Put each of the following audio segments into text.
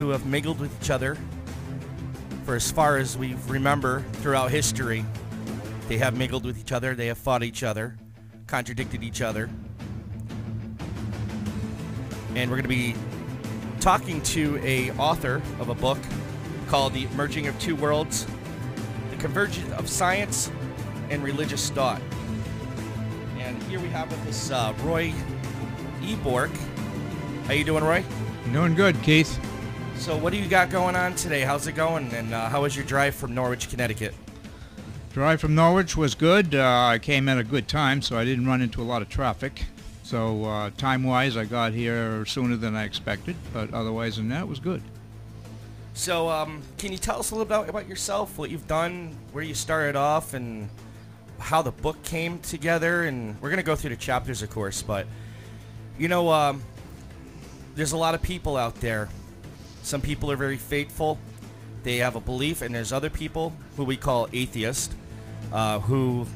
who have mingled with each other for as far as we remember throughout history. They have mingled with each other, they have fought each other, contradicted each other. And we're going to be talking to a author of a book called The Merging of Two Worlds, The Convergence of Science and Religious Thought. And here we have with us Roy Ebork. How you doing, Roy? Doing good, Keith. So what do you got going on today? How's it going? And how was your drive from Norwich, Connecticut? Drive from Norwich was good. I came at a good time, so I didn't run into a lot of traffic. So time-wise, I got here sooner than I expected, but otherwise than that, it was good. So can you tell us a little bit about yourself, what you've done, where you started off, and how the book came together? And we're going to go through the chapters, of course, but, you know, there's a lot of people out there. Some people are very faithful. They have a belief, and there's other people who we call atheists who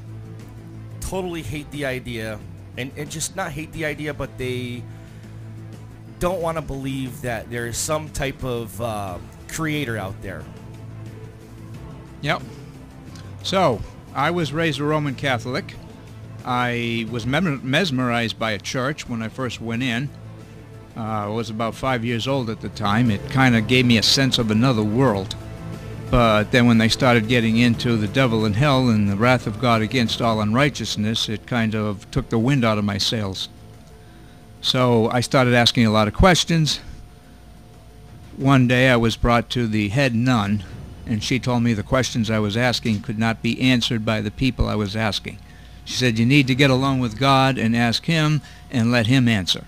totally hate the idea, and just not hate the idea, but they don't want to believe that there is some type of creator out there. Yep. So, I was raised a Roman Catholic. I was mesmerized by a church when I first went in. I was about 5 years old at the time. It kind of gave me a sense of another world. But then when they started getting into the devil and hell and the wrath of God against all unrighteousness, it kind of took the wind out of my sails. So I started asking a lot of questions. One day I was brought to the head nun, and she told me the questions I was asking could not be answered by the people I was asking. She said, you need to get alone with God and ask Him and let Him answer.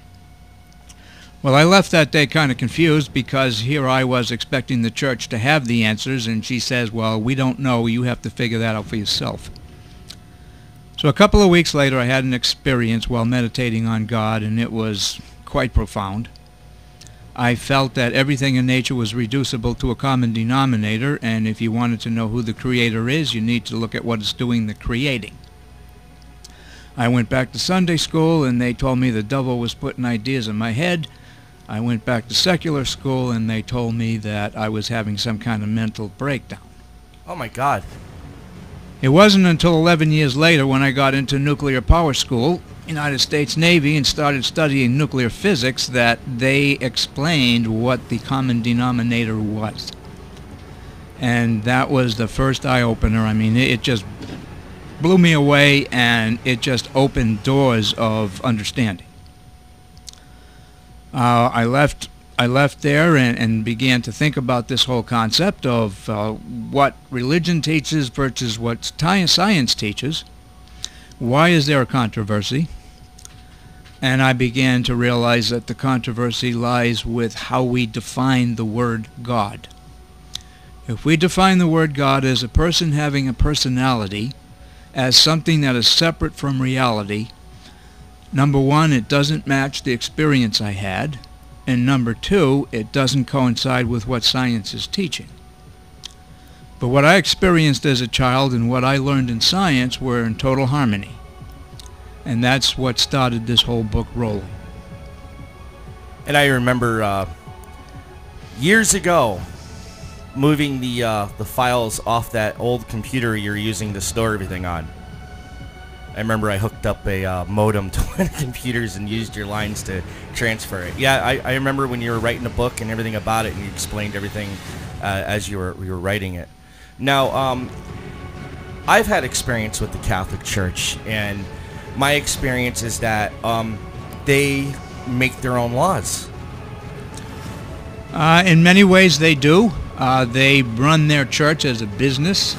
Well, I left that day kind of confused because here I was expecting the church to have the answers, and she says, well, we don't know. You have to figure that out for yourself. So a couple of weeks later, I had an experience while meditating on God, and it was quite profound. I felt that everything in nature was reducible to a common denominator, and if you wanted to know who the Creator is, you need to look at what is doing the creating. I went back to Sunday school, and they told me the devil was putting ideas in my head. I went back to secular school, and they told me that I was having some kind of mental breakdown. Oh my God. It wasn't until 11 years later when I got into nuclear power school, United States Navy, and started studying nuclear physics that they explained what the common denominator was. And that was the first eye-opener. I mean, it just blew me away, and it just opened doors of understanding. I left there and began to think about this whole concept of what religion teaches versus what science teaches. Why is there a controversy? And I began to realize that the controversy lies with how we define the word God. If we define the word God as a person having a personality, as something that is separate from reality, number one, it doesn't match the experience I had, and number two, it doesn't coincide with what science is teaching. But what I experienced as a child and what I learned in science were in total harmony. And that's what started this whole book rolling. And I remember years ago moving the files off that old computer you're using to store everything on. I remember I hooked up a modem to one of the computers and used your lines to transfer it. Yeah, I remember when you were writing a book and everything about it, and you explained everything as you were writing it. Now, I've had experience with the Catholic Church, and my experience is that they make their own laws. In many ways they do. They run their church as a business.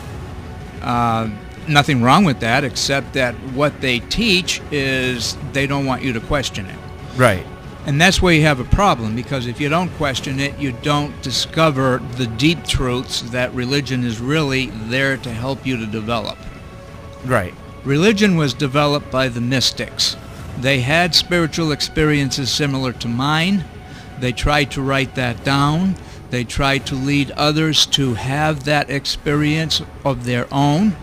Nothing wrong with that, except that what they teach is they don't want you to question it. Right. And that's where you have a problem, because if you don't question it, you don't discover the deep truths that religion is really there to help you to develop. Right. Religion was developed by the mystics. They had spiritual experiences similar to mine. They tried to write that down. They tried to lead others to have that experience of their own.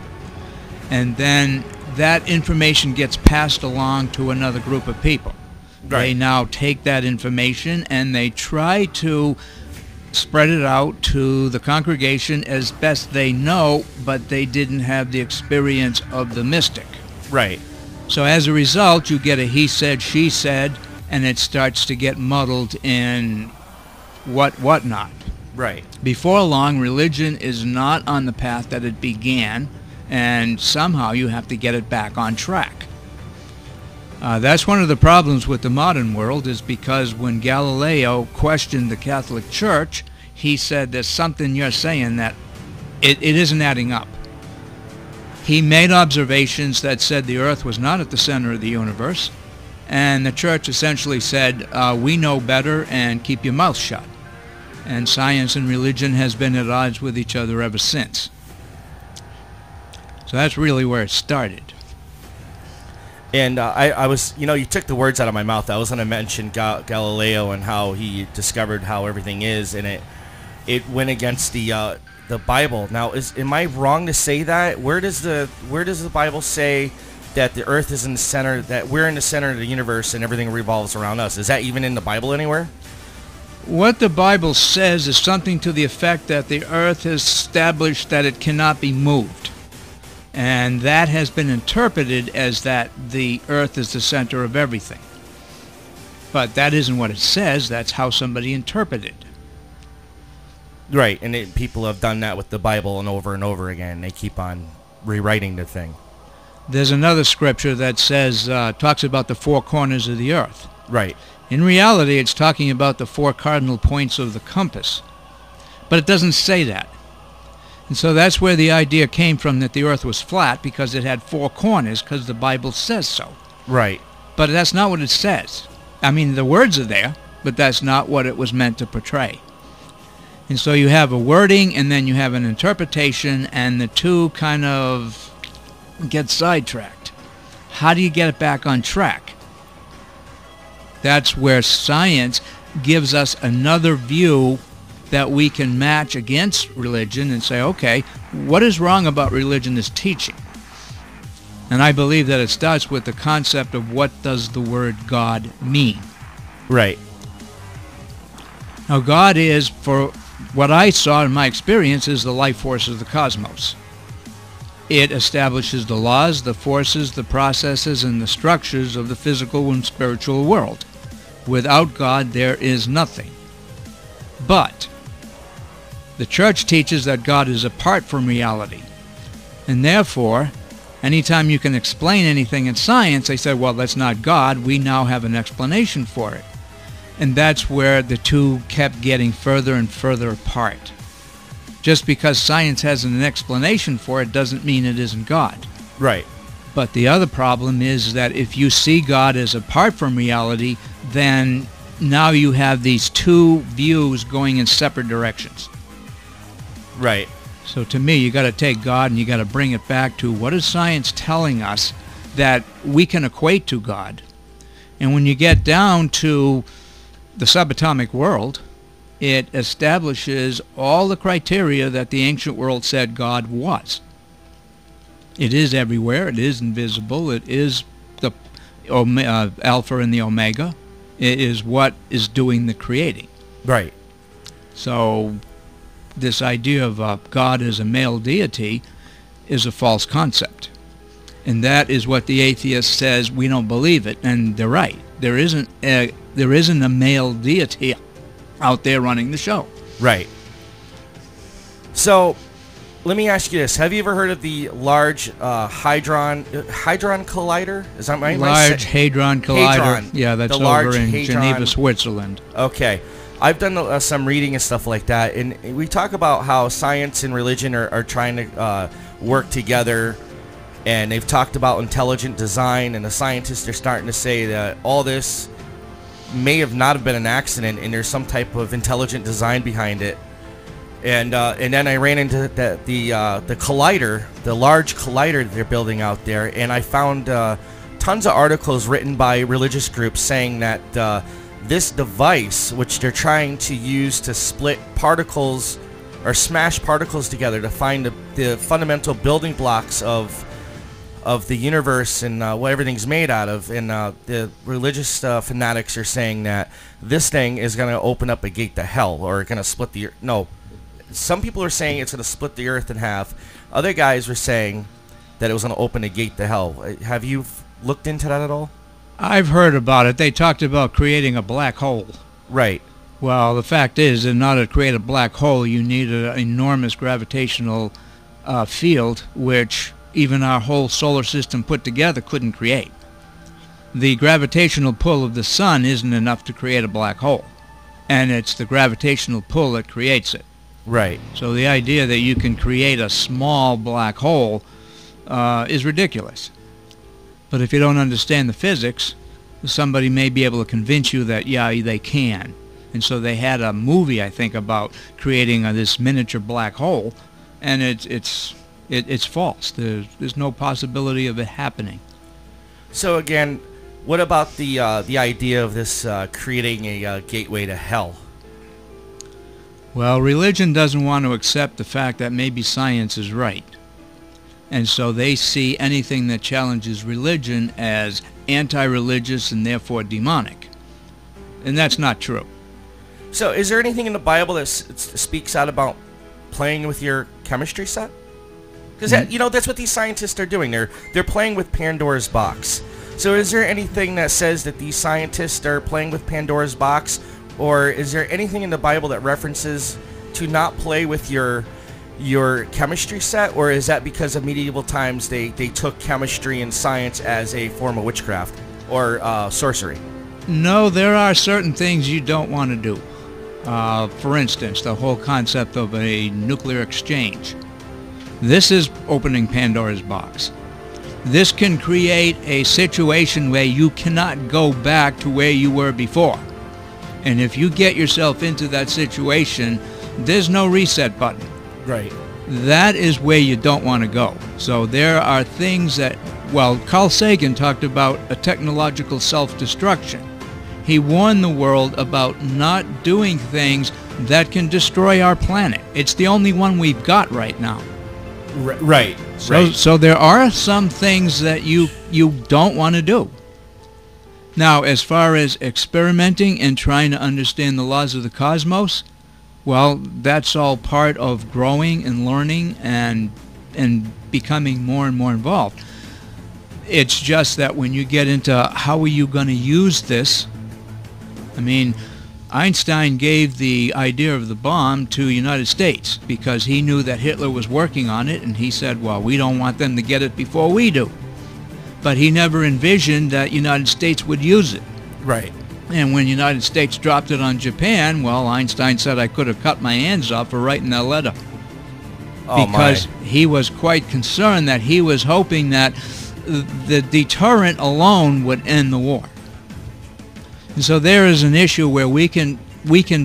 And then that information gets passed along to another group of people. Right. They now take that information and they try to spread it out to the congregation as best they know, but they didn't have the experience of the mystic. Right. So as a result, you get a he said, she said, and it starts to get muddled in whatnot. Right. Before long, religion is not on the path that it began, and somehow you have to get it back on track. That's one of the problems with the modern world, is because when Galileo questioned the Catholic Church, he said, there's something you're saying that it isn't adding up. He made observations that said the earth was not at the center of the universe, and the church essentially said, we know better and keep your mouth shut. And science and religion has been at odds with each other ever since. So that's really where it started. And I was, you took the words out of my mouth. I was going to mention Galileo and how he discovered how everything is, and it went against the Bible. Now, am I wrong to say that? Where does the Bible say that the Earth is in the center, that we're in the center of the universe and everything revolves around us? Is that even in the Bible anywhere? What the Bible says is something to the effect that the Earth has established that it cannot be moved. And that has been interpreted as that the Earth is the center of everything. But that isn't what it says. That's how somebody interpreted it. Right, and people have done that with the Bible and over again. They keep on rewriting the thing. There's another scripture that says, talks about the four corners of the earth. Right. In reality, it's talking about the four cardinal points of the compass. But it doesn't say that. And so that's where the idea came from, that the earth was flat, because it had four corners, because the Bible says so. Right. But that's not what it says. I mean, the words are there, but that's not what it was meant to portray. And so you have a wording, and then you have an interpretation, and the two kind of get sidetracked. How do you get it back on track? That's where science gives us another view that we can match against religion and say, okay, what is wrong about religion's teaching? And I believe that it starts with the concept of what does the word God mean? Right. Now, God is, for what I saw in my experience, is the life force of the cosmos. It establishes the laws, the forces, the processes, and the structures of the physical and spiritual world. Without God, there is nothing. But the church teaches that God is apart from reality. And therefore, anytime you can explain anything in science, they say, well, that's not God. We now have an explanation for it. And that's where the two kept getting further and further apart. Just because science has an explanation for it doesn't mean it isn't God. Right. But the other problem is that if you see God as apart from reality, then now you have these two views going in separate directions. Right. So to me, you got to take God and you got to bring it back to what is science telling us that we can equate to God. And when you get down to the subatomic world, it establishes all the criteria that the ancient world said God was. It is everywhere. It is invisible. It is the Alpha and the Omega. It is what is doing the creating. Right. So this idea of God as a male deity is a false concept. And that is what the atheist says, we don't believe it. And they're right. There isn't a male deity out there running the show. Right. So, let me ask you this. Have you ever heard of the Large Hadron Collider? Is that right? Large Hadron Collider. Hadron. Yeah, that's the over in Hadron. Geneva, Switzerland. Okay. I've done some reading and stuff like that, and we talk about how science and religion are trying to work together, and they've talked about intelligent design, and the scientists are starting to say that all this may have not have been an accident, and there's some type of intelligent design behind it. And then I ran into the collider, the large collider that they're building out there, and I found tons of articles written by religious groups saying that this device, which they're trying to use to split particles or smash particles together to find the fundamental building blocks of of the universe and what everything's made out of, and the religious fanatics are saying that this thing is going to open up a gate to hell, or going to split the earth. No, some people are saying it's going to split the earth in half. Other guys were saying that it was going to open a gate to hell. Have you looked into that at all? I've heard about it. They talked about creating a black hole. Right. Well, the fact is, in order to create a black hole, you need an enormous gravitational field, which even our whole solar system put together couldn't create. The gravitational pull of the sun isn't enough to create a black hole, and it's the gravitational pull that creates it. Right. So the idea that you can create a small black hole is ridiculous. But if you don't understand the physics, somebody may be able to convince you that, yeah, they can. And so they had a movie, I think, about creating this miniature black hole, and it's false. There's no possibility of it happening. So again, what about the idea of this creating a gateway to hell? Well, religion doesn't want to accept the fact that maybe science is right. And so they see anything that challenges religion as anti-religious and therefore demonic. And that's not true. So is there anything in the Bible that speaks out about playing with your chemistry set? Because that's what these scientists are doing. They're playing with Pandora's box. So is there anything that says that these scientists are playing with Pandora's box? Or is there anything in the Bible that references to not play with your chemistry set? Or is that because of medieval times they took chemistry and science as a form of witchcraft or sorcery? No, there are certain things you don't want to do. For instance, the whole concept of a nuclear exchange. This is opening Pandora's box. This can create a situation where you cannot go back to where you were before. And if you get yourself into that situation, there's no reset button. Right. That is where you don't want to go. So there are things that, well, Carl Sagan talked about a technological self-destruction. He warned the world about not doing things that can destroy our planet. It's the only one we've got right now. Right. So there are some things that you don't want to do. Now, as far as experimenting and trying to understand the laws of the cosmos, well, that's all part of growing and learning and becoming more and more involved. It's just that when you get into how are you going to use this, I mean, Einstein gave the idea of the bomb to the United States because he knew that Hitler was working on it, and he said, well, we don't want them to get it before we do. But he never envisioned that United States would use it. Right. And when the United States dropped it on Japan, well, Einstein said I could have cut my hands off for writing that letter. Because he was quite concerned that he was hoping that the deterrent alone would end the war. And so there is an issue where we can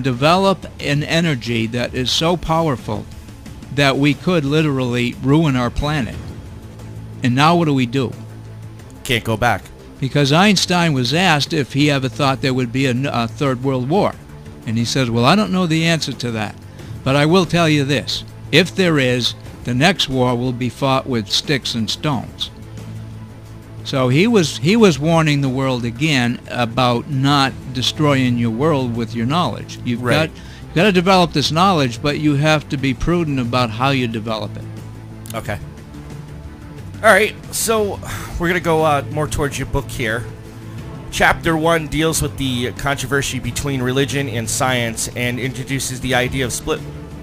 develop an energy that is so powerful that we could literally ruin our planet. And now what do? Can't go back. Because Einstein was asked if he ever thought there would be a third world war. And he says, well, I don't know the answer to that. But I will tell you this. If there is, the next war will be fought with sticks and stones. So he was warning the world again about not destroying your world with your knowledge. You've got to develop this knowledge, but you have to be prudent about how you develop it. Okay. All right, so we're going to go more towards your book here. Chapter 1 deals with the controversy between religion and science and introduces the idea of split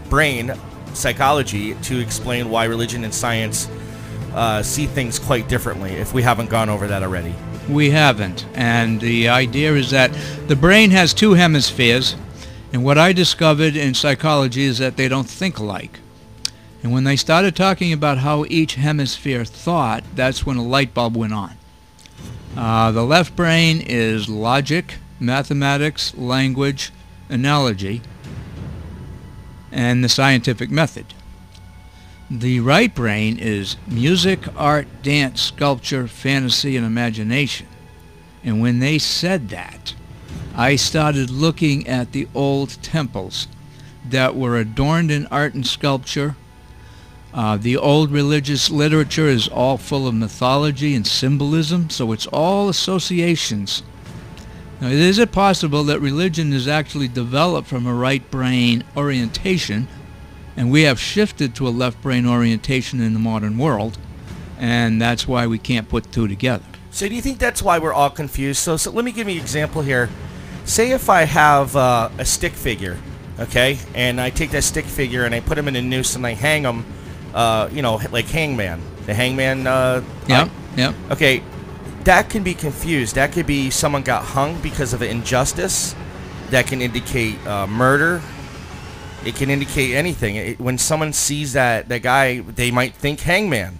brain psychology to explain why religion and science see things quite differently, if we haven't gone over that already. We haven't, and the idea is that the brain has two hemispheres, and what I discovered in psychology is that they don't think alike. And when they started talking about how each hemisphere thought, that's when a light bulb went on. The left brain is logic, mathematics, language, analogy, and the scientific method. The right brain is music, art, dance, sculpture, fantasy, and imagination. And when they said that, I started looking at the old temples that were adorned in art and sculpture, The old religious literature is all full of mythology and symbolism, so it's all associations. Now, is it possible that religion is actually developed from a right brain orientation, and we have shifted to a left brain orientation in the modern world, and that's why we can't put two together? So do you think that's why we're all confused? So let me give you an example here. Say if I have a stick figure, okay, and I take that stick figure and I put him in a noose and I hang him, you know, like Hangman. The Hangman. Yeah. Okay, that can be confused. That could be someone got hung because of an injustice. That can indicate murder. It can indicate anything. When someone sees that guy, they might think Hangman.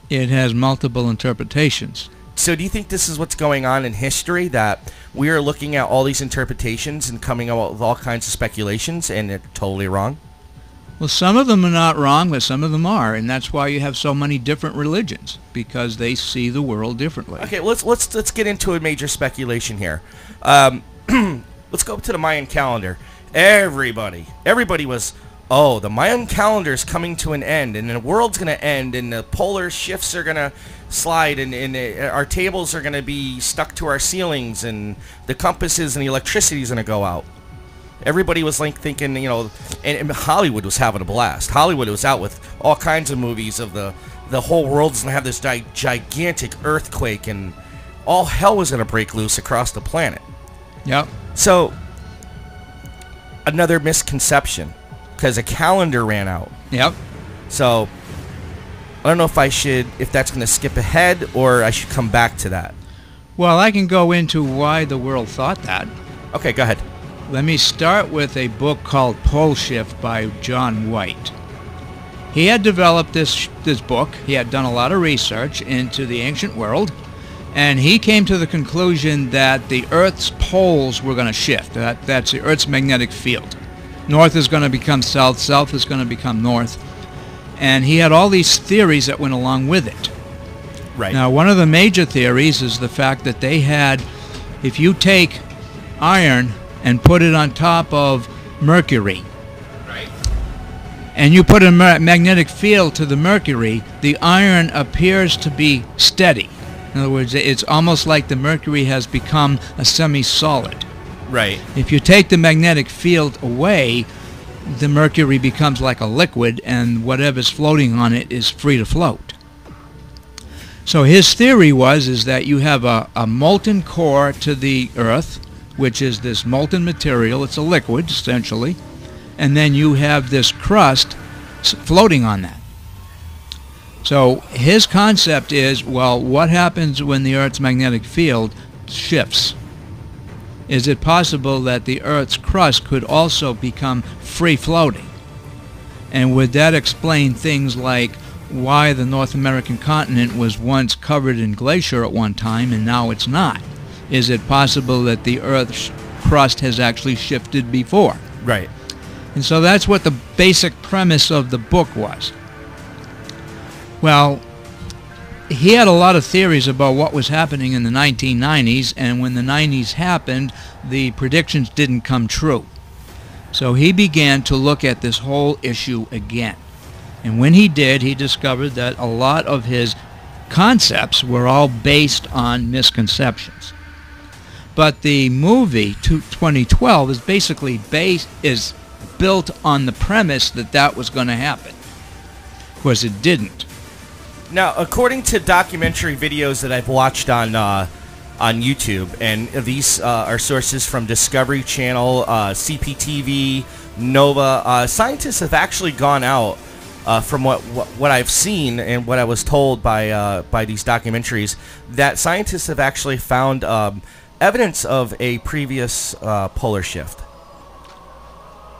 It has multiple interpretations. So do you think this is what's going on in history, that we are looking at all these interpretations and coming up with all kinds of speculations, and they're totally wrong? Well, some of them are not wrong, but some of them are, and that's why you have so many different religions, because they see the world differently. Okay, let's get into a major speculation here. Let's go to the Mayan calendar. Everybody was, oh, the Mayan calendar is coming to an end, and the world's going to end, and the polar shifts are going to slide, and our tables are going to be stuck to our ceilings, and the compasses and the electricity is going to go out. Everybody was like thinking, you know, and Hollywood was having a blast. Hollywood was out with all kinds of movies of the whole world's going to have this gigantic earthquake, and all hell was going to break loose across the planet. Yep. So, another misconception, because a calendar ran out. Yep. So, I don't know if that's going to skip ahead, or I should come back to that. Well, I can go into why the world thought that. Okay, go ahead. Let me start with a book called Pole Shift by John White. He had developed this book. He had done a lot of research into the ancient world, and he came to the conclusion that the Earth's poles were going to shift. That's the Earth's magnetic field. North is going to become south, south is going to become north. And he had all these theories that went along with it. Right. Now, one of the major theories is the fact that they had, if you take iron and put it on top of mercury, right, and you put a magnetic field to the mercury, the iron appears to be steady. In other words, it's almost like the mercury has become a semi-solid. Right. If you take the magnetic field away, the mercury becomes like a liquid, and whatever's floating on it is free to float. So his theory is that you have a molten core to the Earth, which is this molten material. It's a liquid, essentially. And then you have this crust floating on that. So his concept is, well, what happens when the Earth's magnetic field shifts? Is it possible that the Earth's crust could also become free-floating? And would that explain things like why the North American continent was once covered in glacier at one time and now it's not? Is it possible that the Earth's crust has actually shifted before? Right. And so that's what the basic premise of the book was. Well, he had a lot of theories about what was happening in the 1990s, and when the 90s happened, the predictions didn't come true. So he began to look at this whole issue again. And when he did, he discovered that a lot of his concepts were all based on misconceptions. But the movie 2012 is basically built on the premise that that was going to happen. Of course, it didn't. Now, according to documentary videos that I've watched on YouTube, and these are sources from Discovery Channel, CPTV, Nova, scientists have actually gone out, from what I've seen and what I was told by these documentaries, that scientists have actually found evidence of a previous polar shift.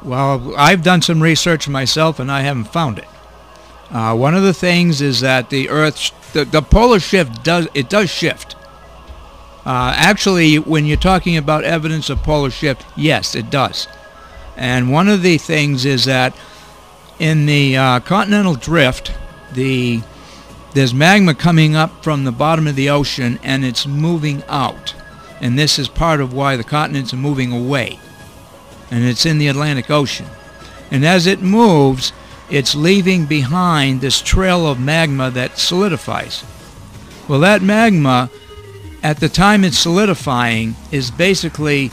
Well, I've done some research myself, and I haven't found it. One of the things is that the Earth, the polar shift does shift. Actually, when you're talking about evidence of polar shift, yes, it does. And one of the things is that in the continental drift, there's magma coming up from the bottom of the ocean, and it's moving out. And this is part of why the continents are moving away. And it's in the Atlantic Ocean. And as it moves, it's leaving behind this trail of magma that solidifies. Well, that magma, at the time it's solidifying, is basically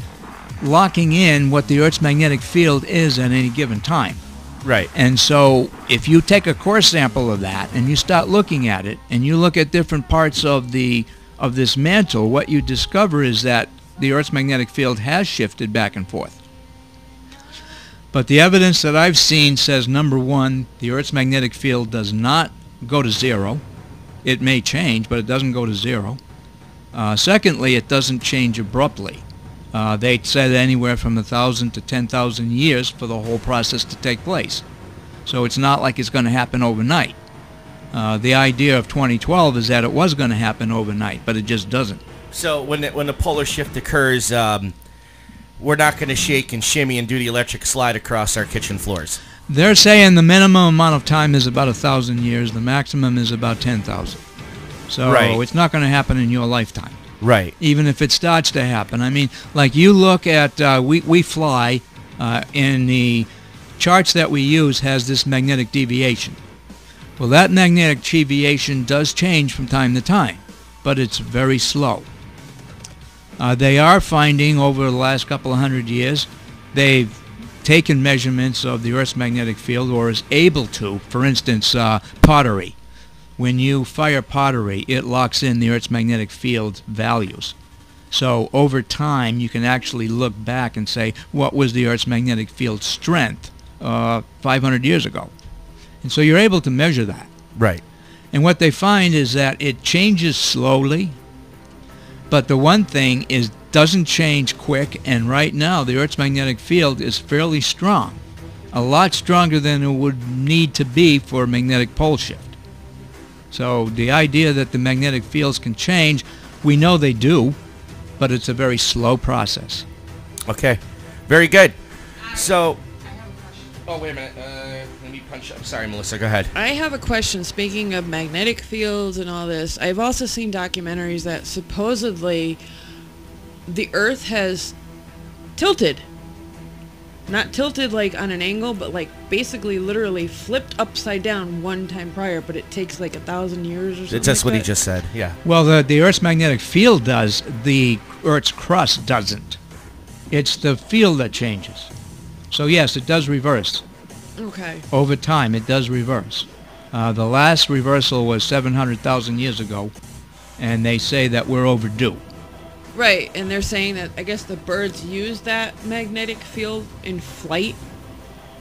locking in what the Earth's magnetic field is at any given time. Right. And so if you take a core sample of that and you start looking at it and you look at different parts of this mantle, what you discover is that the Earth's magnetic field has shifted back and forth. But the evidence that I've seen says, number one, the Earth's magnetic field does not go to zero. It may change, but it doesn't go to zero. Secondly, it doesn't change abruptly. They said anywhere from 1,000 to 10,000 years for the whole process to take place. So it's not like it's going to happen overnight. The idea of 2012 is that it was going to happen overnight, but it just doesn't. So when the polar shift occurs, we're not going to shake and shimmy and do the electric slide across our kitchen floors. They're saying the minimum amount of time is about 1,000 years. The maximum is about 10,000. So Right. It's not going to happen in your lifetime. Right. Even if it starts to happen. I mean, like you look at, we fly, in the charts that we use has this magnetic deviation. Well, that magnetic deviation does change from time to time, but it's very slow. They are finding over the last couple of hundred years, they've taken measurements of the Earth's magnetic field, or is able to. For instance, pottery. When you fire pottery, it locks in the Earth's magnetic field values. So over time, you can actually look back and say, what was the Earth's magnetic field strength 500 years ago? And so you're able to measure that. Right. And what they find is that it changes slowly, but the one thing is doesn't change quick, and right now the Earth's magnetic field is fairly strong, a lot stronger than it would need to be for a magnetic pole shift. So the idea that the magnetic fields can change, we know they do, but it's a very slow process. Okay. Very good. So, oh, wait a minute. Let me punch up. Sorry, Melissa. Go ahead. I have a question. Speaking of magnetic fields and all this, I've also seen documentaries that supposedly the Earth has tilted. Not tilted like on an angle, but like basically literally flipped upside down one time prior, but it takes like 1,000 years or something. That's like what he that. just said. Yeah. Well, the Earth's magnetic field does. The Earth's crust doesn't. It's the field that changes. So yes, it does reverse. Okay. Over time, it does reverse. The last reversal was 700,000 years ago, and they say that we're overdue. Right, and they're saying that I guess the birds use that magnetic field in flight.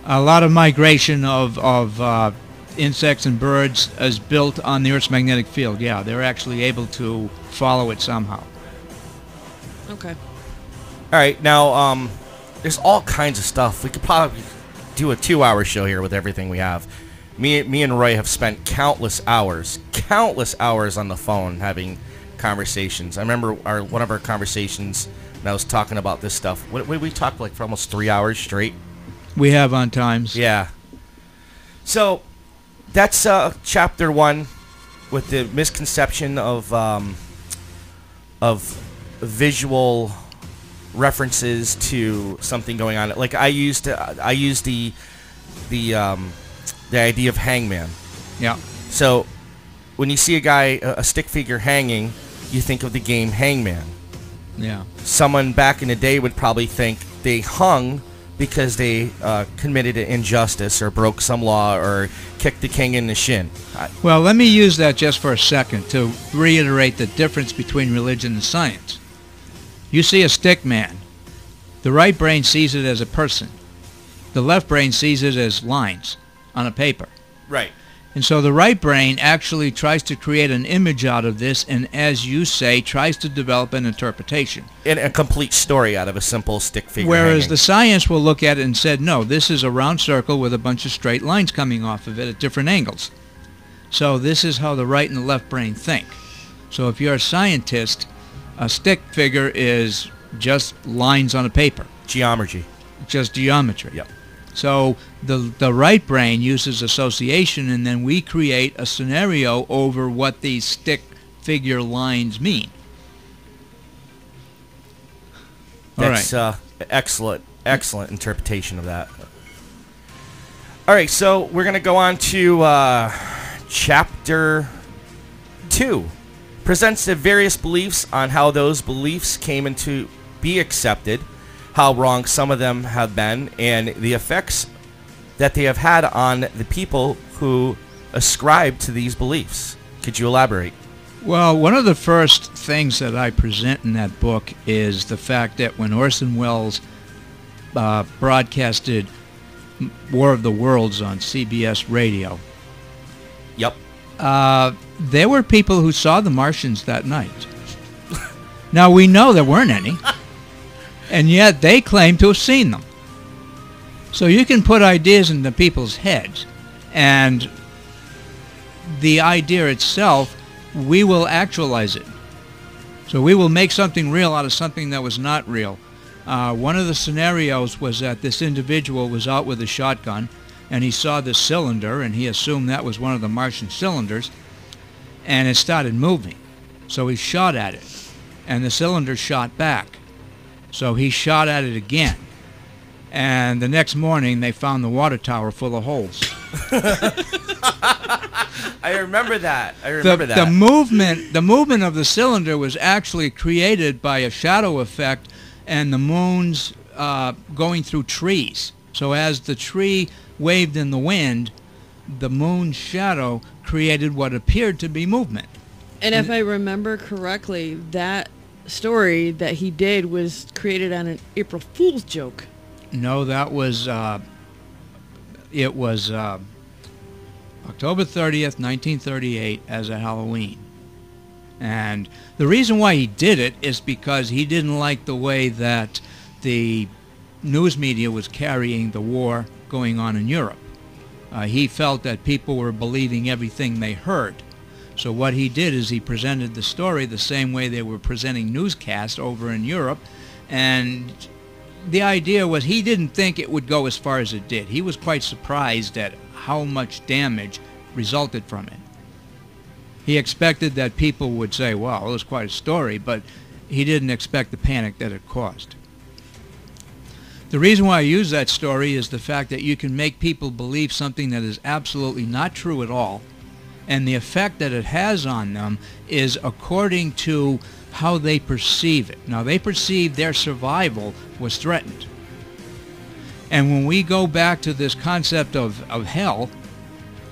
A lot of migration of insects and birds is built on the Earth's magnetic field. Yeah, they're actually able to follow it somehow. Okay. All right. Now, there's all kinds of stuff. We could probably do a 2-hour show here with everything we have. Me and Roy have spent countless hours on the phone having conversations. I remember one of our conversations, and I was talking about this stuff. We talked like for almost 3 hours straight. We have on times. Yeah. So that's chapter 1 with the misconception of visual references to something going on. Like I used the idea of hangman. Yeah. So when you see a stick figure hanging, you think of the game Hangman. Yeah. Someone back in the day would probably think they hung because they committed an injustice or broke some law or kicked the king in the shin. Well, let me use that just for a second to reiterate the difference between religion and science. You see a stick man. The right brain sees it as a person. The left brain sees it as lines on a paper. Right. And so the right brain actually tries to create an image out of this and, as you say, tries to develop an interpretation. And a complete story out of a simple stick figure Whereas hanging. the science will look at it and said, no, this is a round circle with a bunch of straight lines coming off of it at different angles. So this is how the right and the left brain think. So if you're a scientist, a stick figure is just lines on a paper. Geometry. Just geometry. Yep. So the right brain uses association, and then we create a scenario over what these stick figure lines mean. That's excellent interpretation of that. All right, so we're going to go on to Chapter 2. Presents the various beliefs on how those beliefs came into be accepted, how wrong some of them have been, and the effects that they have had on the people who ascribe to these beliefs. Could you elaborate? Well, one of the first things that I present in that book is the fact that when Orson Welles broadcasted War of the Worlds on CBS radio, Yep. there were people who saw the Martians that night. Now, we know there weren't any, and yet they claim to have seen them. So you can put ideas into people's heads, and the idea itself, we will actualize it. So we will make something real out of something that was not real. One of the scenarios was that this individual was out with a shotgun, and he saw this cylinder, and he assumed that was one of the Martian cylinders, and it started moving. So he shot at it, and the cylinder shot back. So he shot at it again. And the next morning, they found the water tower full of holes. I remember that. The movement of the cylinder was actually created by a shadow effect and the moon's going through trees. So as the tree waved in the wind, the moon's shadow created what appeared to be movement. And if I remember correctly, that story that he did was created on an April Fool's joke. No, that was, it was October 30th, 1938 as a Halloween. And the reason why he did it is because he didn't like the way that the news media was carrying the war going on in Europe. He felt that people were believing everything they heard. So what he did is he presented the story the same way they were presenting newscasts over in Europe, and the idea was he didn't think it would go as far as it did. He was quite surprised at how much damage resulted from it. He expected that people would say, well, it was quite a story, but he didn't expect the panic that it caused. The reason why I use that story is the fact that you can make people believe something that is absolutely not true at all, and the effect that it has on them is according to how they perceive it. Now, they perceive their survival was threatened. And when we go back to this concept of hell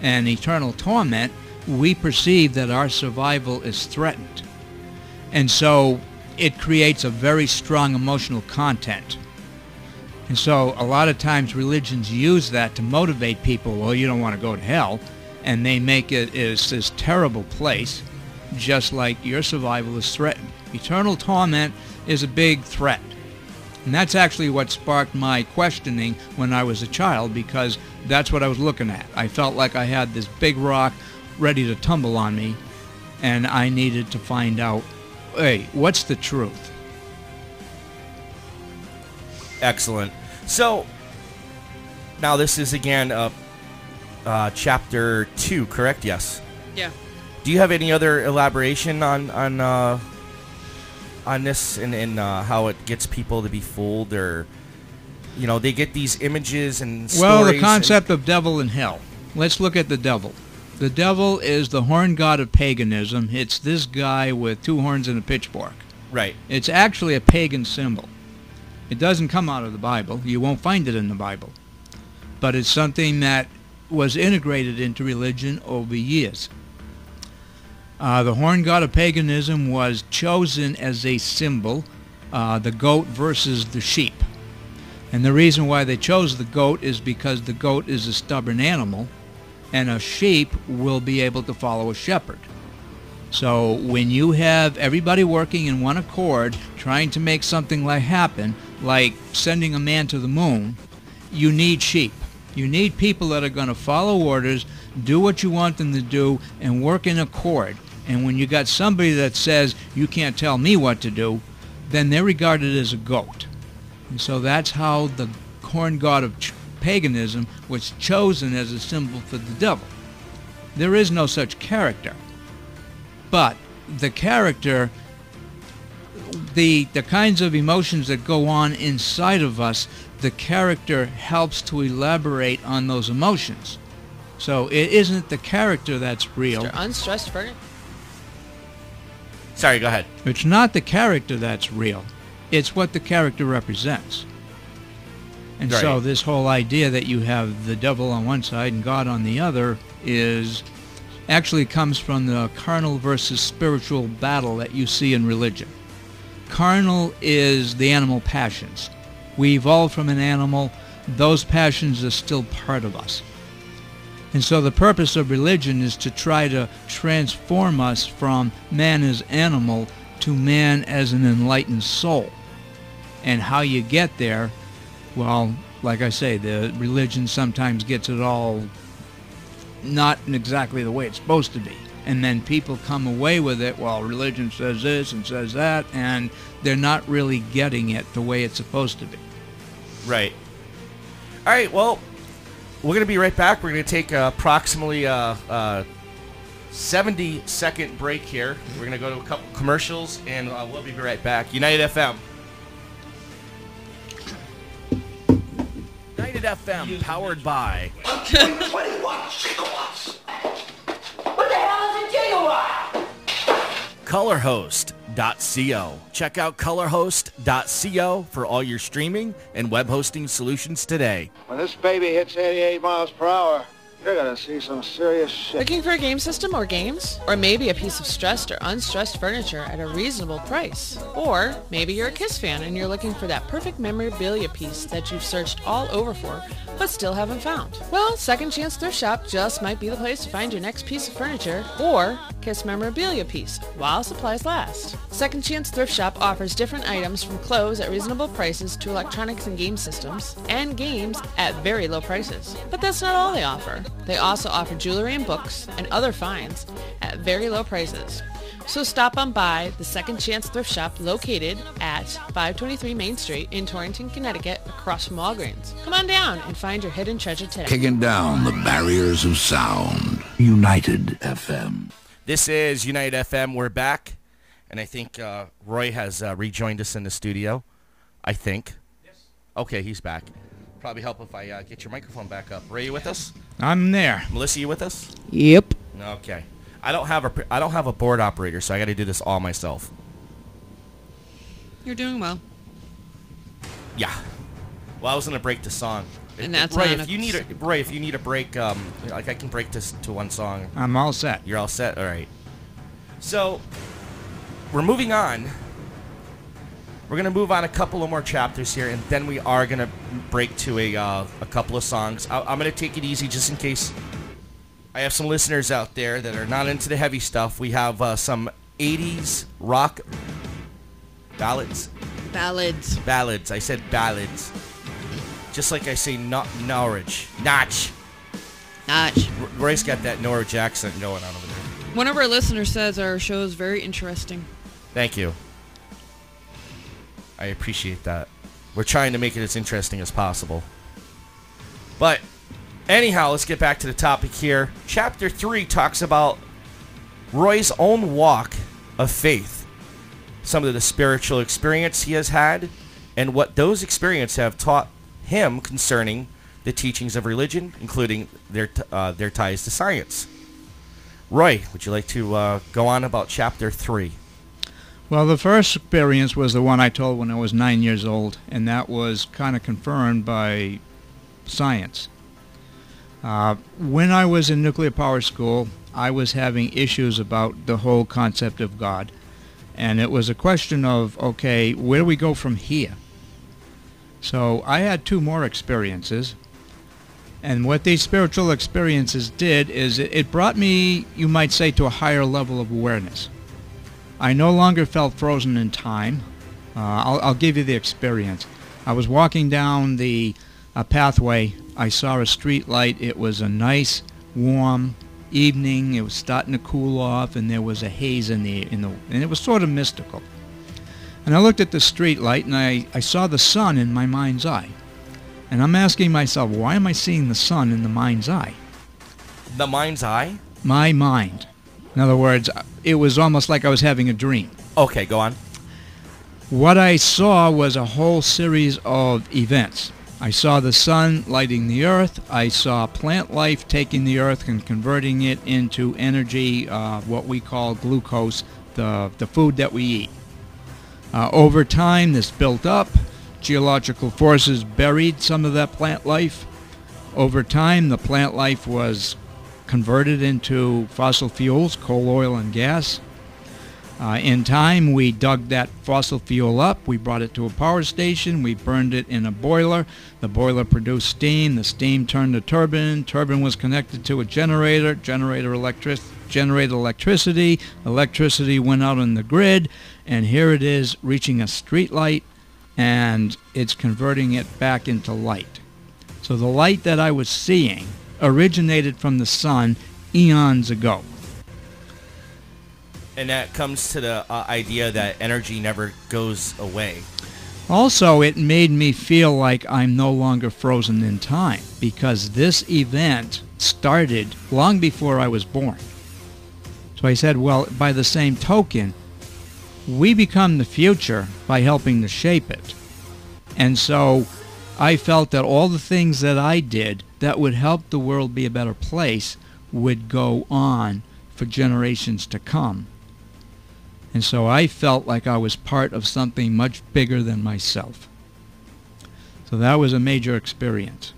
and eternal torment, we perceive that our survival is threatened. And so it creates a very strong emotional content. And so a lot of times religions use that to motivate people. Well, you don't want to go to hell. And they make it as this terrible place, just like your survival is threatened. Eternal torment is a big threat. And that's actually what sparked my questioning when I was a child, because that's what I was looking at. I felt like I had this big rock ready to tumble on me, and I needed to find out, hey, what's the truth? Excellent. So, now this is again Chapter 2, correct? Yes. Yeah. Do you have any other elaboration on this and how it gets people to be fooled, or they get these images and stories? Well, the concept of devil and hell. Let's look at the devil. The devil is the horn god of paganism. It's this guy with two horns and a pitchfork. Right. It's actually a pagan symbol. It doesn't come out of the Bible. You won't find it in the Bible. But it's something that was integrated into religion over years. The horn god of paganism was chosen as a symbol, the goat versus the sheep. And the reason why they chose the goat is because the goat is a stubborn animal, and a sheep will be able to follow a shepherd. So when you have everybody working in one accord, trying to make something happen, like sending a man to the moon, you need sheep. You need people that are going to follow orders, do what you want them to do, and work in accord. And when you got somebody that says, you can't tell me what to do, then they're regarded as a goat. And so that's how the horn god of paganism was chosen as a symbol for the devil. There is no such character. But the character, the kinds of emotions that go on inside of us the character helps to elaborate on those emotions. So it isn't the character that's real. Mr. Unstressed Furnace. Sorry, go ahead. It's not the character that's real. It's what the character represents. And so Right. this whole idea that you have the devil on one side and God on the other is actually comes from the carnal versus spiritual battle that you see in religion. Carnal is the animal passions. We evolved from an animal. Those passions are still part of us. And so the purpose of religion is to try to transform us from man as animal to man as an enlightened soul. And how you get there, well, like I say, the religion sometimes gets it all not in exactly the way it's supposed to be. And then people come away with it, well, religion says this and says that, and they're not really getting it the way it's supposed to be. Right. All right, well, we're going to be right back. We're going to take approximately a 70-second break here. We're going to go to a couple commercials, and we'll be right back. United FM. United FM, powered by 21 gigawatts. What the hell is a gigawatt? colorhost.co. Check out colorhost.co for all your streaming and web hosting solutions today. When this baby hits 88 miles per hour, you're gonna see some serious shit. Looking for a game system or games? Or maybe a piece of stressed or unstressed furniture at a reasonable price? Or maybe you're a Kiss fan and you're looking for that perfect memorabilia piece that you've searched all over for, but still haven't found? Well, Second Chance Thrift Shop just might be the place to find your next piece of furniture or Kiss memorabilia piece while supplies last. Second Chance Thrift Shop offers different items from clothes at reasonable prices to electronics and game systems, and games at very low prices. But that's not all they offer. They also offer jewelry and books and other finds at very low prices. So stop on by the Second Chance Thrift Shop located at 523 Main Street in Torrington, Connecticut, across from Walgreens. Come on down and find your hidden treasure today. Kicking down the barriers of sound. United FM. This is United FM. We're back, and I think Roy has rejoined us in the studio. I think. Yes. Okay, he's back. Probably help if I get your microphone back up. Ray, you with us? I'm there. Melissa, you with us? Yep. Okay. I don't have a board operator, so I got to do this all myself. You're doing well. Yeah. Well, I was gonna break the song. And that's Ray. on If you need a break, like I can break this to one song. I'm all set. You're all set. All right. So we're moving on. We're gonna move on a couple of more chapters here, and then we are gonna break to a couple of songs. I'm gonna take it easy just in case I have some listeners out there that are not into the heavy stuff. We have some 80s rock ballads. Ballads. I said ballads. Just like I say Norwich. Notch. Roy's got that Norwich accent going on over there. One of our listeners says our show is very interesting. Thank you. I appreciate that. We're trying to make it as interesting as possible. But anyhow, let's get back to the topic here. Chapter 3 talks about Roy's own walk of faith, some of the spiritual experience he has had, and what those experiences have taught him concerning the teachings of religion, including their ties to science. Roy, would you like to go on about Chapter 3? Well, the first experience was the one I told when I was 9 years old, and that was kind of confirmed by science. When I was in nuclear power school, I was having issues about the whole concept of God. And it was a question of, okay, where do we go from here? So I had 2 more experiences. And what these spiritual experiences did is it brought me, you might say, to a higher level of awareness. I no longer felt frozen in time. I'll give you the experience. I was walking down the pathway. I saw a street light. It was a nice, warm evening. It was starting to cool off, and there was a haze and it was sort of mystical. And I looked at the street light, and I saw the sun in my mind's eye. And I'm asking myself, why am I seeing the sun in the mind's eye? The mind's eye? My mind. In other words, it was almost like I was having a dream. Okay, go on. What I saw was a whole series of events. I saw the sun lighting the earth. I saw plant life taking the earth and converting it into energy, what we call glucose, the food that we eat. Over time, this built up. Geological forces buried some of that plant life. Over time, the plant life was converted into fossil fuels, coal, oil, and gas. In time, we dug that fossil fuel up. We brought it to a power station. We burned it in a boiler. The boiler produced steam. The steam turned a turbine. Turbine was connected to a generator. Generated electricity. Electricity went out on the grid. And here it is reaching a street light, and it's converting it back into light. So the light that I was seeing originated from the sun eons ago. And that comes to the idea that energy never goes away. Also, it made me feel like I'm no longer frozen in time, because this event started long before I was born. So I said, well, by the same token, we become the future by helping to shape it. And so I felt that all the things that I did that would help the world be a better place would go on for generations to come. And so I felt like I was part of something much bigger than myself. So that was a major experience.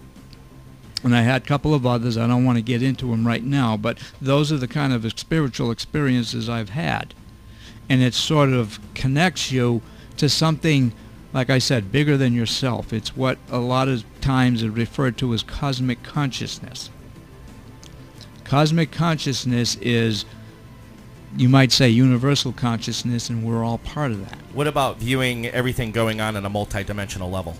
And I had a couple of others. I don't want to get into them right now, but those are the kind of spiritual experiences I've had. And it sort of connects you to something, like I said, bigger than yourself. It's what a lot of times is referred to as cosmic consciousness. Cosmic consciousness is, you might say, universal consciousness, and we're all part of that. What about viewing everything going on a multidimensional level?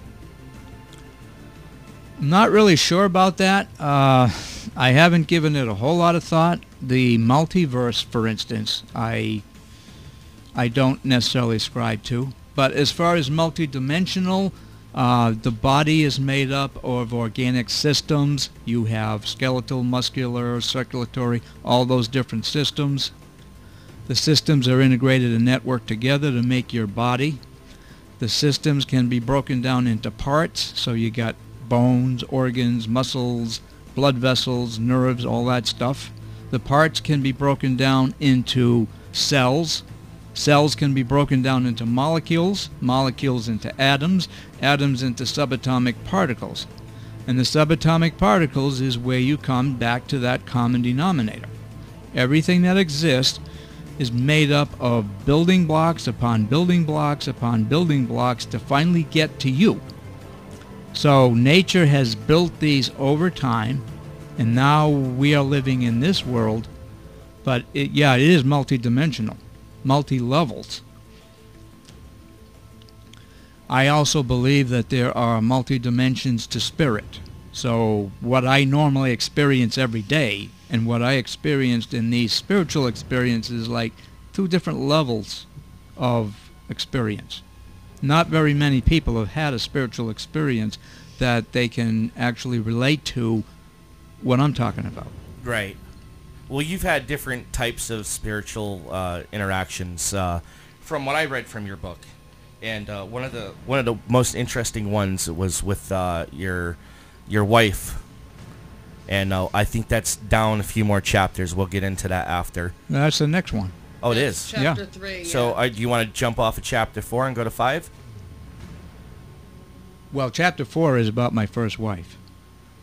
I'm not really sure about that. I haven't given it a whole lot of thought. The multiverse, for instance, I don't necessarily ascribe to. But as far as multidimensional, the body is made up of organic systems. You have skeletal, muscular, circulatory, all those different systems. The systems are integrated and networked together to make your body. The systems can be broken down into parts, so you got bones, organs, muscles, blood vessels, nerves, all that stuff. The parts can be broken down into cells. Cells can be broken down into molecules, molecules into atoms, atoms into subatomic particles. And the subatomic particles is where you come back to that common denominator. Everything that exists is made up of building blocks upon building blocks upon building blocks to finally get to you. So nature has built these over time, and now we are living in this world, but it is multidimensional, multi-levels. I also believe that there are multi-dimensions to spirit. So what I normally experience every day and what I experienced in these spiritual experiences, like two different levels of experience. Not very many people have had a spiritual experience that they can actually relate to what I'm talking about. Right. Well, you've had different types of spiritual interactions from what I read from your book, and one of the most interesting ones was with your wife, and I think that's down a few more chapters. We'll get into that after. That's the next one. Oh, it is? Chapter 3. Yeah. So do you want to jump off of chapter 4 and go to 5? Well, chapter 4 is about my first wife.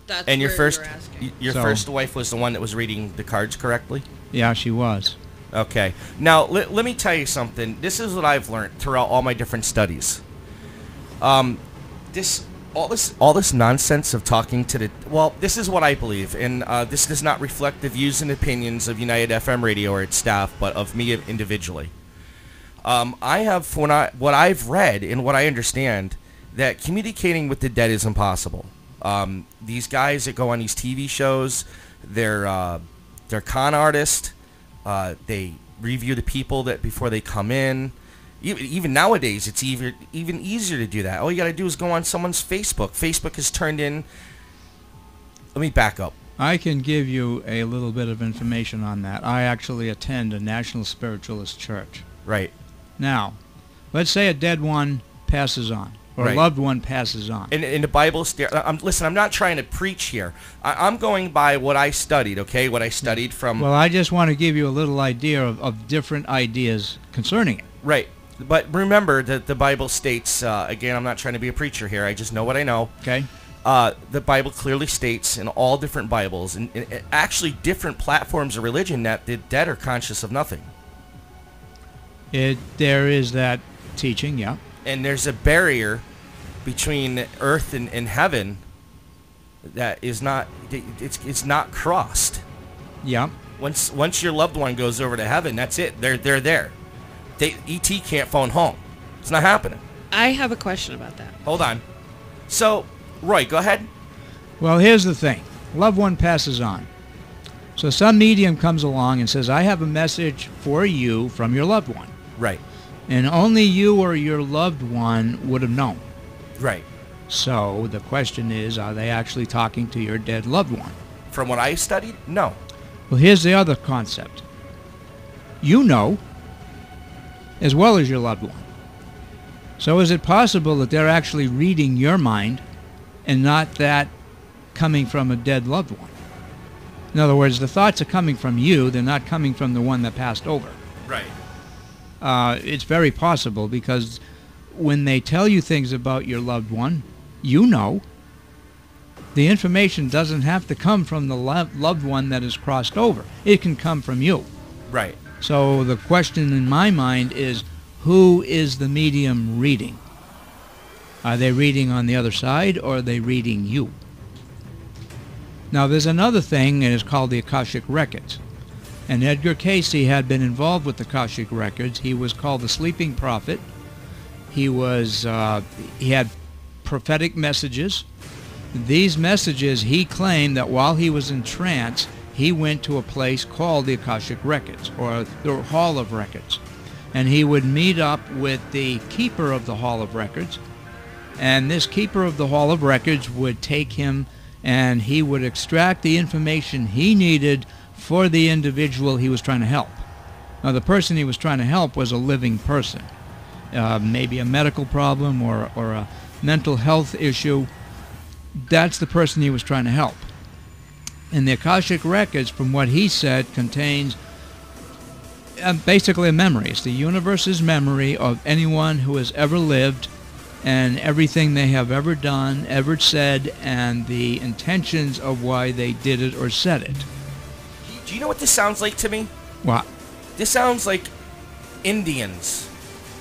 That's And your where first, you're asking. your first wife was the one that was reading the cards correctly? Yeah, she was. Okay. Now, let me tell you something. This is what I've learned throughout all my different studies. All this nonsense of talking to the... Well, this is what I believe, and this does not reflect the views and opinions of United FM Radio or its staff, but of me individually. I have, what I've read and what I understand, that communicating with the dead is impossible. These guys that go on these TV shows, they're con artists. They review the people that before they come in. Even nowadays, it's even easier to do that. All you got to do is go on someone's Facebook. Facebook has turned in... Let me back up. I can give you a little bit of information on that. I actually attend a National Spiritualist church. Right. Now, let's say a dead one passes on. or a loved one passes on. In the Bible, listen, I'm not trying to preach here. I'm going by what I studied, okay? What I studied from... Well, I just want to give you a little idea of different ideas concerning it. Right. But remember that the Bible states, again, I'm not trying to be a preacher here. I just know what I know. Okay. The Bible clearly states in all different Bibles, and actually different platforms of religion, that the dead are conscious of nothing. There is that teaching, yeah. And there's a barrier between earth and heaven that is not, it's not crossed. Yeah. Once your loved one goes over to heaven, that's it. They're there. E.T. can't phone home. It's not happening. I have a question about that. Hold on. So, Roy, go ahead. Well, here's the thing. Loved one passes on. So some medium comes along and says, I have a message for you from your loved one. Right. And only you or your loved one would have known. Right. So the question is, are they actually talking to your dead loved one? From what I studied, no. Well, here's the other concept. You know, as well as your loved one. So is it possible that they're actually reading your mind and not that coming from a dead loved one? In other words, the thoughts are coming from you. They're not coming from the one that passed over. Right. It's very possible because when they tell you things about your loved one, you know. The information doesn't have to come from the loved one that is crossed over. It can come from you. Right. So the question in my mind is, who is the medium reading? Are they reading on the other side, or are they reading you? Now there's another thing, and it's called the Akashic Records. And Edgar Cayce had been involved with the Akashic Records. He was called the Sleeping Prophet. He had prophetic messages. These messages, he claimed that while he was in trance, he went to a place called the Akashic Records, or the Hall of Records. And he would meet up with the keeper of the Hall of Records. And this keeper of the Hall of Records would take him and he would extract the information he needed for the individual he was trying to help. Now, the person he was trying to help was a living person. Maybe a medical problem or a mental health issue. That's the person he was trying to help. And the Akashic Records, from what he said, contains basically a memory. It's the universe's memory of anyone who has ever lived and everything they have ever done, ever said, and the intentions of why they did it or said it. Do you know what this sounds like to me? What? This sounds like Indians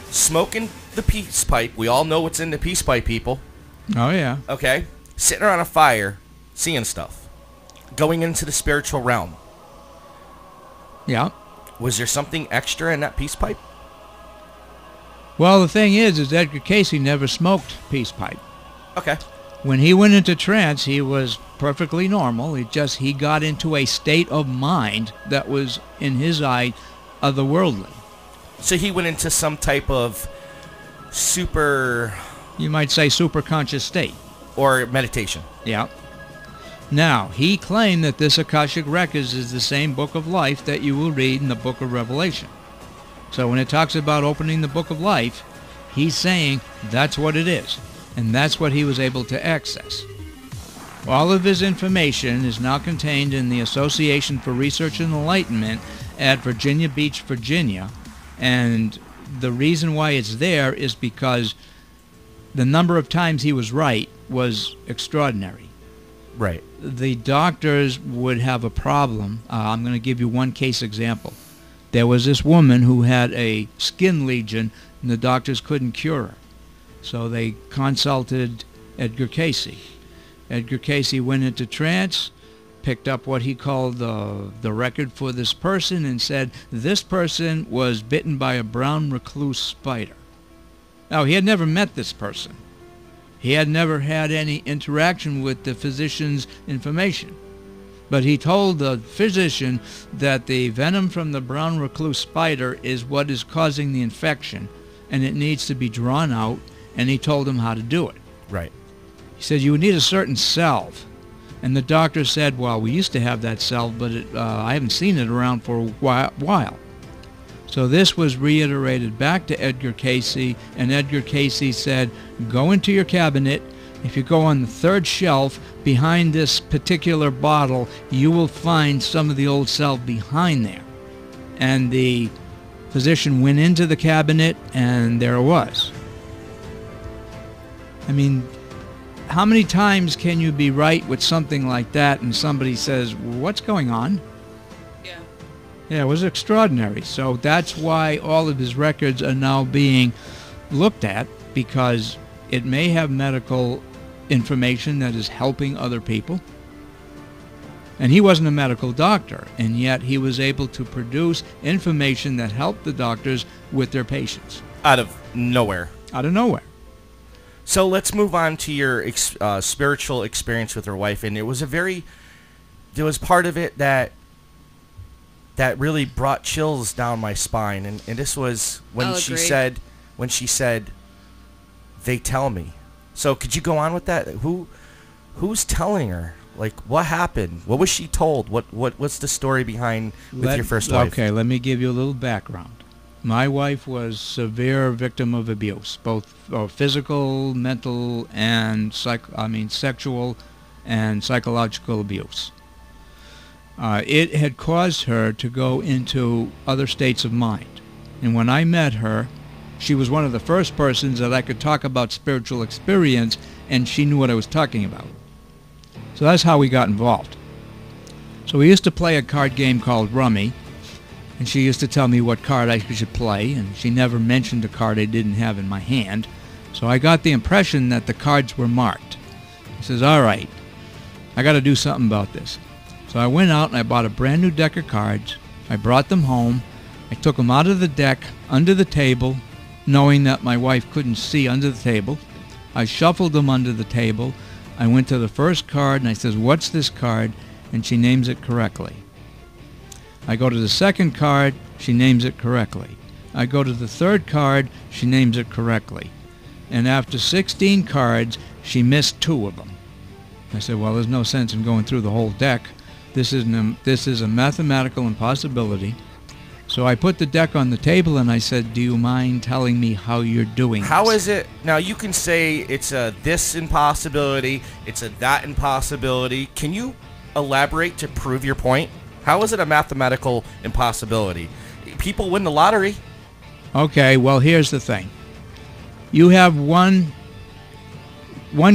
smoking the peace pipe. We all know what's in the peace pipe, people. Oh, yeah. Okay? Sitting around a fire, seeing stuff. Going into the spiritual realm. Yeah. Was there something extra in that peace pipe? Well, the thing is Edgar Cayce never smoked peace pipe. Okay. When he went into trance, he was perfectly normal. He got into a state of mind that was, in his eye, otherworldly. So he went into some type of super... You might say superconscious state. Or meditation. Yeah. Now, he claimed that this Akashic Records is the same book of life that you will read in the book of Revelation. So when it talks about opening the book of life, he's saying that's what it is. And that's what he was able to access. All of his information is now contained in the Association for Research and Enlightenment at Virginia Beach, Virginia. And the reason why it's there is because the number of times he was right was extraordinary. Right. The doctors would have a problem. I'm going to give you one case example. There was this woman who had a skin lesion, and the doctors couldn't cure her. So they consulted Edgar Cayce. Edgar Cayce went into trance, picked up what he called the record for this person, and said this person was bitten by a brown recluse spider. Now, he had never met this person. He had never had any interaction with the physician's information. But he told the physician that the venom from the brown recluse spider is what is causing the infection, and it needs to be drawn out, and he told him how to do it. Right. He said, you would need a certain salve. And the doctor said, well, we used to have that salve, but I haven't seen it around for a while. So this was reiterated back to Edgar Cayce, and Edgar Cayce said, go into your cabinet. If you go on the third shelf behind this particular bottle, you will find some of the old salve behind there. And the physician went into the cabinet, and there it was. I mean, how many times can you be right with something like that and somebody says, what's going on? Yeah. Yeah, it was extraordinary. So that's why all of his records are now being looked at, because it may have medical information that is helping other people. And he wasn't a medical doctor, and yet he was able to produce information that helped the doctors with their patients. Out of nowhere. Out of nowhere. So let's move on to your spiritual experience with your wife, and there was part of it that really brought chills down my spine, and this was when she said, they tell me. So could you go on with that? Who's telling her? Like, what happened? What was she told? What's the story behind with your first wife? Okay, let me give you a little background. My wife was severe victim of abuse, both physical, mental, and sexual and psychological abuse. It had caused her to go into other states of mind. And when I met her, she was one of the first persons that I could talk about spiritual experience, and she knew what I was talking about. So that's how we got involved. So we used to play a card game called Rummy, and she used to tell me what card I should play, and she never mentioned a card I didn't have in my hand. So I got the impression that the cards were marked. She says, all right, I got to do something about this. So I went out and I bought a brand new deck of cards. I brought them home. I took them out of the deck, under the table, knowing that my wife couldn't see under the table. I shuffled them under the table. I went to the first card and I says, what's this card? And she names it correctly. I go to the second card, she names it correctly. I go to the third card, she names it correctly. And after 16 cards, she missed 2 of them. I said, well, there's no sense in going through the whole deck. This is a mathematical impossibility. So I put the deck on the table and I said, do you mind telling me how you're doing this? How is it? Now, you can say it's a this impossibility, it's a that impossibility. Can you elaborate to prove your point? How is it a mathematical impossibility? People win the lottery. Okay, well, here's the thing. You have one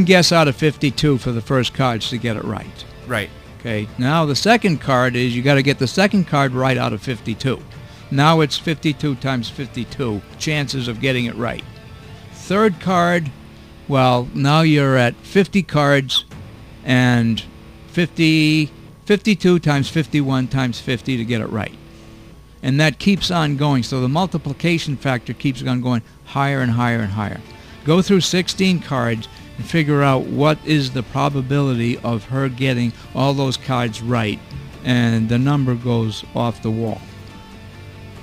guess out of 52 for the first cards to get it right. Right. Okay, now the second card is you got to get the second card right out of 52. Now it's 52 times 52 chances of getting it right. Third card, well, now you're at 50 cards and 52 times 51 times 50 to get it right. And that keeps on going, so the multiplication factor keeps on going higher and higher and higher. Go through 16 cards and figure out what is the probability of her getting all those cards right, and the number goes off the wall.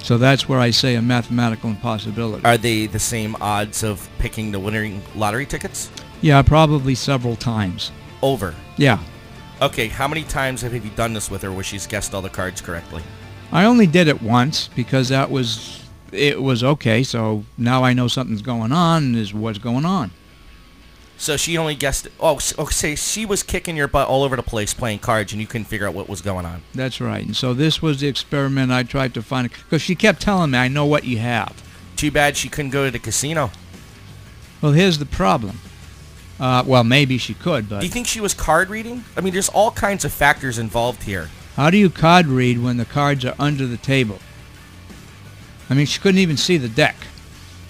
So that's where I say a mathematical impossibility. Are they the same odds of picking the winning lottery tickets? Yeah, probably several times. Over? Yeah. Okay, how many times have you done this with her where she's guessed all the cards correctly? I only did it once because it was okay, so now I know something's going on and is what's going on. So she only guessed, say she was kicking your butt all over the place playing cards and you couldn't figure out what was going on. That's right. And so this was the experiment I tried to find, because she kept telling me, I know what you have. Too bad she couldn't go to the casino. Well, here's the problem. Well, maybe she could, but... Do you think she was card reading? I mean, there's all kinds of factors involved here. How do you card read when the cards are under the table? I mean, she couldn't even see the deck.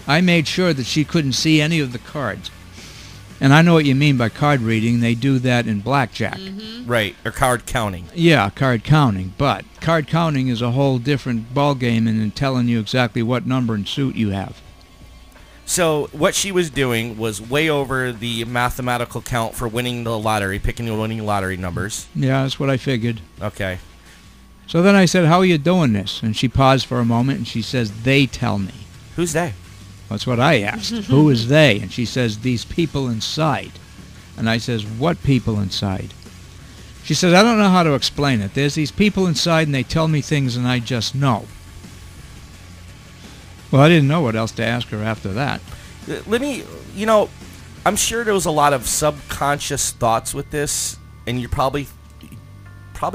I made sure that she couldn't see any of the cards. And I know what you mean by card reading. They do that in blackjack. Mm-hmm. Right, or card counting. Yeah, card counting. But card counting is a whole different ballgame in telling you exactly what number and suit you have. So what she was doing was way over the mathematical count for winning the lottery, picking the winning lottery numbers. Yeah, that's what I figured. Okay. So then I said, how are you doing this? And she paused for a moment and she says, they tell me. Who's they? That's what I asked. Who is they? And she says, these people inside. And I says, what people inside? She says, I don't know how to explain it. There's these people inside and they tell me things and I just know. Well, I didn't know what else to ask her after that. Let me, I'm sure there was a lot of subconscious thoughts with this, and you probably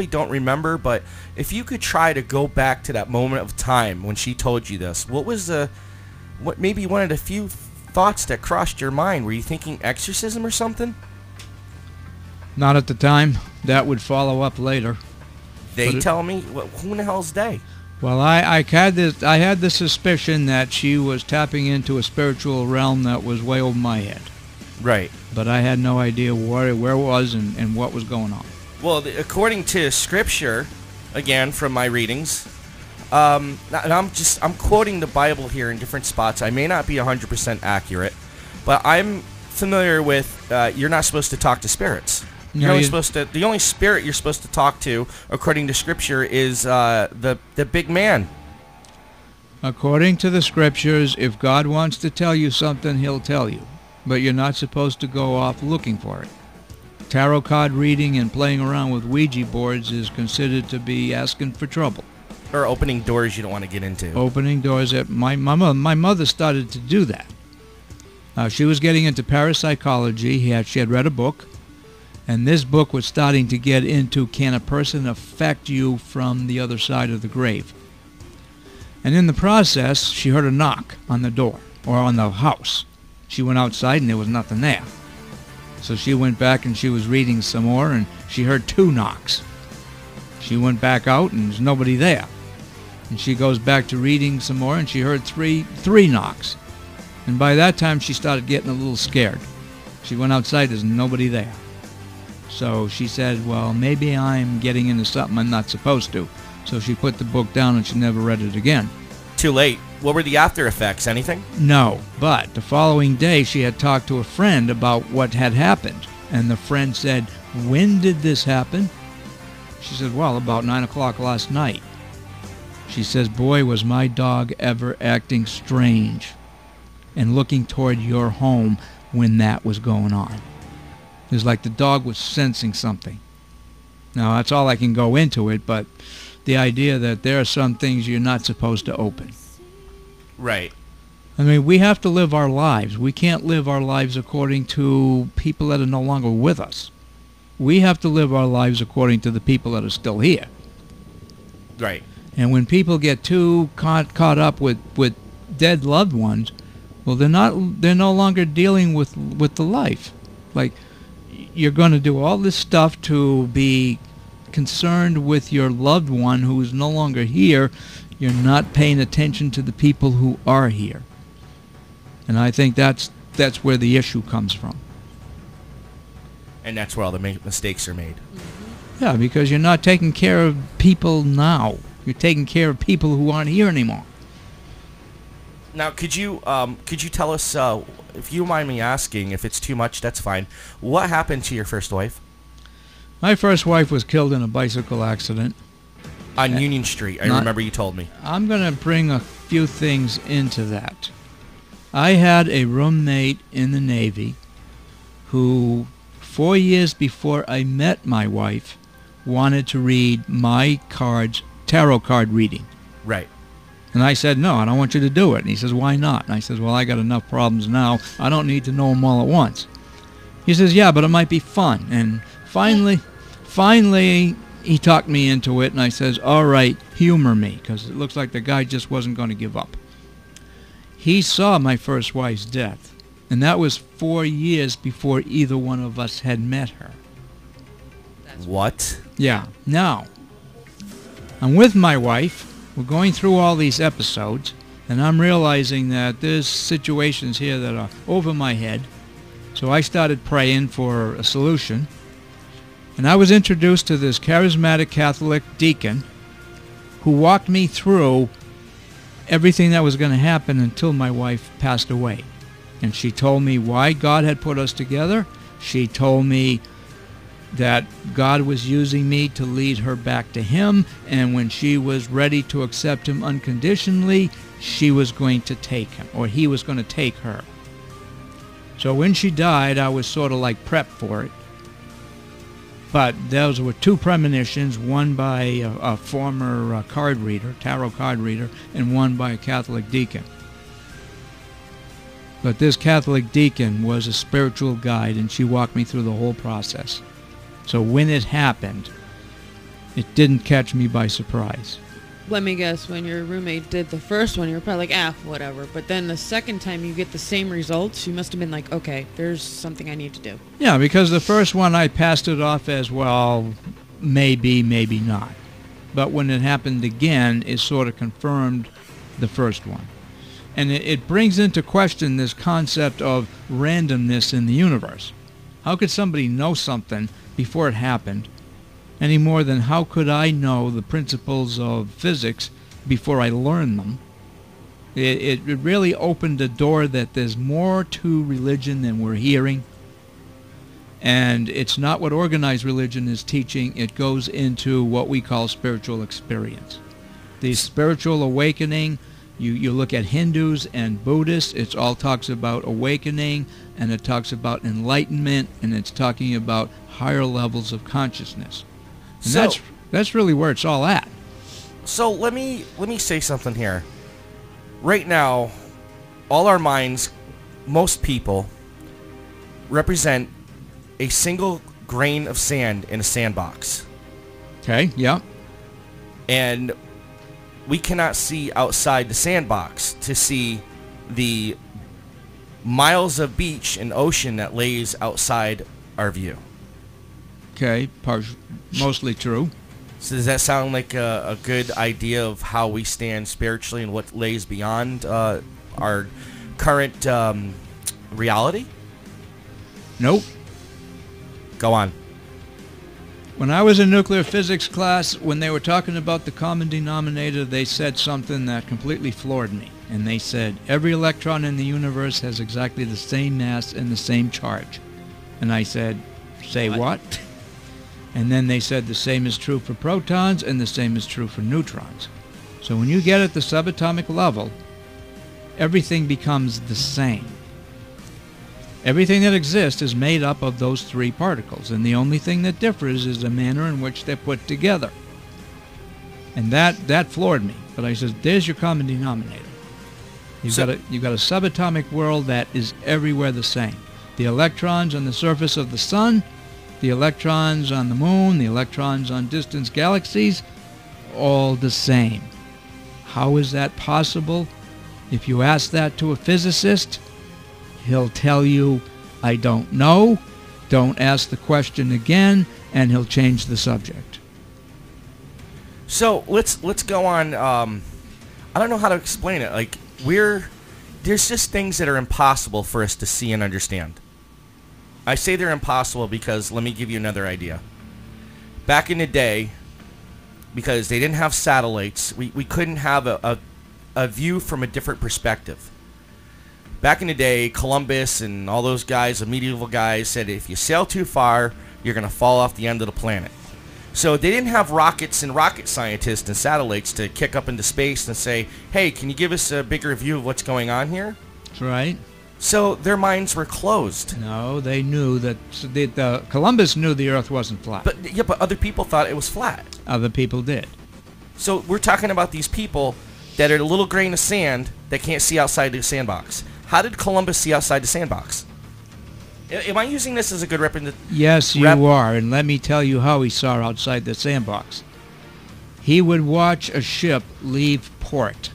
don't remember, but if you could try to go back to that moment of time when she told you this, what maybe one of the few thoughts that crossed your mind? Were you thinking exorcism or something? Not at the time. That would follow up later. They tell me? Who in the hell's they? Well, I had the suspicion that she was tapping into a spiritual realm that was way over my head. Right. But I had no idea where it was and what was going on. Well, according to Scripture, again from my readings, and I'm quoting the Bible here in different spots. I may not be 100% accurate, but I'm familiar with you're not supposed to talk to spirits. You're only supposed to. The only spirit you're supposed to talk to, according to Scripture, is the big man. According to the Scriptures, if God wants to tell you something, He'll tell you, but you're not supposed to go off looking for it. Tarot card reading and playing around with Ouija boards is considered to be asking for trouble. Or opening doors you don't want to get into. Opening doors. My mother started to do that. She was getting into parapsychology. She had read a book. And this book was starting to get into, can a person affect you from the other side of the grave? And in the process, she heard a knock on the door, or on the house. She went outside and there was nothing there. So she went back and she was reading some more and she heard 2 knocks. She went back out and there's nobody there. And she goes back to reading some more and she heard three knocks. And by that time she started getting a little scared. She went outside, there's nobody there. So she said, well, maybe I'm getting into something I'm not supposed to. So she put the book down and she never read it again. Too late. What were the after effects? Anything? No, but the following day she had talked to a friend about what had happened. And the friend said, when did this happen? She said, well, about 9 o'clock last night. She says, boy, was my dog ever acting strange and looking toward your home when that was going on. It was like the dog was sensing something. Now, that's all I can go into it, but the idea that there are some things you're not supposed to open. Right. I mean, we have to live our lives. We can't live our lives according to people that are no longer with us. We have to live our lives according to the people that are still here. Right. And when people get too caught up with dead loved ones, well, they're no longer dealing with the life. Like, you're going to do all this stuff to be concerned with your loved one who is no longer here. You're not paying attention to the people who are here. And I think that's where the issue comes from. And that's where all the mistakes are made. Yeah, because you're not taking care of people now. You're taking care of people who aren't here anymore. Now, could you tell us, if you don't mind me asking, if it's too much, that's fine. What happened to your first wife? My first wife was killed in a bicycle accident. On Union Street, I remember you told me. I'm going to bring a few things into that. I had a roommate in the Navy who, 4 years before I met my wife, wanted to read my tarot card reading. Right. And I said, no, I don't want you to do it. And he says, why not? And I says, well, I got enough problems now. I don't need to know them all at once. He says, yeah, but it might be fun. And finally, he talked me into it, and I says, all right, humor me, because it looks like the guy just wasn't going to give up. He saw my first wife's death, and that was 4 years before either one of us had met her. What? Yeah. Now, I'm with my wife. We're going through all these episodes, and I'm realizing that there's situations here that are over my head. So I started praying for a solution. And I was introduced to this charismatic Catholic deacon who walked me through everything that was going to happen until my wife passed away. And she told me why God had put us together. She told me that God was using me to lead her back to Him, and when she was ready to accept Him unconditionally, she was going to take Him, or He was going to take her. So when she died, I was sort of like prepped for it. But those were 2 premonitions, one by a former tarot card reader, and one by a Catholic deacon. But this Catholic deacon was a spiritual guide, and she walked me through the whole process. So when it happened, it didn't catch me by surprise. Let me guess, when your roommate did the first one, you were probably like, whatever. But then the second time you get the same results, you must have been like, okay, there's something I need to do. Yeah, because the first one I passed it off as, well, maybe, maybe not. But when it happened again, it sort of confirmed the first one. And it brings into question this concept of randomness in the universe. How could somebody know something before it happened, any more than how could I know the principles of physics before I learned them? It really opened a door that there's more to religion than we're hearing. And it's not what organized religion is teaching. It goes into what we call spiritual experience. The spiritual awakening, you look at Hindus and Buddhists, it all talks about awakening, and it talks about enlightenment, and it's talking about higher levels of consciousness. And So- that's really where it's all at. So let me say something here. Right now, all our minds, most people, represent a single grain of sand in a sandbox. Okay, yeah. And we cannot see outside the sandbox to see the miles of beach and ocean that lays outside our view. Okay, mostly true. So does that sound like a good idea of how we stand spiritually and what lays beyond our current reality? Nope. Go on. When I was in nuclear physics class, when they were talking about the common denominator, they said something that completely floored me. And they said, every electron in the universe has exactly the same mass and the same charge. And I said, say what? And then they said the same is true for protons and the same is true for neutrons. So when you get at the subatomic level, everything becomes the same. Everything that exists is made up of those three particles, and the only thing that differs is the manner in which they're put together. And that floored me. But I said, there's your common denominator. You've got a subatomic world that is everywhere the same. The electrons on the surface of the sun, the electrons on the moon, the electrons on distant galaxies, all the same. How is that possible? If you ask that to a physicist, he'll tell you, I don't know, don't ask the question again, and he'll change the subject. So let's go on. I don't know how to explain it. Like there's just things that are impossible for us to see and understand. I say they're impossible because let me give you another idea. Back in the day, because they didn't have satellites, we couldn't have a view from a different perspective. Back in the day, Columbus and all those guys, the medieval guys, said if you sail too far, you're going to fall off the end of the planet. So they didn't have rockets and rocket scientists and satellites to kick up into space and say, hey, can you give us a bigger view of what's going on here? That's right. So their minds were closed. No, they knew that Columbus knew the Earth wasn't flat. But other people thought it was flat. Other people did. So we're talking about these people that are a little grain of sand that can't see outside the sandbox. How did Columbus see outside the sandbox? Am I using this as a good representation? Yes, you are, and let me tell you how he saw outside the sandbox. He would watch a ship leave port.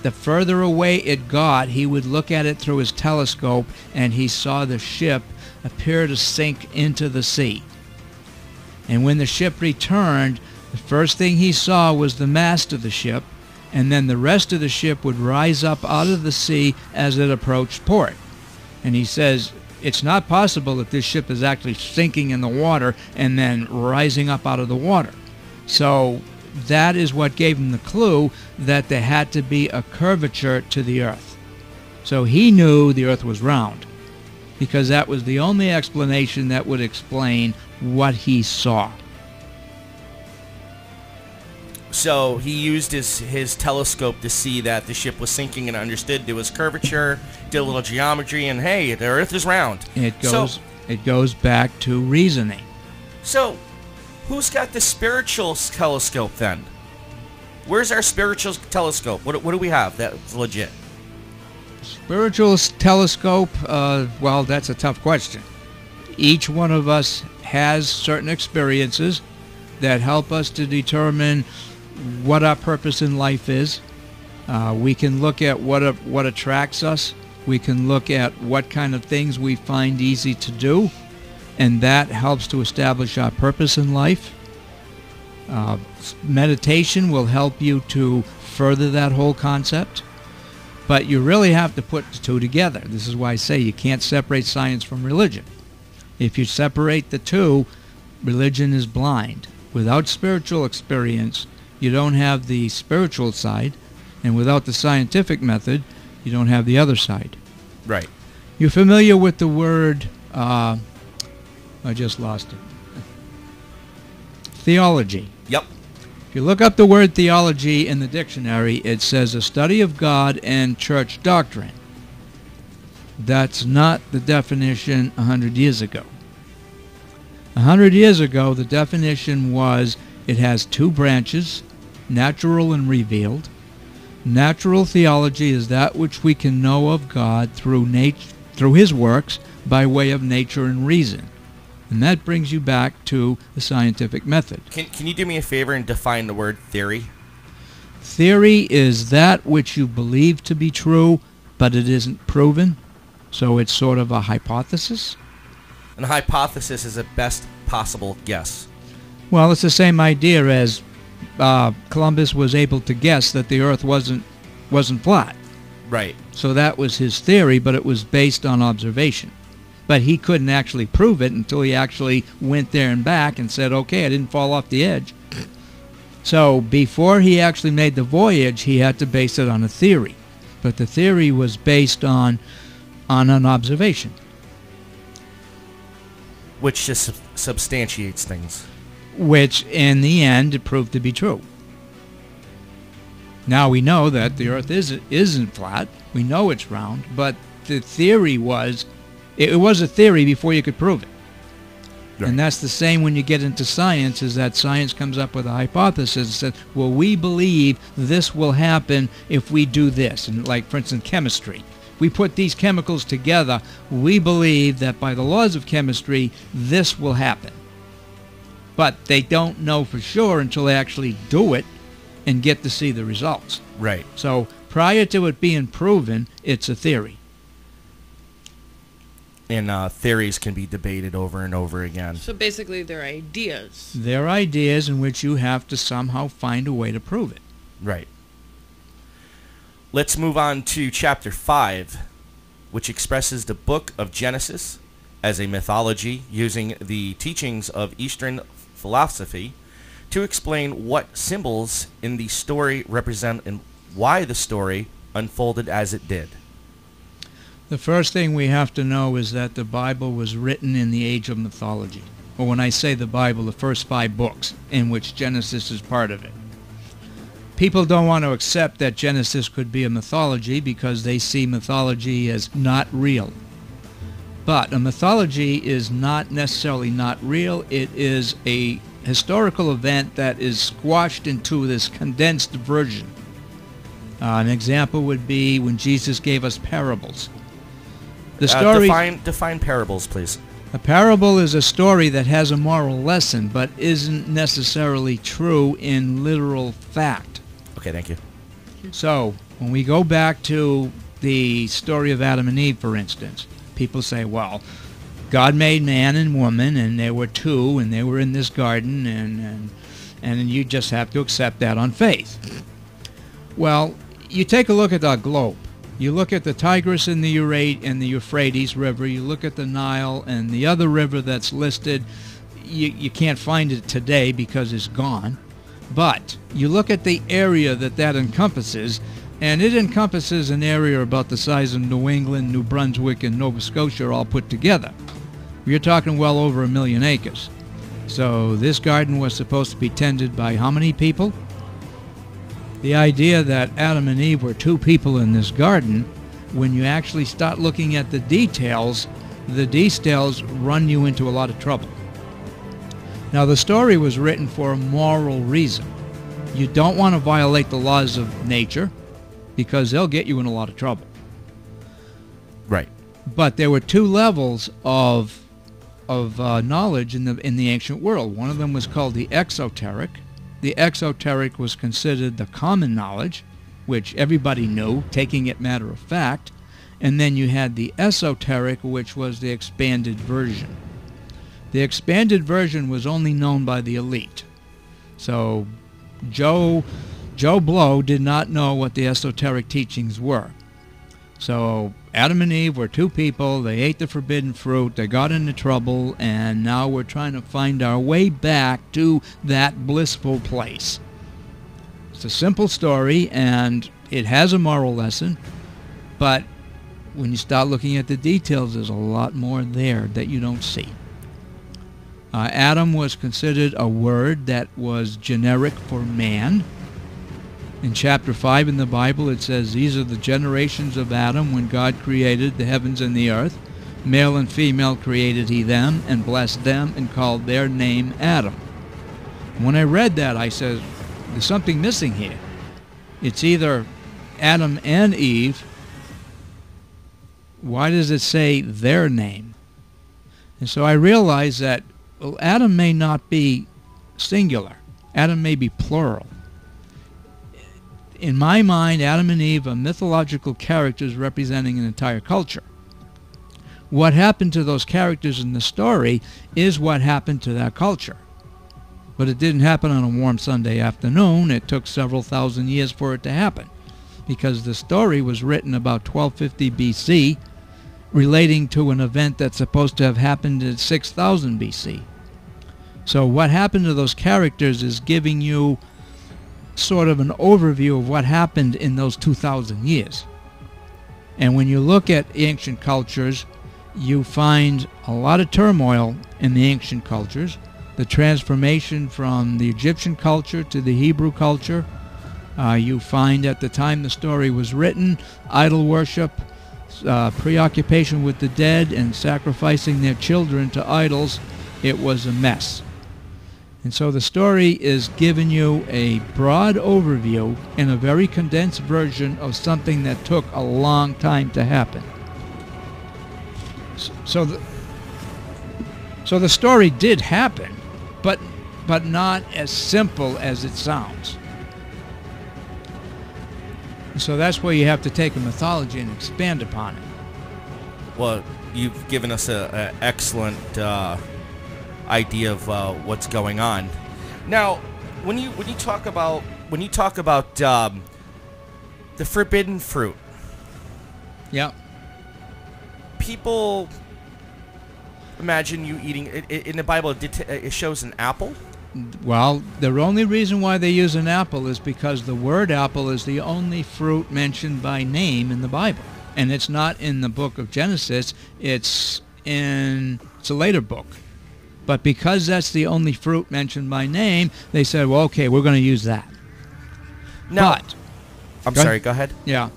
The further away it got, he would look at it through his telescope, and he saw the ship appear to sink into the sea. And when the ship returned, the first thing he saw was the mast of the ship, and then the rest of the ship would rise up out of the sea as it approached port. And he says, it's not possible that this ship is actually sinking in the water and then rising up out of the water. So that is what gave him the clue that there had to be a curvature to the Earth. So he knew the Earth was round, because that was the only explanation that would explain what he saw. So he used his telescope to see that the ship was sinking and understood there was curvature, did a little geometry, and hey, the Earth is round. It goes back to reasoning. So who's got the spiritual telescope then? Where's our spiritual telescope? What do we have that's legit? Spiritual telescope, well, that's a tough question. Each one of us has certain experiences that help us to determine what our purpose in life is. We can look at what attracts us. We can look at what kind of things we find easy to do, and that helps to establish our purpose in life. Meditation will help you to further that whole concept, but you really have to put the two together. This is why I say you can't separate science from religion. If you separate the two, religion is blind. Without spiritual experience, you don't have the spiritual side, and without the scientific method, you don't have the other side. Right. You're familiar with the word, I just lost it, theology. Yep. If you look up the word theology in the dictionary, it says a study of God and church doctrine. That's not the definition 100 years ago. 100 years ago, the definition was it has two branches, natural and revealed. Natural theology is that which we can know of God through His works by way of nature and reason. And that brings you back to the scientific method. Can you do me a favor and define the word theory? Theory is that which you believe to be true, but it isn't proven. So it's sort of a hypothesis. And a hypothesis is a best possible guess. Well, it's the same idea as Columbus was able to guess that the Earth wasn't flat. Right. So that was his theory, but it was based on observation. But he couldn't actually prove it until he actually went there and back and said, okay, I didn't fall off the edge. So before he actually made the voyage, he had to base it on a theory. But the theory was based on an observation. Which just substantiates things. Which, in the end, it proved to be true. Now we know that the Earth isn't flat. We know it's round. But the theory was, it was a theory before you could prove it. Right. And that's the same when you get into science, is that science comes up with a hypothesis and says, well, we believe this will happen if we do this. And like, for instance, chemistry. We put these chemicals together, we believe that by the laws of chemistry, this will happen. But they don't know for sure until they actually do it and get to see the results. Right. So prior to it being proven, it's a theory. And theories can be debated over and over again. So basically they're ideas. They're ideas in which you have to somehow find a way to prove it. Right. Let's move on to chapter 5, which expresses the book of Genesis as a mythology using the teachings of Eastern philosophy to explain what symbols in the story represent and why the story unfolded as it did. The first thing we have to know is that the Bible was written in the age of mythology. Or when I say the Bible, the first 5 books, in which Genesis is part of it. People don't want to accept that Genesis could be a mythology because they see mythology as not real. But a mythology is not necessarily not real. It is a historical event that is squashed into this condensed version. An example would be when Jesus gave us parables. The story, define parables, please. A parable is a story that has a moral lesson but isn't necessarily true in literal fact. Okay, thank you. So, when we go back to the story of Adam and Eve, for instance, people say, well, God made man and woman, and there were two, and they were in this garden, and you just have to accept that on faith. Well, you take a look at our globe. You look at the Tigris and the Euphrates River, you look at the Nile and the other river that's listed, you can't find it today because it's gone. But you look at the area that encompasses, and it encompasses an area about the size of New England, New Brunswick, and Nova Scotia all put together. You're talking well over 1 million acres. So this garden was supposed to be tended by how many people? The idea that Adam and Eve were 2 people in this garden, when you actually start looking at the details run you into a lot of trouble. Now, the story was written for a moral reason. You don't want to violate the laws of nature because they'll get you in a lot of trouble. But there were two levels of knowledge in the ancient world. One of them was called the exoteric. The exoteric was considered the common knowledge, which everybody knew, taking it matter of fact. And then you had the esoteric, which was the expanded version. The expanded version was only known by the elite. So Joe Blow did not know what the esoteric teachings were. So Adam and Eve were two people. They ate the forbidden fruit. They got into trouble, and now we're trying to find our way back to that blissful place. It's a simple story, and it has a moral lesson, but when you start looking at the details, there's a lot more there that you don't see. Adam was considered a word that was generic for man. In chapter 5 in the Bible, it says, "These are the generations of Adam when God created the heavens and the earth. Male and female created he them, and blessed them, and called their name Adam." When I read that, I said, there's something missing here. It's either Adam and Eve. Why does it say their name? And so I realized that, well, Adam may not be singular. Adam may be plural. In my mind, Adam and Eve are mythological characters representing an entire culture. What happened to those characters in the story is what happened to that culture. But it didn't happen on a warm Sunday afternoon. It took several thousand years for it to happen, because the story was written about 1250 BC, relating to an event that's supposed to have happened in 6000 BC. So what happened to those characters is giving you sort of an overview of what happened in those 2,000 years. And when you look at ancient cultures, you find a lot of turmoil in the ancient cultures. The transformation from the Egyptian culture to the Hebrew culture. You find at the time the story was written, idol worship, preoccupation with the dead, and sacrificing their children to idols. It was a mess. And so the story is giving you a broad overview in a very condensed version of something that took a long time to happen. So the story did happen, but not as simple as it sounds. So that's where you have to take a mythology and expand upon it. Well, you've given us an excellent idea of what's going on. Now, when you talk about the forbidden fruit, yeah, people imagine you eating it. In the Bible, it shows an apple. Well, the only reason why they use an apple is because the word apple is the only fruit mentioned by name in the Bible. And it's not in the book of Genesis, it's a later book. But because that's the only fruit mentioned by name, they said, well, okay, we're going to use that. No. But, go ahead. Yeah.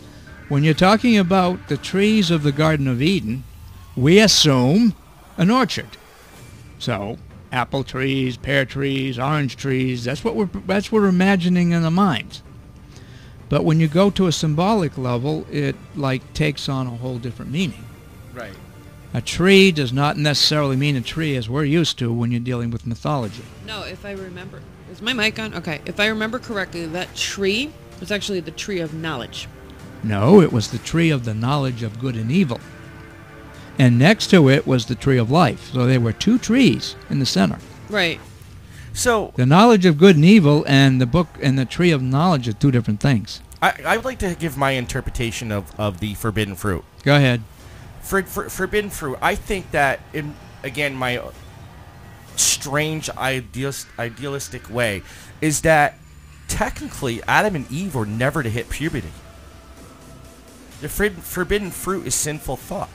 When you're talking about the trees of the Garden of Eden, we assume an orchard. So, apple trees, pear trees, orange trees, that's what we're imagining in the minds. But when you go to a symbolic level, it takes on a whole different meaning. Right. A tree does not necessarily mean a tree as we're used to when you're dealing with mythology. No, if I remember, is my mic on? Okay, if I remember correctly, that tree was actually the tree of knowledge. No, it was the tree of the knowledge of good and evil. And next to it was the tree of life. So there were two trees in the center. Right. So the knowledge of good and evil and the book and the tree of knowledge are two different things. I would like to give my interpretation of the forbidden fruit. Go ahead. Forbidden fruit. I think that, again, my strange idealistic way, is that technically Adam and Eve were never to hit puberty. The forbidden fruit is sinful thought.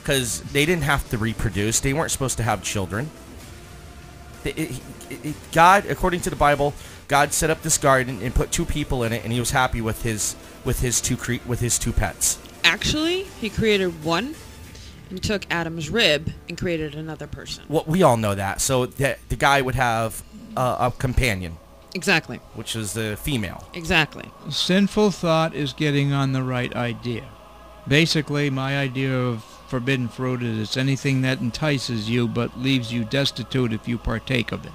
Because they didn't have to reproduce. They weren't supposed to have children. God, according to the Bible, God set up this garden and put two people in it, and he was happy with his two pets. Actually, he created one and took Adam's rib and created another person. Well, we all know that. So the guy would have a companion. Exactly. Which is the female. Exactly. Sinful thought is getting on the right idea. Basically, my idea of forbidden fruit is it's anything that entices you but leaves you destitute if you partake of it.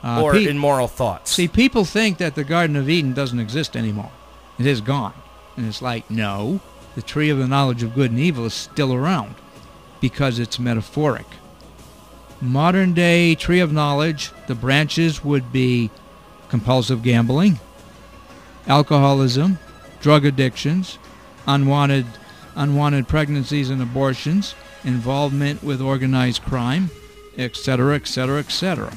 Or immoral thoughts. See, people think that the Garden of Eden doesn't exist anymore. It is gone. And it's like, no, the tree of the knowledge of good and evil is still around because it's metaphoric. Modern day tree of knowledge, the branches would be compulsive gambling, alcoholism, drug addictions, unwanted pregnancies and abortions, involvement with organized crime, etc., etc., etc.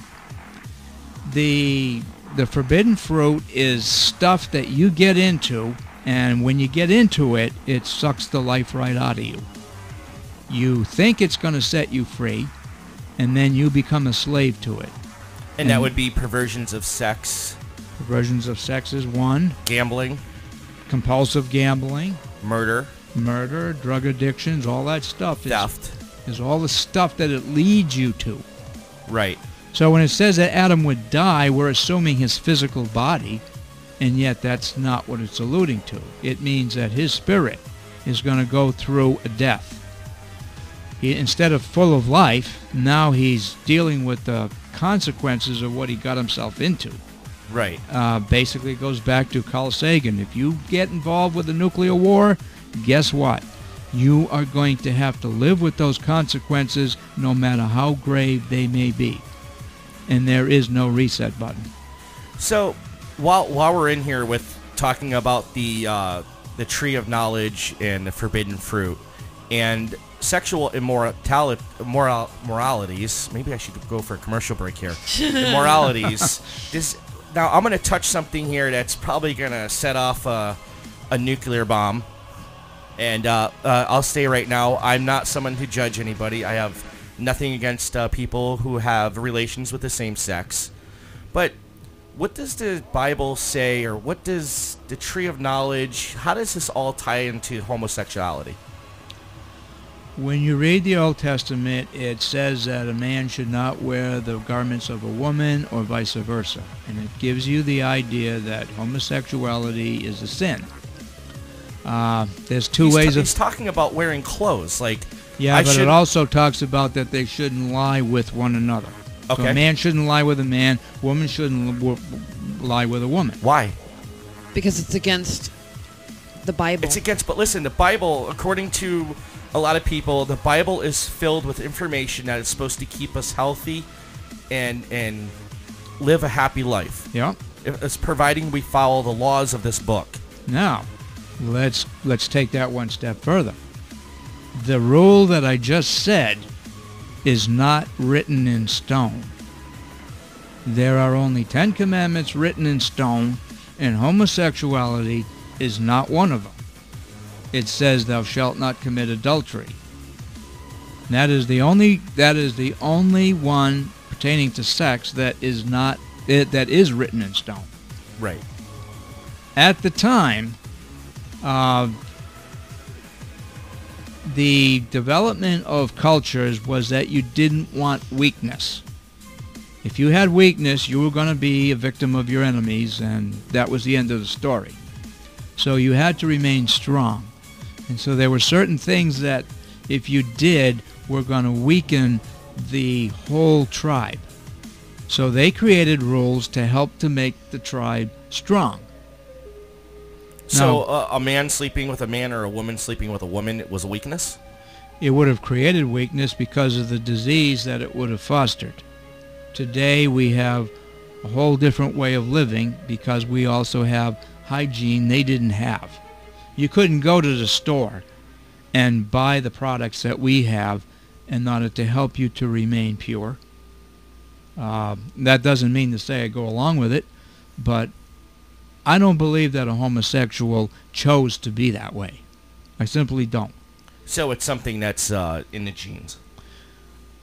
The forbidden fruit is stuff that you get into, and when you get into it, it sucks the life right out of you. You think it's going to set you free, and then you become a slave to it. And that would be perversions of sex. Perversions of sex is one. Gambling. Compulsive gambling. Murder, drug addictions, all that stuff. Theft. Is all the stuff that it leads you to. Right. So when it says that Adam would die, we're assuming his physical body, and yet that's not what it's alluding to. It means that his spirit is going to go through a death. Instead of full of life, now he's dealing with the consequences of what he got himself into. Right. Basically, it goes back to Carl Sagan. If you get involved with a nuclear war, guess what? You are going to have to live with those consequences no matter how grave they may be. And there is no reset button. So, while we're in here with talking about the tree of knowledge and the forbidden fruit and sexual moralities, maybe I should go for a commercial break here. Immoralities. Now, I'm going to touch something here that's probably going to set off a nuclear bomb. And I'll say right now, I'm not someone to judge anybody. I have nothing against people who have relations with the same sex. But what does the Bible say, or what does the tree of knowledge, how does this all tie into homosexuality? When you read the Old Testament, it says that a man should not wear the garments of a woman or vice versa. And it gives you the idea that homosexuality is a sin. There's two ways of... He's talking about wearing clothes, like... Yeah, but it also talks about that they shouldn't lie with one another. Okay. So a man shouldn't lie with a man, woman shouldn't lie with a woman. Why? Because it's against the Bible. It's against, but listen, the Bible, according to a lot of people, the Bible is filled with information that is supposed to keep us healthy and live a happy life. Yeah. It's providing we follow the laws of this book. Now, let's take that one step further. The rule that I just said is not written in stone. There are only 10 commandments written in stone, and homosexuality is not one of them. It says, "Thou shalt not commit adultery." That is the only one pertaining to sex that is written in stone. Right. At the time, the development of cultures was that you didn't want weakness. If you had weakness, you were going to be a victim of your enemies, and that was the end of the story. So you had to remain strong. And so there were certain things that, if you did, were going to weaken the whole tribe. So they created rules to help to make the tribe strong. So a man sleeping with a man or a woman sleeping with a woman was a weakness? It would have created weakness because of the disease that it would have fostered. Today we have a whole different way of living because we also have hygiene they didn't have. You couldn't go to the store and buy the products that we have in order to help you to remain pure. That doesn't mean to say I go along with it, but I don't believe that a homosexual chose to be that way. I simply don't. So it's something that's in the genes.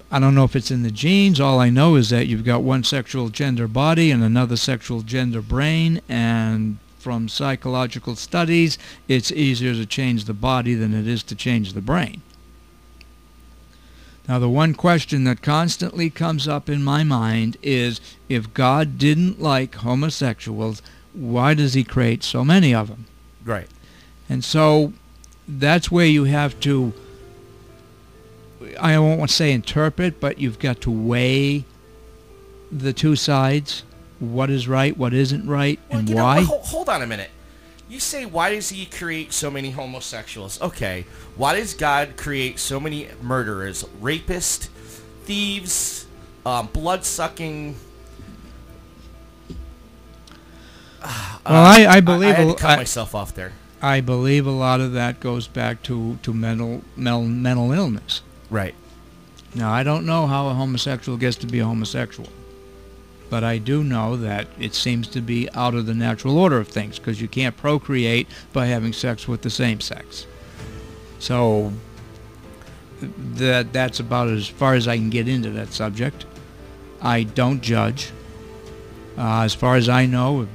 I don't know if it's in the genes. All I know is that you've got one sexual gender body and another sexual gender brain, and from psychological studies, it's easier to change the body than it is to change the brain. Now, the one question that constantly comes up in my mind is, if God didn't like homosexuals, why does he create so many of them? Right. And so that's where you have to, I won't want to say interpret, but you've got to weigh the two sides. What is right, what isn't right, Well, and you know, why. hold on a minute. You say, why does he create so many homosexuals? Okay, why does God create so many murderers, rapists, thieves, blood-sucking... Well, I believe... I had to cut myself off there. I believe a lot of that goes back to mental illness. Right. Now, I don't know how a homosexual gets to be a homosexual, but I do know that it seems to be out of the natural order of things, because you can't procreate by having sex with the same sex. So that's about as far as I can get into that subject. I don't judge. As far as I know,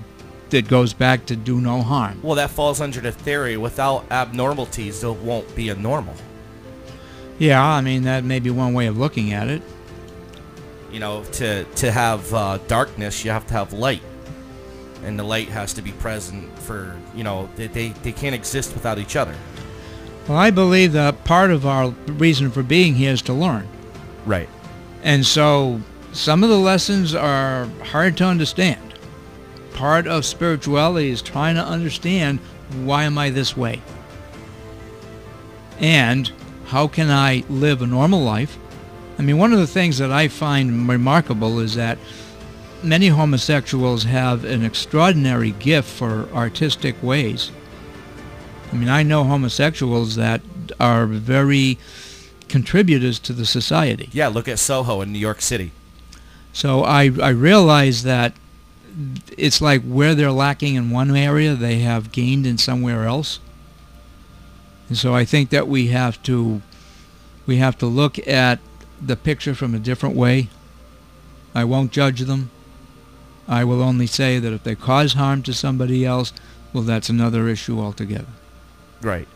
it goes back to do no harm. Well, that falls under the theory, without abnormalities, there won't be a normal. Yeah, I mean, that may be one way of looking at it. You know, to have darkness, you have to have light. And the light has to be present for, you know, they can't exist without each other. Well, I believe that part of our reason for being here is to learn. Right. And so some of the lessons are hard to understand. Part of spirituality is trying to understand, why am I this way? And how can I live a normal life? I mean, one of the things that I find remarkable is that many homosexuals have an extraordinary gift for artistic ways. I mean, I know homosexuals that are very contributors to the society. Yeah, look at Soho in New York City. So I realize that it's like where they're lacking in one area, they have gained in somewhere else. And so I think that we have to look at the picture from a different way. I won't judge them. I will only say that if they cause harm to somebody else, well, that's another issue altogether. Right.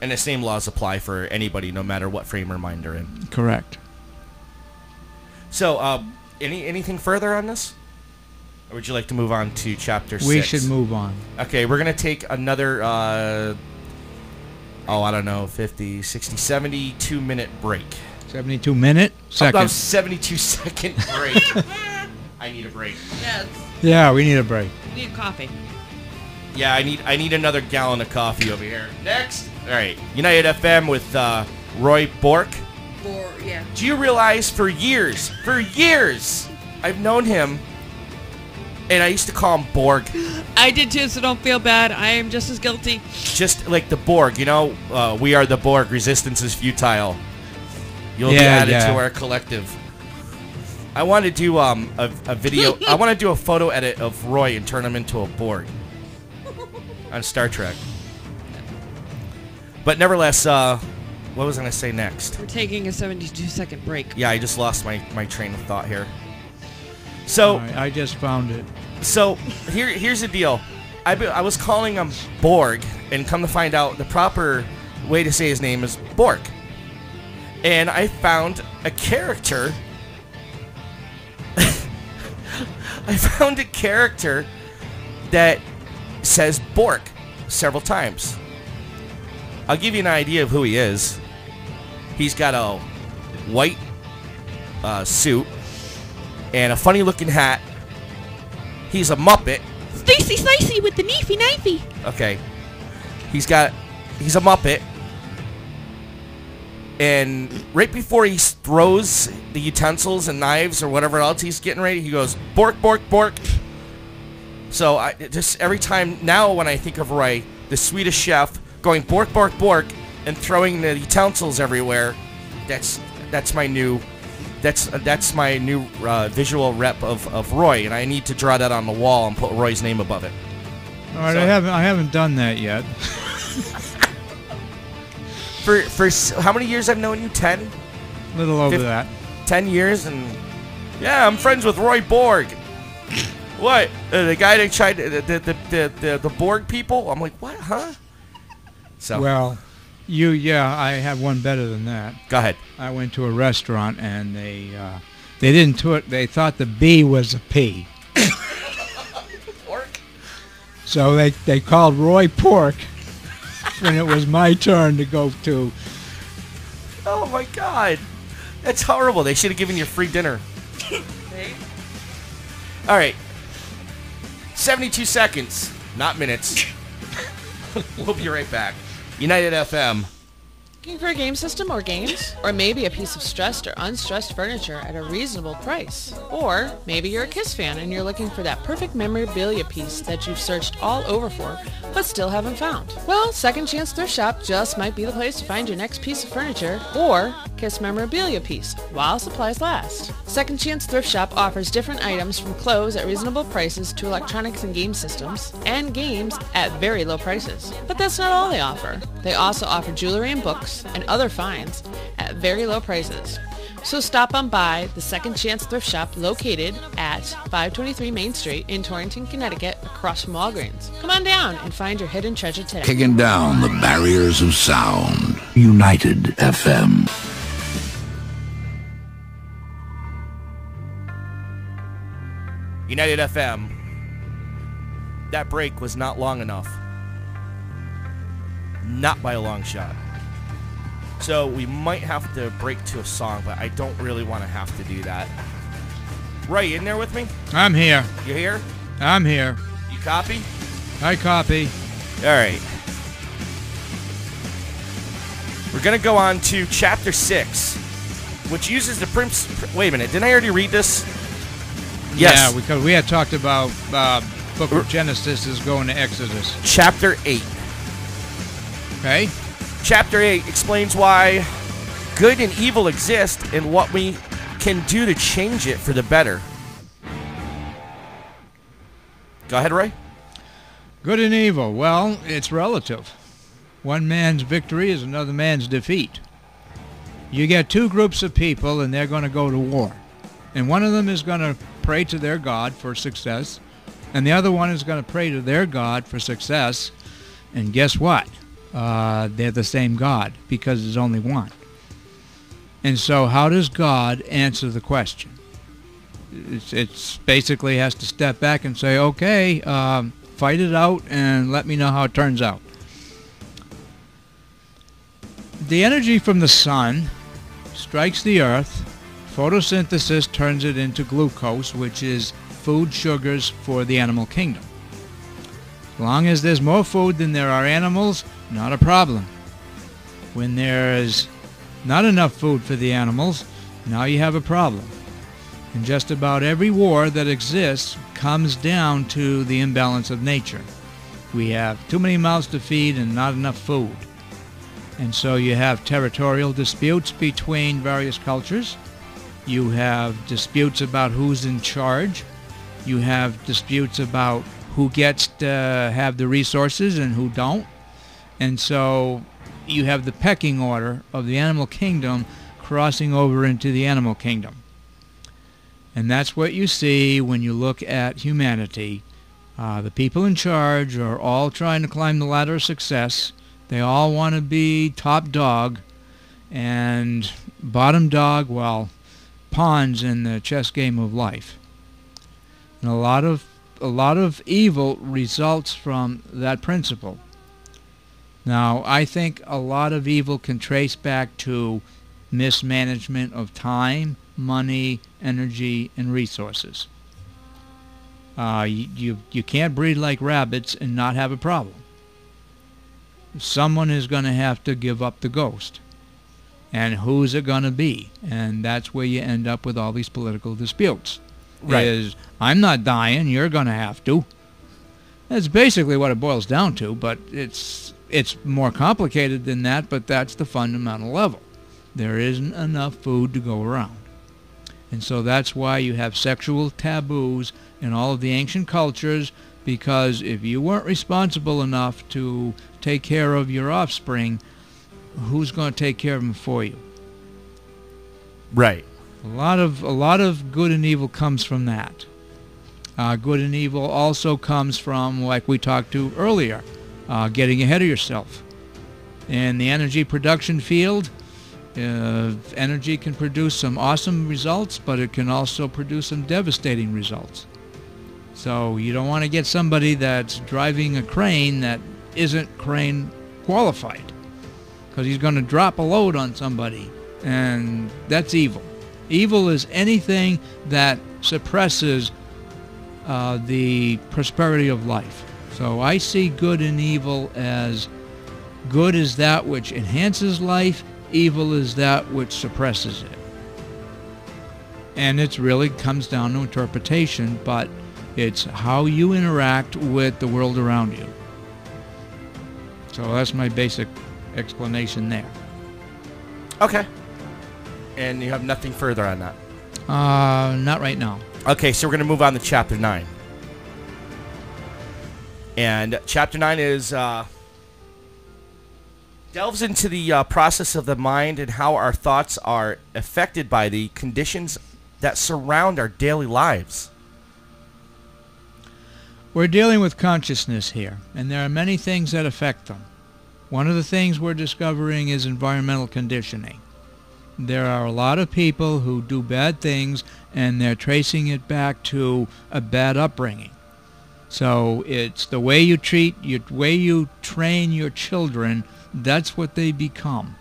And the same laws apply for anybody, no matter what frame of mind they're in. Correct. So, anything further on this? Or would you like to move on to chapter 6? We should move on. Okay, we're going to take another, I don't know, 50, 60, 72-minute break. 72-minute? Second. 72-second break. I need a break. Yes. Yeah, we need a break. We need coffee. Yeah, I need another gallon of coffee over here. Next. All right, United FM with Roy Bork. Yeah. Do you realize for years, I've known him, and I used to call him Borg. I did too, so don't feel bad. I am just as guilty. Just like the Borg, you know, we are the Borg. Resistance is futile. You'll be added to our collective. I want to do a video. I want to do a photo edit of Roy and turn him into a Borg on Star Trek. But nevertheless, what was I going to say next? We're taking a 72-second break. Yeah, I just lost my train of thought here. So I just found it. So here's the deal. I was calling him Borg, and come to find out, the proper way to say his name is Bork. And I found a character. I found a character that says Bork several times. I'll give you an idea of who he is. He's got a white suit and a funny-looking hat. He's a Muppet. Stacy Slicey with the knifey. Okay. He's a Muppet. And right before he throws the utensils and knives or whatever else he's getting ready, he goes, Bork, Bork, Bork. So just every time now when I think of Roy, the Swedish chef, going Bork, Bork, Bork, and throwing the utensils everywhere, that's my new visual rep of Roy, and I need to draw that on the wall and put Roy's name above it. All right, so, I haven't done that yet. For how many years I've known you? 10? A little over that. 10 years, and yeah, I'm friends with Roy Borg. What? The guy that tried the Borg people? I'm like, what? Huh? So well, I have one better than that. Go ahead. I went to a restaurant and they didn't do it. They thought the B was a P. Pork? So they called Roy Pork. when it was my turn to go to. Oh my God, that's horrible. They should have given you free dinner. All right, 72 seconds, not minutes. We'll be right back. United FM. Looking for a game system or games? Or maybe a piece of stressed or unstressed furniture at a reasonable price? Or maybe you're a Kiss fan and you're looking for that perfect memorabilia piece that you've searched all over for, but still haven't found? Well, Second Chance Thrift Shop just might be the place to find your next piece of furniture or Kiss memorabilia piece while supplies last. Second Chance Thrift Shop offers different items from clothes at reasonable prices to electronics and game systems, and games at very low prices. But that's not all they offer. They also offer jewelry and books and other finds at very low prices. So stop on by the Second Chance Thrift Shop located at 523 Main Street in Torrington, Connecticut, across from Walgreens. Come on down and find your hidden treasure today. Kicking down the barriers of sound. United FM. United FM. That break was not long enough. Not by a long shot. So we might have to break to a song, but I don't really want to have to do that. Ray, you in there with me? I'm here. You here? I'm here. You copy? I copy. All right. We're going to go on to Chapter 6, which uses the wait a minute. Didn't I already read this? Yes. Yeah, because we had talked about Book of Genesis is going to Exodus. Chapter 8. Okay. Chapter 8 explains why good and evil exist and what we can do to change it for the better. Go ahead, Ray. Good and evil. Well, it's relative. One man's victory is another man's defeat. You get two groups of people and they're going to go to war. And one of them is going to pray to their God for success. And the other one is going to pray to their God for success. And guess what? They're the same God because there's only one. And so how does God answer the question? It's basically has to step back and say, okay, fight it out and let me know how it turns out. The energy from the sun strikes the earth. Photosynthesis turns it into glucose, which is food sugars for the animal kingdom. As long as there's more food than there are animals, not a problem. When there's not enough food for the animals, now you have a problem. And just about every war that exists comes down to the imbalance of nature. We have too many mouths to feed and not enough food. And so you have territorial disputes between various cultures. You have disputes about who's in charge. You have disputes about who gets to have the resources and who don't. And so you have the pecking order of the animal kingdom crossing over into the animal kingdom. And that's what you see when you look at humanity. The people in charge are all trying to climb the ladder of success. They all want to be top dog. And bottom dog, well, pawns in the chess game of life. And a lot of evil results from that principle. Now, I think a lot of evil can trace back to mismanagement of time, money, energy, and resources. You can't breed like rabbits and not have a problem. Someone is going to have to give up the ghost. And who's it going to be? And that's where you end up with all these political disputes. Right. Is, I'm not dying, you're going to have to. That's basically what it boils down to, but it's more complicated than that, but that's the fundamental level. There isn't enough food to go around. And so that's why you have sexual taboos in all of the ancient cultures, because if you weren't responsible enough to take care of your offspring, who's going to take care of them for you? Right. A lot of good and evil comes from that. Good and evil also comes from, like we talked to earlier, getting ahead of yourself. In the energy production field, energy can produce some awesome results, but it can also produce some devastating results. So you don't want to get somebody that's driving a crane that isn't crane qualified, because he's going to drop a load on somebody, and that's evil. Evil is anything that suppresses the prosperity of life. So I see good and evil as good is that which enhances life, evil is that which suppresses it. And it really comes down to interpretation, but it's how you interact with the world around you. So that's my basic explanation there. Okay. And you have nothing further on that? Not right now. Okay, so we're going to move on to Chapter 9. And Chapter 9 is delves into the process of the mind and how our thoughts are affected by the conditions that surround our daily lives. We're dealing with consciousness here, and there are many things that affect them. One of the things we're discovering is environmental conditioning. There are a lot of people who do bad things, and they're tracing it back to a bad upbringing. So it's the way you way you train your children, that's what they become.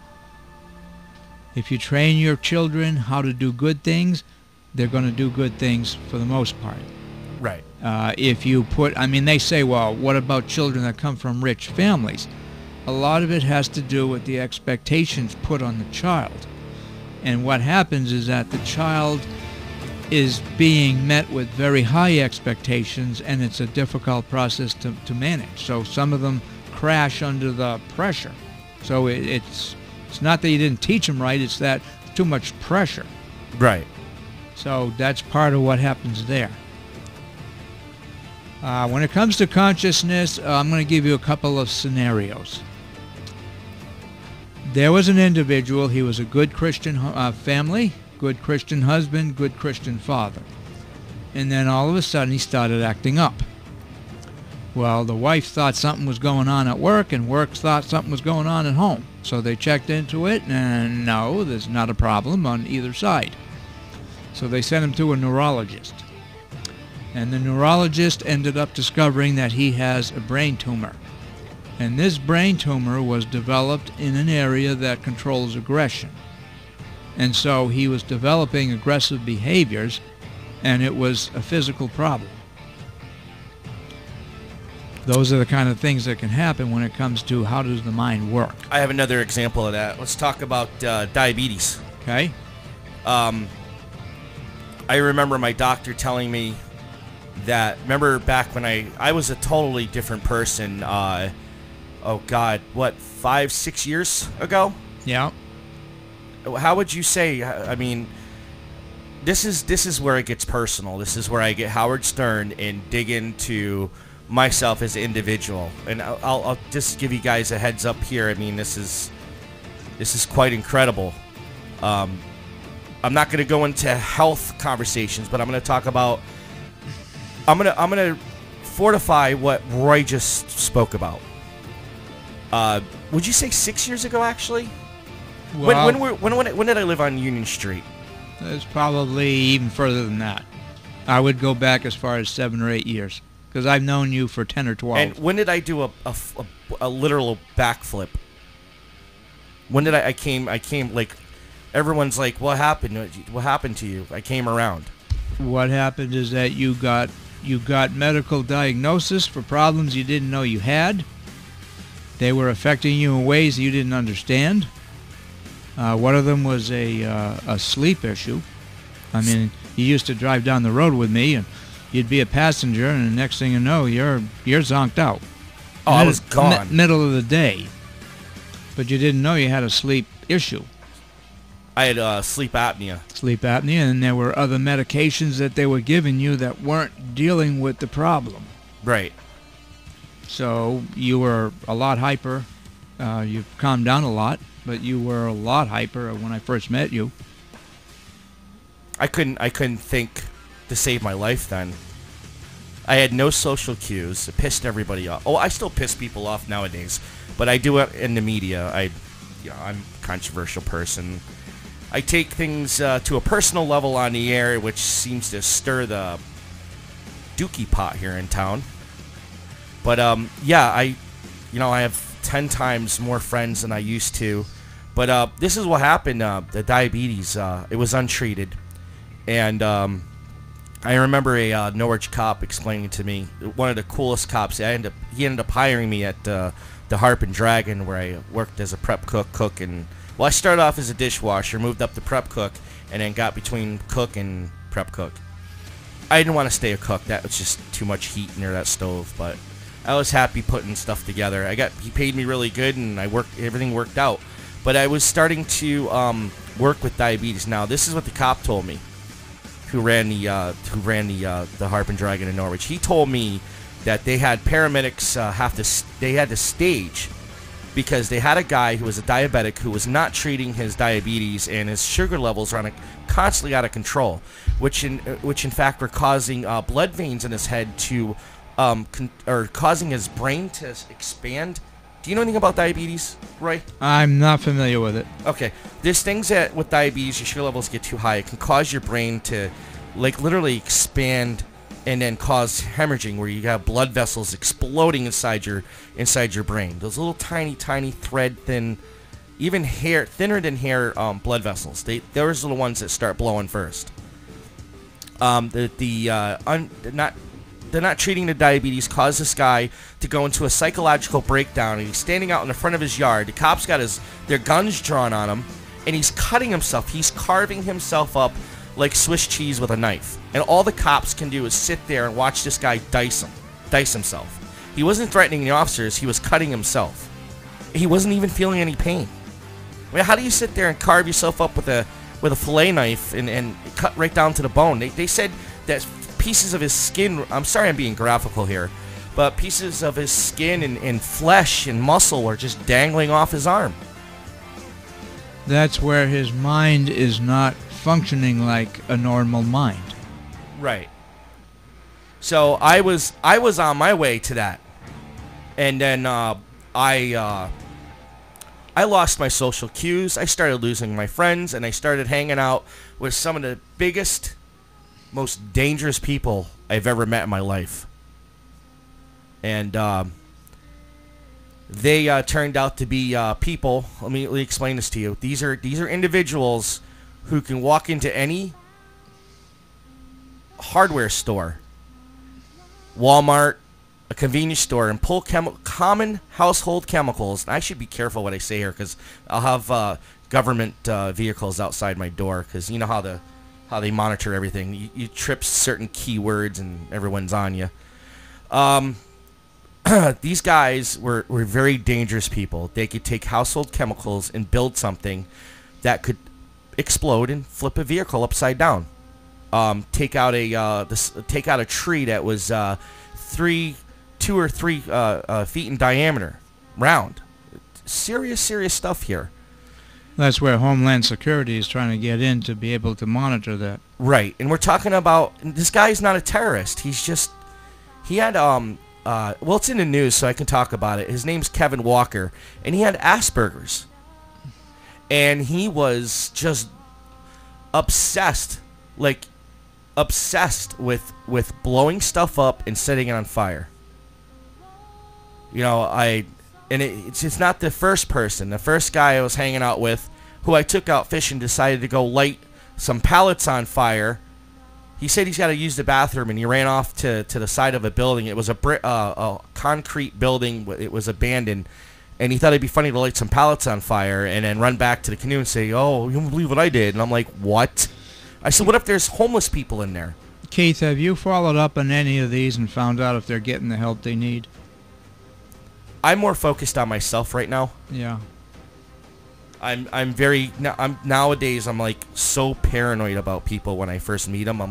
If you train your children how to do good things, they're going to do good things for the most part. Right. If you put, I mean, they say, well, what about children that come from rich families? A lot of it has to do with the expectations put on the child. And what happens is that the child is being met with very high expectations, and it's a difficult process to manage. So some of them crash under the pressure. So it's not that you didn't teach them right, it's that too much pressure. Right. So that's part of what happens there. When it comes to consciousness, I'm going to give you a couple of scenarios. There was an individual, he was a good Christian family, good Christian husband, good Christian father. And then all of a sudden he started acting up. Well, the wife thought something was going on at work, and work thought something was going on at home. So they checked into it, and no, there's not a problem on either side. So they sent him to a neurologist. And the neurologist ended up discovering that he has a brain tumor. And this brain tumor was developed in an area that controls aggression. And so he was developing aggressive behaviors, and it was a physical problem. Those are the kind of things that can happen when it comes to how does the mind work. I have another example of that. Let's talk about diabetes. Okay? I remember my doctor telling me that, remember back when I was a totally different person, oh God, what, 5-6 years ago? Yeah. How would you say, I mean, this is where it gets personal. This is where I get Howard Stern and dig into myself as an individual. And I'll just give you guys a heads up here. I mean, this is quite incredible. I'm not going to go into health conversations, but I'm going to talk about, I'm going to fortify what Roy just spoke about. Would you say 6 years ago, actually? Well, when did I live on Union Street? it's probably even further than that. I would go back as far as 7 or 8 years, because I've known you for 10 or 12. And when did I do a literal backflip? When did I came like, everyone's like, what happened? What happened to you? I came around. What happened is that you got medical diagnosis for problems you didn't know you had. They were affecting you in ways you didn't understand. One of them was a sleep issue. I mean, you used to drive down the road with me, and you'd be a passenger, and the next thing you know, you're zonked out. Oh, I was gone. Middle of the day. But you didn't know you had a sleep issue. I had sleep apnea. Sleep apnea, and there were other medications that they were giving you that weren't dealing with the problem. Right. So you were a lot hyper. You've calmed down a lot, but you were a lot hyper when I first met you. I couldn't think to save my life then. I had no social cues. It pissed everybody off. Oh, I still piss people off nowadays, but I do it in the media. I'm a controversial person. I take things to a personal level on the air, which seems to stir the dookie pot here in town. But yeah, I have 10 times more friends than I used to. But this is what happened. The diabetes, it was untreated. And I remember a Norwich cop explaining to me, one of the coolest cops. He ended up hiring me at the Harp and Dragon, where I worked as a prep cook. And well, I started off as a dishwasher, moved up to prep cook, and then got between cook and prep cook. I didn't want to stay a cook. That was just too much heat near that stove. But I was happy putting stuff together. He paid me really good, and everything worked out. But I was starting to work with diabetes. Now, this is what the cop told me, who ran the Harp and Dragon in Norwich. He told me that they had paramedics they had to stage because they had a guy who was a diabetic who was not treating his diabetes, and his sugar levels were constantly out of control, which in fact were causing blood veins in his head to or causing his brain to expand. Do you know anything about diabetes, Roy? I'm not familiar with it. Okay. There's things that with diabetes, your sugar levels get too high. It can cause your brain to, like, literally expand and then cause hemorrhaging, where you have blood vessels exploding inside your brain. Those little tiny thread thin, even thinner than hair blood vessels. Those are the ones that start blowing first. They're not treating the diabetes caused this guy to go into a psychological breakdown, and he's standing out in the front of his yard. The cops got their guns drawn on him, and he's cutting himself. He's carving himself up like Swiss cheese with a knife. And all the cops can do is sit there and watch this guy dice himself. He wasn't threatening the officers. He was cutting himself. He wasn't even feeling any pain. I mean, how do you sit there and carve yourself up with a fillet knife and cut right down to the bone? They said that pieces of his skin, I'm sorry I'm being graphical here, but pieces of his skin and flesh and muscle were just dangling off his arm. That's where his mind is not functioning like a normal mind. Right. So I was on my way to that, and then I lost my social cues. I started losing my friends, and I started hanging out with some of the biggest, most dangerous people I've ever met in my life. And they turned out to be people. Let me explain this to you. These are individuals who can walk into any hardware store, Walmart, a convenience store, and pull common household chemicals. I should be careful what I say here, because I'll have government vehicles outside my door, because you know how they monitor everything. You trip certain keywords and everyone's on you. These guys were very dangerous people. They could take household chemicals and build something that could explode and flip a vehicle upside down. Take out a tree that was 2 or 3 feet in diameter, round. Serious stuff here. That's where Homeland Security is trying to get in to be able to monitor that. Right, and we're talking about, this guy's not a terrorist. He had, well, it's in the news, so I can talk about it. His name's Kevin Walker, and he had Asperger's. And he was just obsessed with blowing stuff up and setting it on fire. You know, it's not the first person. The first guy I was hanging out with, who I took out fishing, decided to go light some pallets on fire. He said he's got to use the bathroom, and he ran off to the side of a building. It was a concrete building. It was abandoned, and he thought it'd be funny to light some pallets on fire and then run back to the canoe and say, "Oh, you won't believe what I did." And I'm like, "What?" I said, "What if there's homeless people in there?" Keith, have you followed up on any of these and found out if they're getting the help they need? I'm more focused on myself right now. Yeah. Nowadays I'm like so paranoid about people when I first meet them.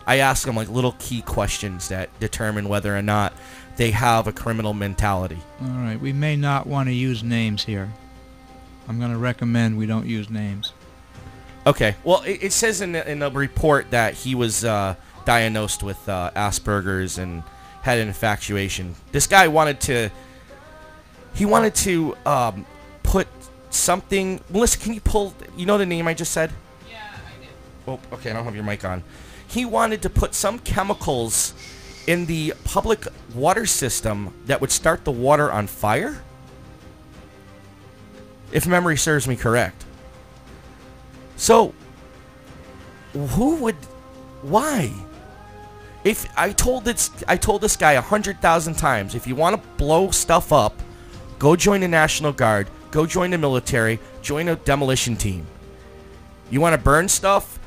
I ask them like little key questions that determine whether or not they have a criminal mentality. All right, we may not want to use names here. I'm going to recommend we don't use names. Okay. Well, it says in the report that he was diagnosed with Asperger's and had an infatuation. This guy wanted to put something. Melissa, can you pull? You know the name I just said? Yeah, I did. Oh, okay. I don't have your mic on. He wanted to put some chemicals in the public water system that would start the water on fire. if memory serves me correct. So, why? If I told this guy 100,000 times, if you want to blow stuff up, go join the National Guard, go join the military, join a demolition team. You want to burn stuff?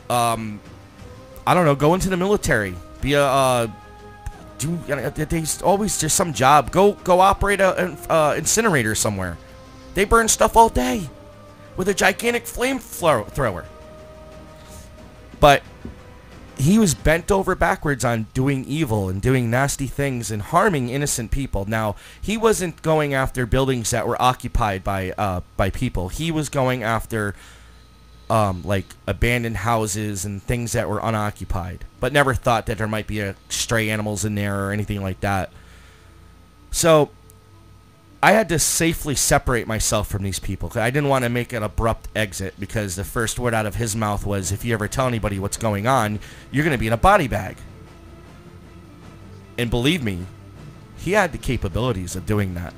I don't know, go into the military. Be there's some job. Go operate an incinerator somewhere. They burn stuff all day with a gigantic flamethrower. But he was bent over backwards on doing evil and doing nasty things and harming innocent people. Now, he wasn't going after buildings that were occupied by people. He was going after like abandoned houses and things that were unoccupied, but never thought that there might be stray animals in there or anything like that. So I had to safely separate myself from these people. I didn't want to make an abrupt exit, because the first word out of his mouth was, if you ever tell anybody what's going on, you're going to be in a body bag. And believe me, he had the capabilities of doing that.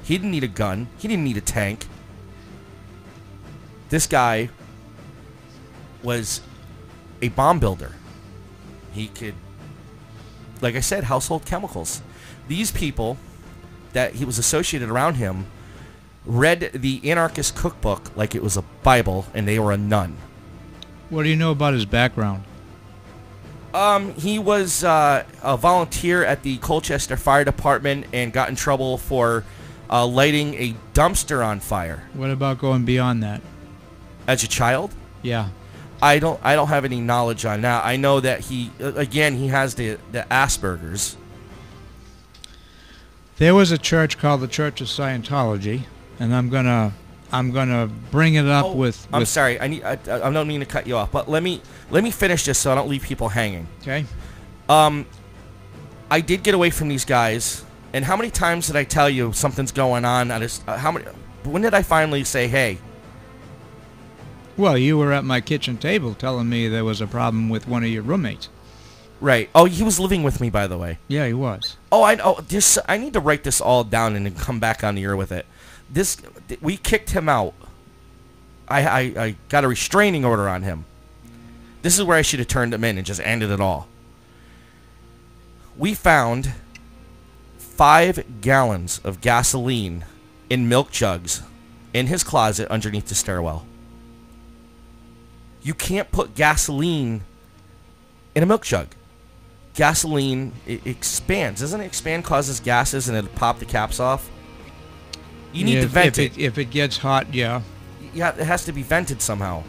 He didn't need a gun. He didn't need a tank. This guy was a bomb builder. He could, like I said, household chemicals. These people that he was associated around him read the anarchist cookbook like it was a Bible, and they were a nun. What do you know about his background? He was a volunteer at the Colchester Fire Department and got in trouble for lighting a dumpster on fire. What about going beyond that? As a child? Yeah. I don't have any knowledge on that. I know that he has the Asperger's. There was a church called the Church of Scientology, and I'm gonna bring it up with. I'm sorry. I don't mean to cut you off, but let me finish this so I don't leave people hanging. Okay. I did get away from these guys, and how many times did I tell you something's going on? When did I finally say, hey? Well, you were at my kitchen table telling me there was a problem with one of your roommates. Right. Oh, he was living with me, by the way. Yeah, he was. Oh, I need to write this all down and then come back on the air with it. We kicked him out. I got a restraining order on him. This is where I should have turned him in and just ended it all. We found 5 gallons of gasoline in milk jugs in his closet underneath the stairwell. You can't put gasoline in a milk jug. Gasoline, it expands. Doesn't it expand, causes gases, and it'll pop the caps off? You need to vent it. If it gets hot, yeah. Yeah, it has to be vented somehow.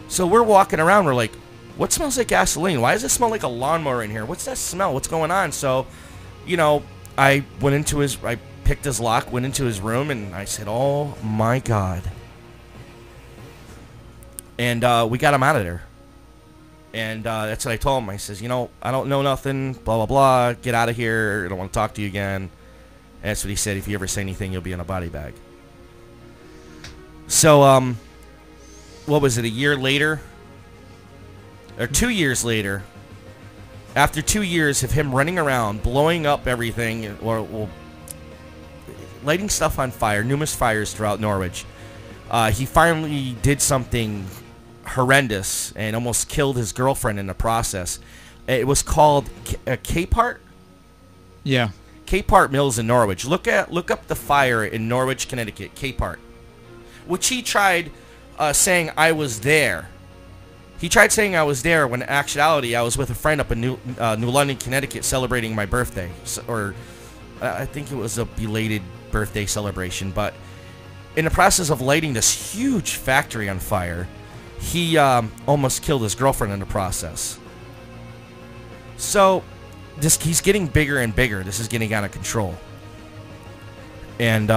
So we're walking around, we're like, what smells like gasoline? Why does it smell like a lawnmower in here? What's that smell? What's going on? So, I picked his lock, went into his room, and I said, oh my God. And we got him out of there. And that's what I told him. I says, I don't know nothing, blah, blah, blah. Get out of here. I don't want to talk to you again. And that's what he said. If you ever say anything, you'll be in a body bag. So, what was it, a year later? Or 2 years later, after 2 years of him running around, blowing up everything, or lighting stuff on fire, numerous fires throughout Norwich, he finally did something horrendous and almost killed his girlfriend in the process. It was called Capehart? Yeah. Capehart Mills in Norwich. Look up the fire in Norwich, Connecticut, Capehart. Which he tried saying I was there. He tried saying I was there when in actuality I was with a friend up in New London, Connecticut, celebrating my birthday. I think it was a belated birthday celebration. But in the process of lighting this huge factory on fire, he almost killed his girlfriend in the process. So he's getting bigger and bigger. This is getting out of control. And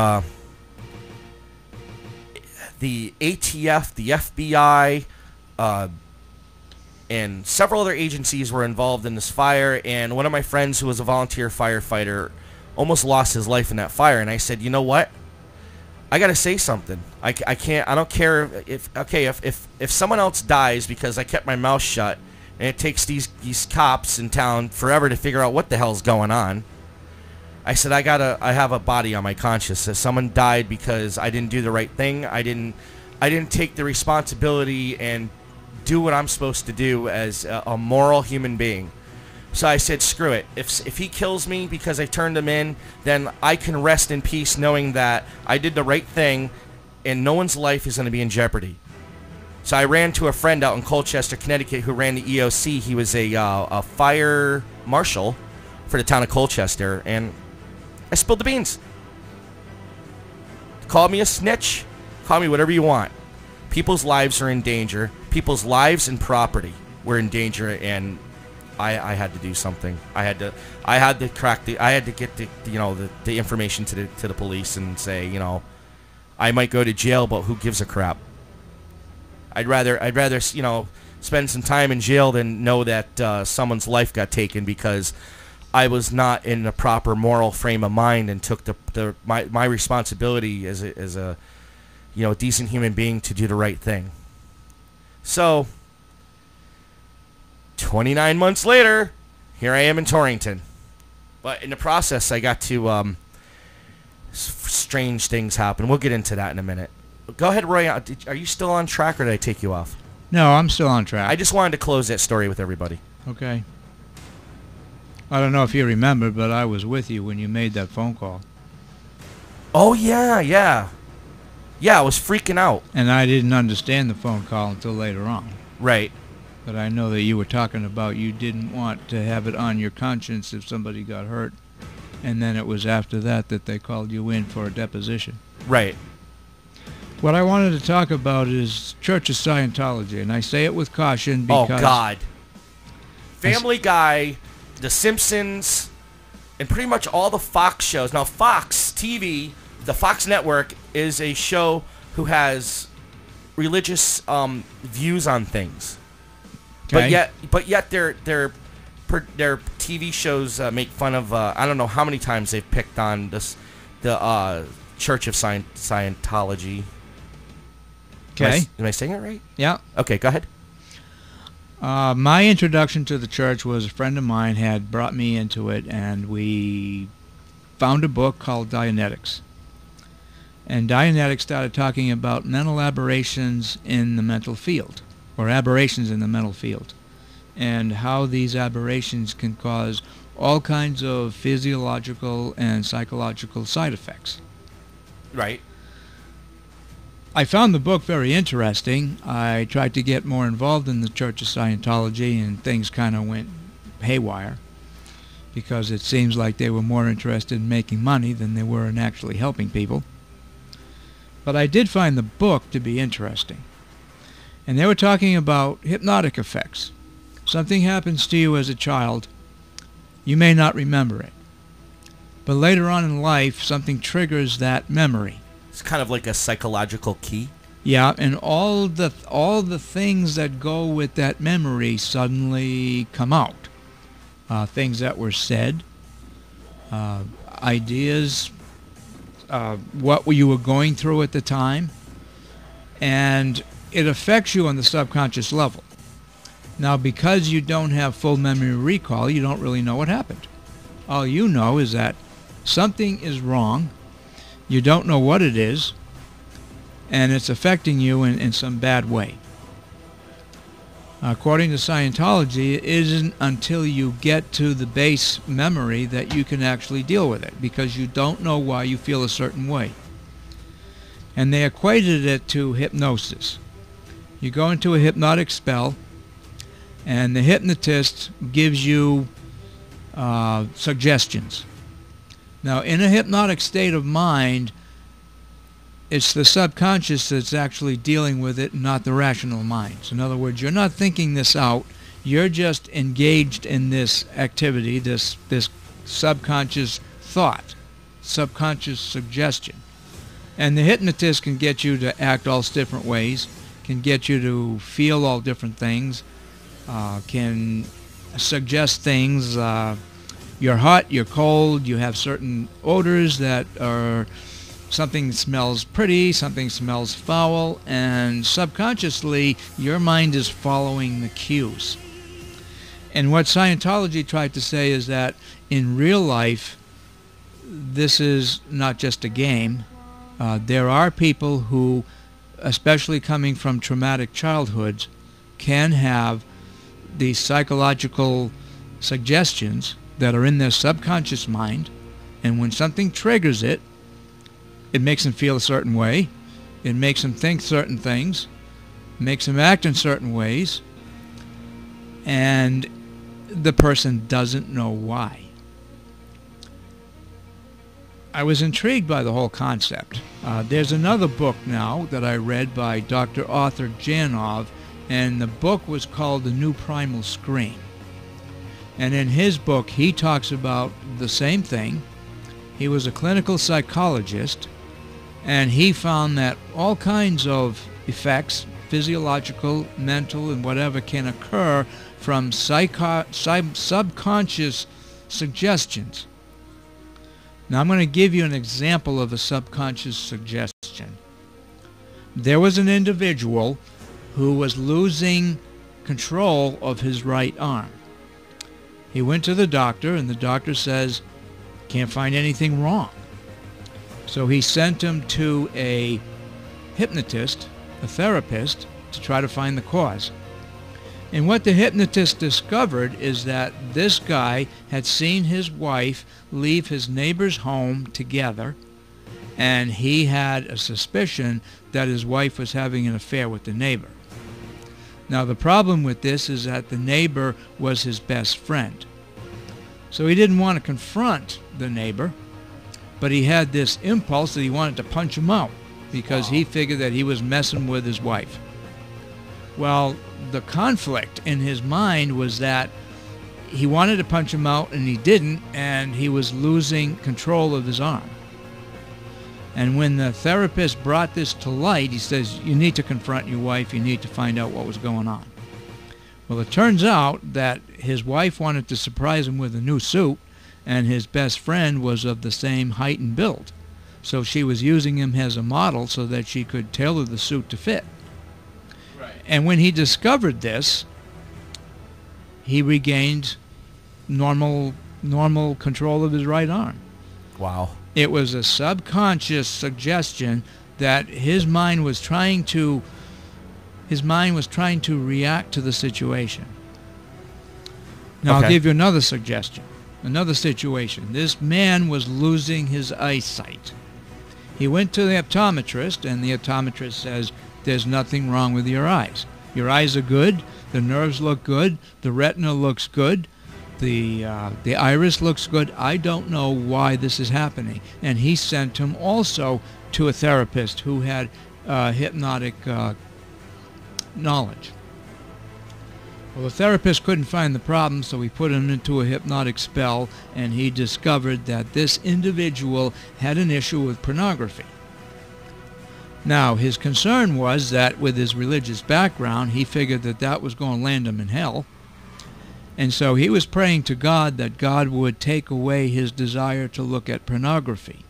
the ATF, the FBI, and several other agencies were involved in this fire. And one of my friends who was a volunteer firefighter almost lost his life in that fire. And I said, you know what? I gotta say something. I can't. I don't care if someone else dies because I kept my mouth shut, and it takes these cops in town forever to figure out what the hell's going on. I said, I have a body on my conscience. If someone died because I didn't do the right thing, I didn't take the responsibility and do what I'm supposed to do as a moral human being. So I said, screw it. If he kills me because I turned him in, then I can rest in peace knowing that I did the right thing and no one's life is going to be in jeopardy. So I ran to a friend out in Colchester, Connecticut, who ran the EOC. He was a fire marshal for the town of Colchester, and I spilled the beans. Call me a snitch. Call me whatever you want. People's lives are in danger. People's lives and property were in danger, and I had to do something. I had to get the information to the police and say, I might go to jail, but who gives a crap? I'd rather spend some time in jail than know that someone's life got taken because I was not in a proper moral frame of mind and took my responsibility as a decent human being to do the right thing. So 29 months later, here I am in Torrington. But in the process, I got to strange things happen. We'll get into that in a minute. Go ahead, Roy. Are you still on track, or did I take you off? No, I'm still on track. I just wanted to close that story with everybody. Okay. I don't know if you remember, but I was with you when you made that phone call. Oh, yeah. Yeah, I was freaking out. And I didn't understand the phone call until later on. Right. But I know that you were talking about you didn't want to have it on your conscience if somebody got hurt. And then it was after that they called you in for a deposition. Right. What I wanted to talk about is Church of Scientology, and I say it with caution because... Oh, God. Family Guy, The Simpsons, and pretty much all the Fox shows. Now, Fox TV, the Fox network, is a show who has religious views on things. Okay. But yet their TV shows make fun of, I don't know how many times they've picked on the Church of Scientology. Okay. Am I saying it right? Yeah. Okay, go ahead. My introduction to the church was a friend of mine had brought me into it, and we found a book called Dianetics. And Dianetics started talking about mental aberrations in the mental field, or aberrations in the mental field, and how these aberrations can cause all kinds of physiological and psychological side effects. Right. I found the book very interesting. I tried to get more involved in the Church of Scientology, and things kind of went haywire because it seems like they were more interested in making money than they were in actually helping people. But I did find the book to be interesting. And they were talking about hypnotic effects. Something happens to you as a child, you may not remember it. But later on in life, something triggers that memory. It's kind of like a psychological key. Yeah, and all the things that go with that memory suddenly come out. Things that were said, ideas, what you were going through at the time, and it affects you on the subconscious level. Now, because you don't have full memory recall, you don't really know what happened. All you know is that something is wrong. You don't know what it is, and it's affecting you in some bad way. According to Scientology, it isn't until you get to the base memory that you can actually deal with it, because you don't know why you feel a certain way. And they equated it to hypnosis. You go into a hypnotic spell, and the hypnotist gives you suggestions. Now, in a hypnotic state of mind, it's the subconscious that's actually dealing with it, not the rational minds. In other words, you're not thinking this out. You're just engaged in this activity, this subconscious thought, subconscious suggestion. And the hypnotist can get you to act all different ways, can get you to feel all different things, can suggest things. You're hot, you're cold, you have certain odors that are, something smells pretty, something smells foul, and subconsciously your mind is following the cues. And what Scientology tried to say is that in real life, this is not just a game. There are people who, especially coming from traumatic childhoods, can have these psychological suggestions that are in their subconscious mind, and when something triggers it, it makes them feel a certain way, it makes them think certain things, makes them act in certain ways, and the person doesn't know why. I was intrigued by the whole concept. There's another book now that I read by Dr. Arthur Janov, and the book was called The New Primal Scream. And in his book, he talks about the same thing. He was a clinical psychologist, and he found that all kinds of effects, physiological, mental, and whatever, can occur from subconscious suggestions. Now I'm going to give you an example of a subconscious suggestion. There was an individual who was losing control of his right arm. He went to the doctor, and the doctor says, can't find anything wrong. So he sent him to a hypnotist, a therapist, to try to find the cause. And what the hypnotist discovered is that this guy had seen his wife leave his neighbor's home together, and he had a suspicion that his wife was having an affair with the neighbor. Now the problem with this is that the neighbor was his best friend. So he didn't want to confront the neighbor, but he had this impulse that he wanted to punch him out because he figured that he was messing with his wife. Well, the conflict in his mind was that he wanted to punch him out and he didn't, and he was losing control of his arm. And when the therapist brought this to light, he says, you need to confront your wife, you need to find out what was going on. Well, it turns out that his wife wanted to surprise him with a new suit, and his best friend was of the same height and build. So she was using him as a model so that she could tailor the suit to fit. Right. And when he discovered this, he regained normal control of his right arm. Wow. It was a subconscious suggestion that his mind was trying to react to the situation. Now I'll give you another suggestion, another situation. This man was losing his eyesight. He went to the optometrist, and the optometrist says, there's nothing wrong with your eyes. Your eyes are good, the nerves look good, the retina looks good, the iris looks good. I don't know why this is happening. And he sent him also to a therapist who had hypnotic knowledge. Well, the therapist couldn't find the problem, so he put him into a hypnotic spell, and he discovered that this individual had an issue with pornography. Now, his concern was that with his religious background, he figured that that was going to land him in hell. And so he was praying to God that God would take away his desire to look at pornography.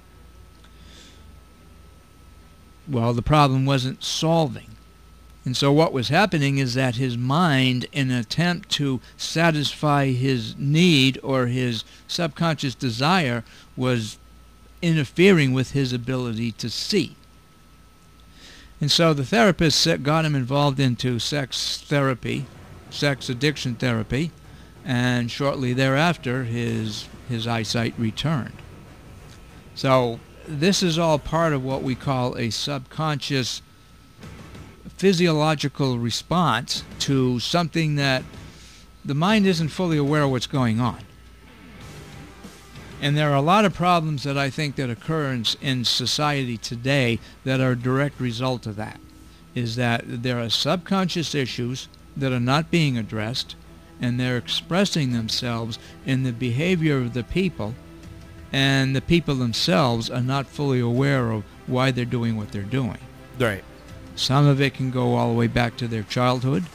Well, the problem wasn't solving. And so what was happening is that his mind, in an attempt to satisfy his need or his subconscious desire, was interfering with his ability to see. And so the therapist got him involved into sex therapy, sex addiction therapy, and shortly thereafter his eyesight returned. So this is all part of what we call a subconscious physiological response to something that the mind isn't fully aware of what's going on. And there are a lot of problems that I think that occur in society today that are a direct result of that, is that there are subconscious issues that are not being addressed, and they're expressing themselves in the behavior of the people, and the people themselves are not fully aware of why they're doing what they're doing. Right. Some of it can go all the way back to their childhood,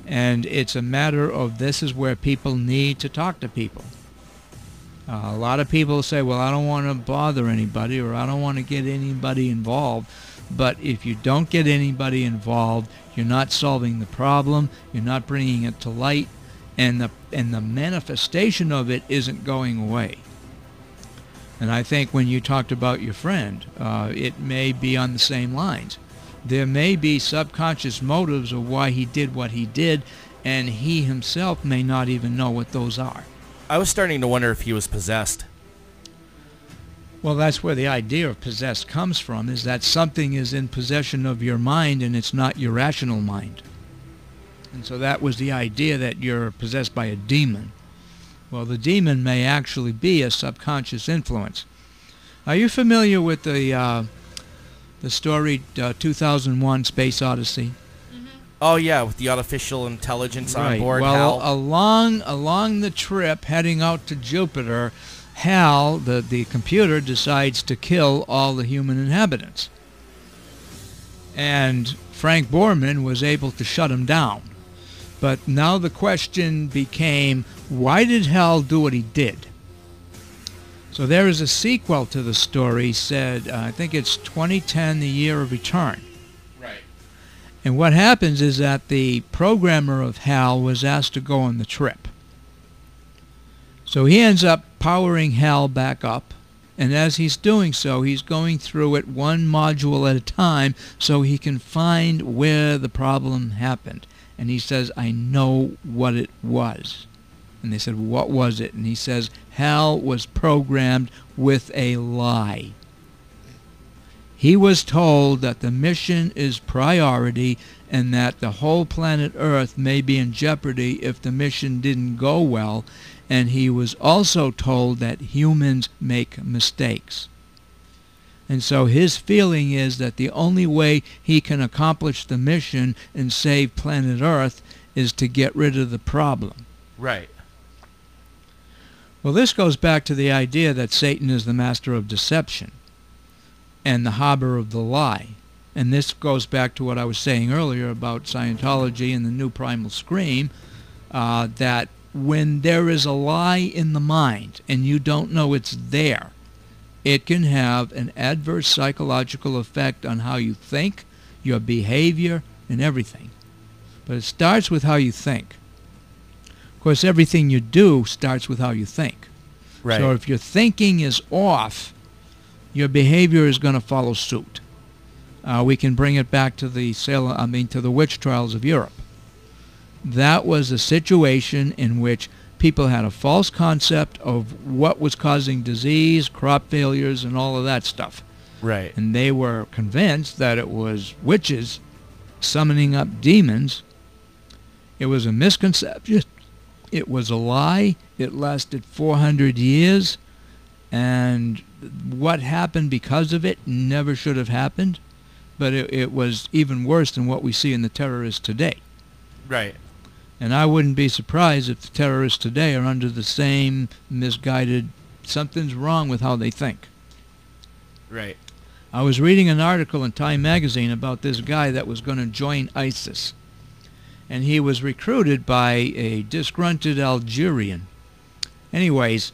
and it's a matter of this is where people need to talk to people. A lot of people say, well, I don't want to bother anybody, or I don't want to get anybody involved. But if you don't get anybody involved, you're not solving the problem, you're not bringing it to light, and the manifestation of it isn't going away. And I think when you talked about your friend, it may be on the same lines. There may be subconscious motives of why he did what he did, and he himself may not even know what those are. I was starting to wonder if he was possessed. Well, that's where the idea of possessed comes from, is that something is in possession of your mind and it's not your rational mind. And so that was the idea, that you're possessed by a demon. Well, the demon may actually be a subconscious influence. Are you familiar with the story 2001 Space Odyssey? Oh yeah, with the artificial intelligence on board. Well, Hal. along the trip heading out to Jupiter, Hal, the computer, decides to kill all the human inhabitants. And Frank Borman was able to shut him down. But now the question became, why did Hal do what he did? So there is a sequel to the story, said, I think it's 2010, The Year of Return. Right. And what happens is that the programmer of Hal was asked to go on the trip. So he ends up powering Hal back up, and as he's doing so, he's going through it one module at a time so he can find where the problem happened. And he says, I know what it was. And they said, what was it? And he says, Hal was programmed with a lie. He was told that the mission is priority and that the whole planet Earth may be in jeopardy if the mission didn't go well. And he was also told that humans make mistakes. And so his feeling is that the only way he can accomplish the mission and save planet Earth is to get rid of the problem. Right. Well, this goes back to the idea that Satan is the master of deception and the harbor of the lie. And this goes back to what I was saying earlier about Scientology and the new primal scream, that when there is a lie in the mind and you don't know it's there, it can have an adverse psychological effect on how you think, your behavior, and everything. But it starts with how you think. Of course, everything you do starts with how you think. Right. So if your thinking is off, your behavior is going to follow suit. We can bring it back to to the witch trials of Europe. That was a situation in which people had a false concept of what was causing disease, crop failures, and all of that stuff. Right. And they were convinced that it was witches summoning up demons. It was a misconception. It was a lie. It lasted 400 years. And what happened because of it never should have happened. But it was even worse than what we see in the terrorists today. Right. And I wouldn't be surprised if the terrorists today are under the same misguided, something's wrong with how they think. Right. I was reading an article in Time magazine about this guy that was going to join ISIS. And he was recruited by a disgruntled Algerian. Anyways,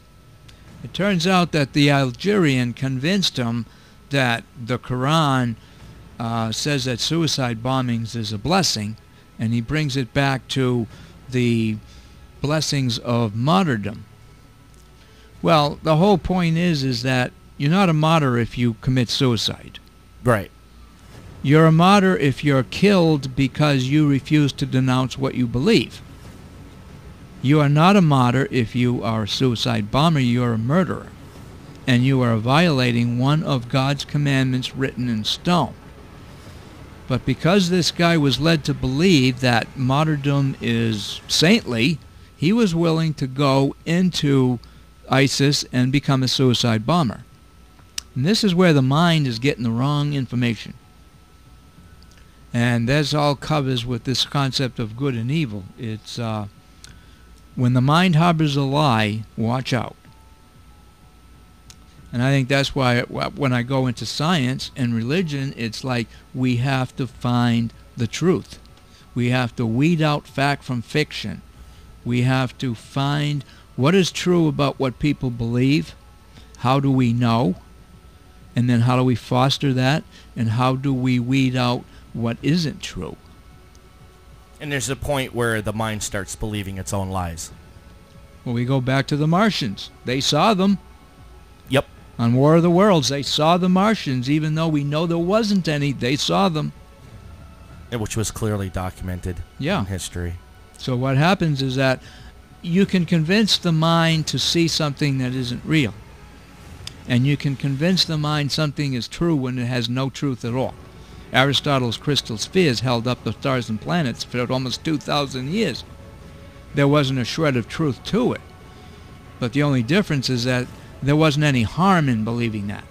it turns out that the Algerian convinced him that the Quran says that suicide bombings is a blessing, and he brings it back to the blessings of martyrdom. Well, the whole point is that you're not a martyr if you commit suicide. Right. You're a martyr if you're killed because you refuse to denounce what you believe. You are not a martyr if you are a suicide bomber. You're a murderer. And you are violating one of God's commandments written in stone. But because this guy was led to believe that martyrdom is saintly, he was willing to go into ISIS and become a suicide bomber. And this is where the mind is getting the wrong information. And this all covers with this concept of good and evil. It's when the mind harbors a lie, watch out. And I think that's why when I go into science and religion, it's like we have to find the truth. We have to weed out fact from fiction. We have to find what is true about what people believe. How do we know? And then how do we foster that? And how do we weed out what isn't true? And there's a point where the mind starts believing its own lies. Well, we go back to the Martians. They saw them. Yep. On War of the Worlds, they saw the Martians, even though we know there wasn't any. They saw them. Which was clearly documented in history. So what happens is that you can convince the mind to see something that isn't real. And you can convince the mind something is true when it has no truth at all. Aristotle's crystal spheres held up the stars and planets for almost 2,000 years. There wasn't a shred of truth to it. But the only difference is that there wasn't any harm in believing that.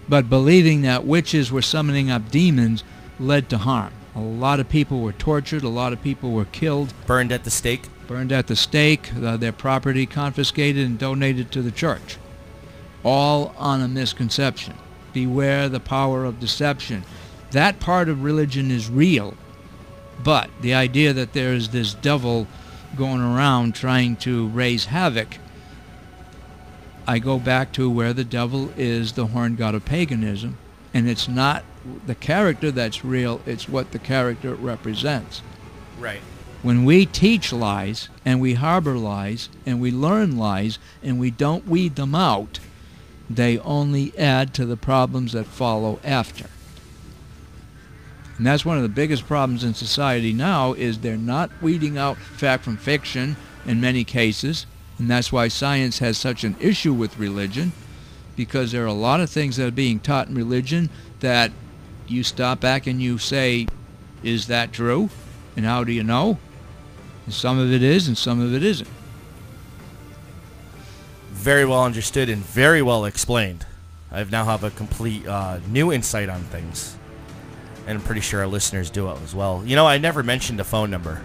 But believing that witches were summoning up demons led to harm. A lot of people were tortured. A lot of people were killed. Burned at the stake? Burned at the stake. Their property confiscated and donated to the church. All on a misconception. Beware the power of deception. That part of religion is real. But the idea that there is this devil going around trying to raise havoc, I go back to where the devil is the horned god of paganism, and it's not the character that's real, it's what the character represents. Right. When we teach lies, and we harbor lies, and we learn lies, and we don't weed them out, they only add to the problems that follow after. And that's one of the biggest problems in society now, is they're not weeding out fact from fiction in many cases. And that's why science has such an issue with religion, because there are a lot of things that are being taught in religion that you stop back and you say, is that true? And how do you know? And some of it is and some of it isn't. Very well understood and very well explained. I now have a complete new insight on things. And I'm pretty sure our listeners do it as well. You know, I never mentioned a phone number.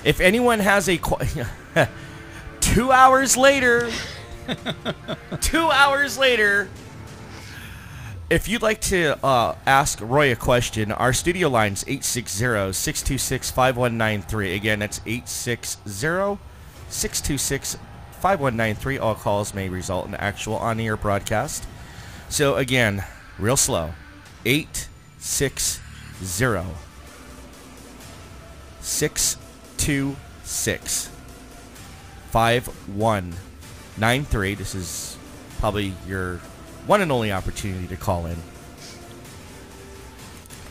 If anyone has a... 2 hours later, 2 hours later, if you'd like to ask Roy a question, our studio line's 860-626-5193. Again, that's 860-626-5193. All calls may result in actual on-air broadcast. So again, real slow, 860-626-5193. This is probably your one and only opportunity to call in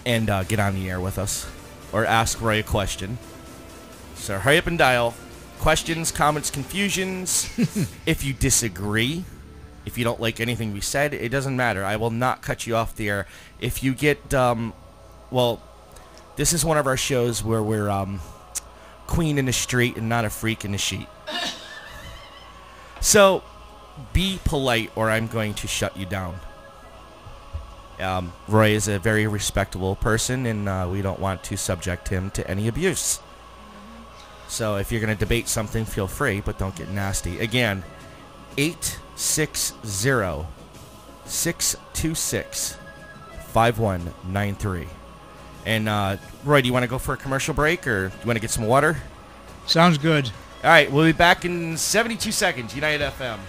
and get on the air with us or ask Roy a question. So hurry up and dial. Questions, comments, confusions. If you disagree, if you don't like anything we said, it doesn't matter. I will not cut you off the air. If you get, well, this is one of our shows where we're queen in the street and not a freak in the sheet. So, be polite or I'm going to shut you down. Roy is a very respectable person and we don't want to subject him to any abuse. So if you're going to debate something, feel free, but don't get nasty. Again, 860-626-5193. And Roy, do you want to go for a commercial break or do you want to get some water? Sounds good. All right, we'll be back in 72 seconds. United FM.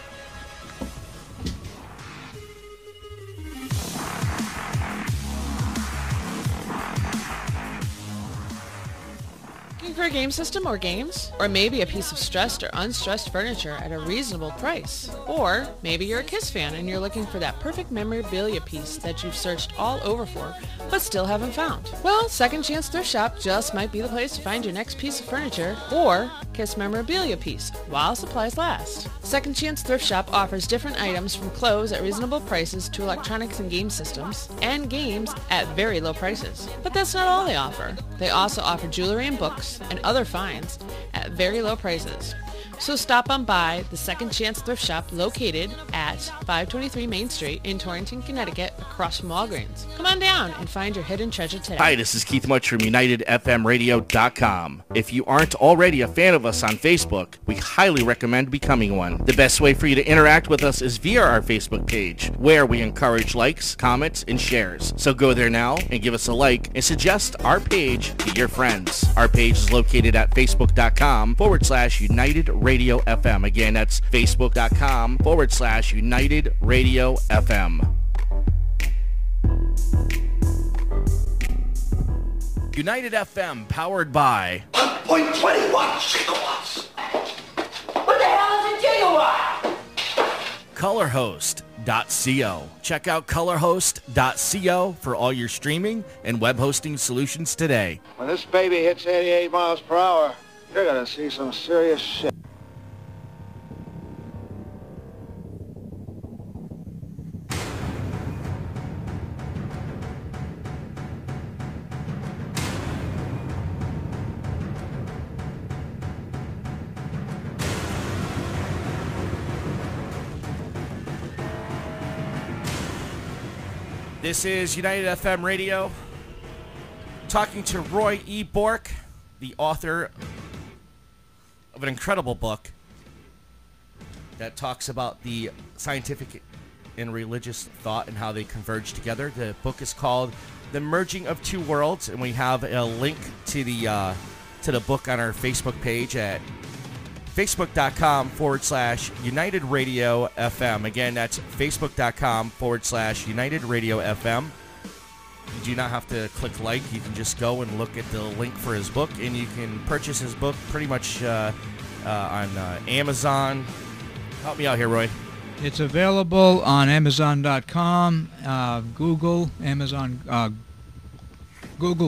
Looking for a game system or games? Or maybe a piece of stressed or unstressed furniture at a reasonable price? Or maybe you're a Kiss fan and you're looking for that perfect memorabilia piece that you've searched all over for, but still haven't found? Well, Second Chance Thrift Shop just might be the place to find your next piece of furniture or Kiss memorabilia piece while supplies last. Second Chance Thrift Shop offers different items from clothes at reasonable prices to electronics and game systems, and games at very low prices. But that's not all they offer. They also offer jewelry and books and other finds at very low prices. So stop on by the Second Chance Thrift Shop located at 523 Main Street in Torrington, Connecticut, across from Walgreens. Come on down and find your hidden treasure today. Hi, this is Keith Mutch from UnitedFMRadio.com. If you aren't already a fan of us on Facebook, we highly recommend becoming one. The best way for you to interact with us is via our Facebook page, where we encourage likes, comments, and shares. So go there now and give us a like and suggest our page to your friends. Our page is located at facebook.com/United Radio FM. Again, that's facebook.com/United Radio FM. United FM, powered by 1.21 gigawatts. What the hell is a gigawatt? Color Host, colorhost.co. Check out colorhost.co for all your streaming and web hosting solutions today. When this baby hits 88 miles per hour, you're gonna see some serious shit. This is United FM Radio. Talking to Roy E. Bork, the author of an incredible book that talks about the scientific and religious thought and how they converge together. The book is called The Merging of Two Worlds, and we have a link to the book on our Facebook page at facebook.com/United Radio FM. Again, that's facebook.com/United Radio FM. You do not have to click like. You can just go and look at the link for his book, and you can purchase his book pretty much on Amazon. Help me out here, Roy. It's available on Amazon.com, Google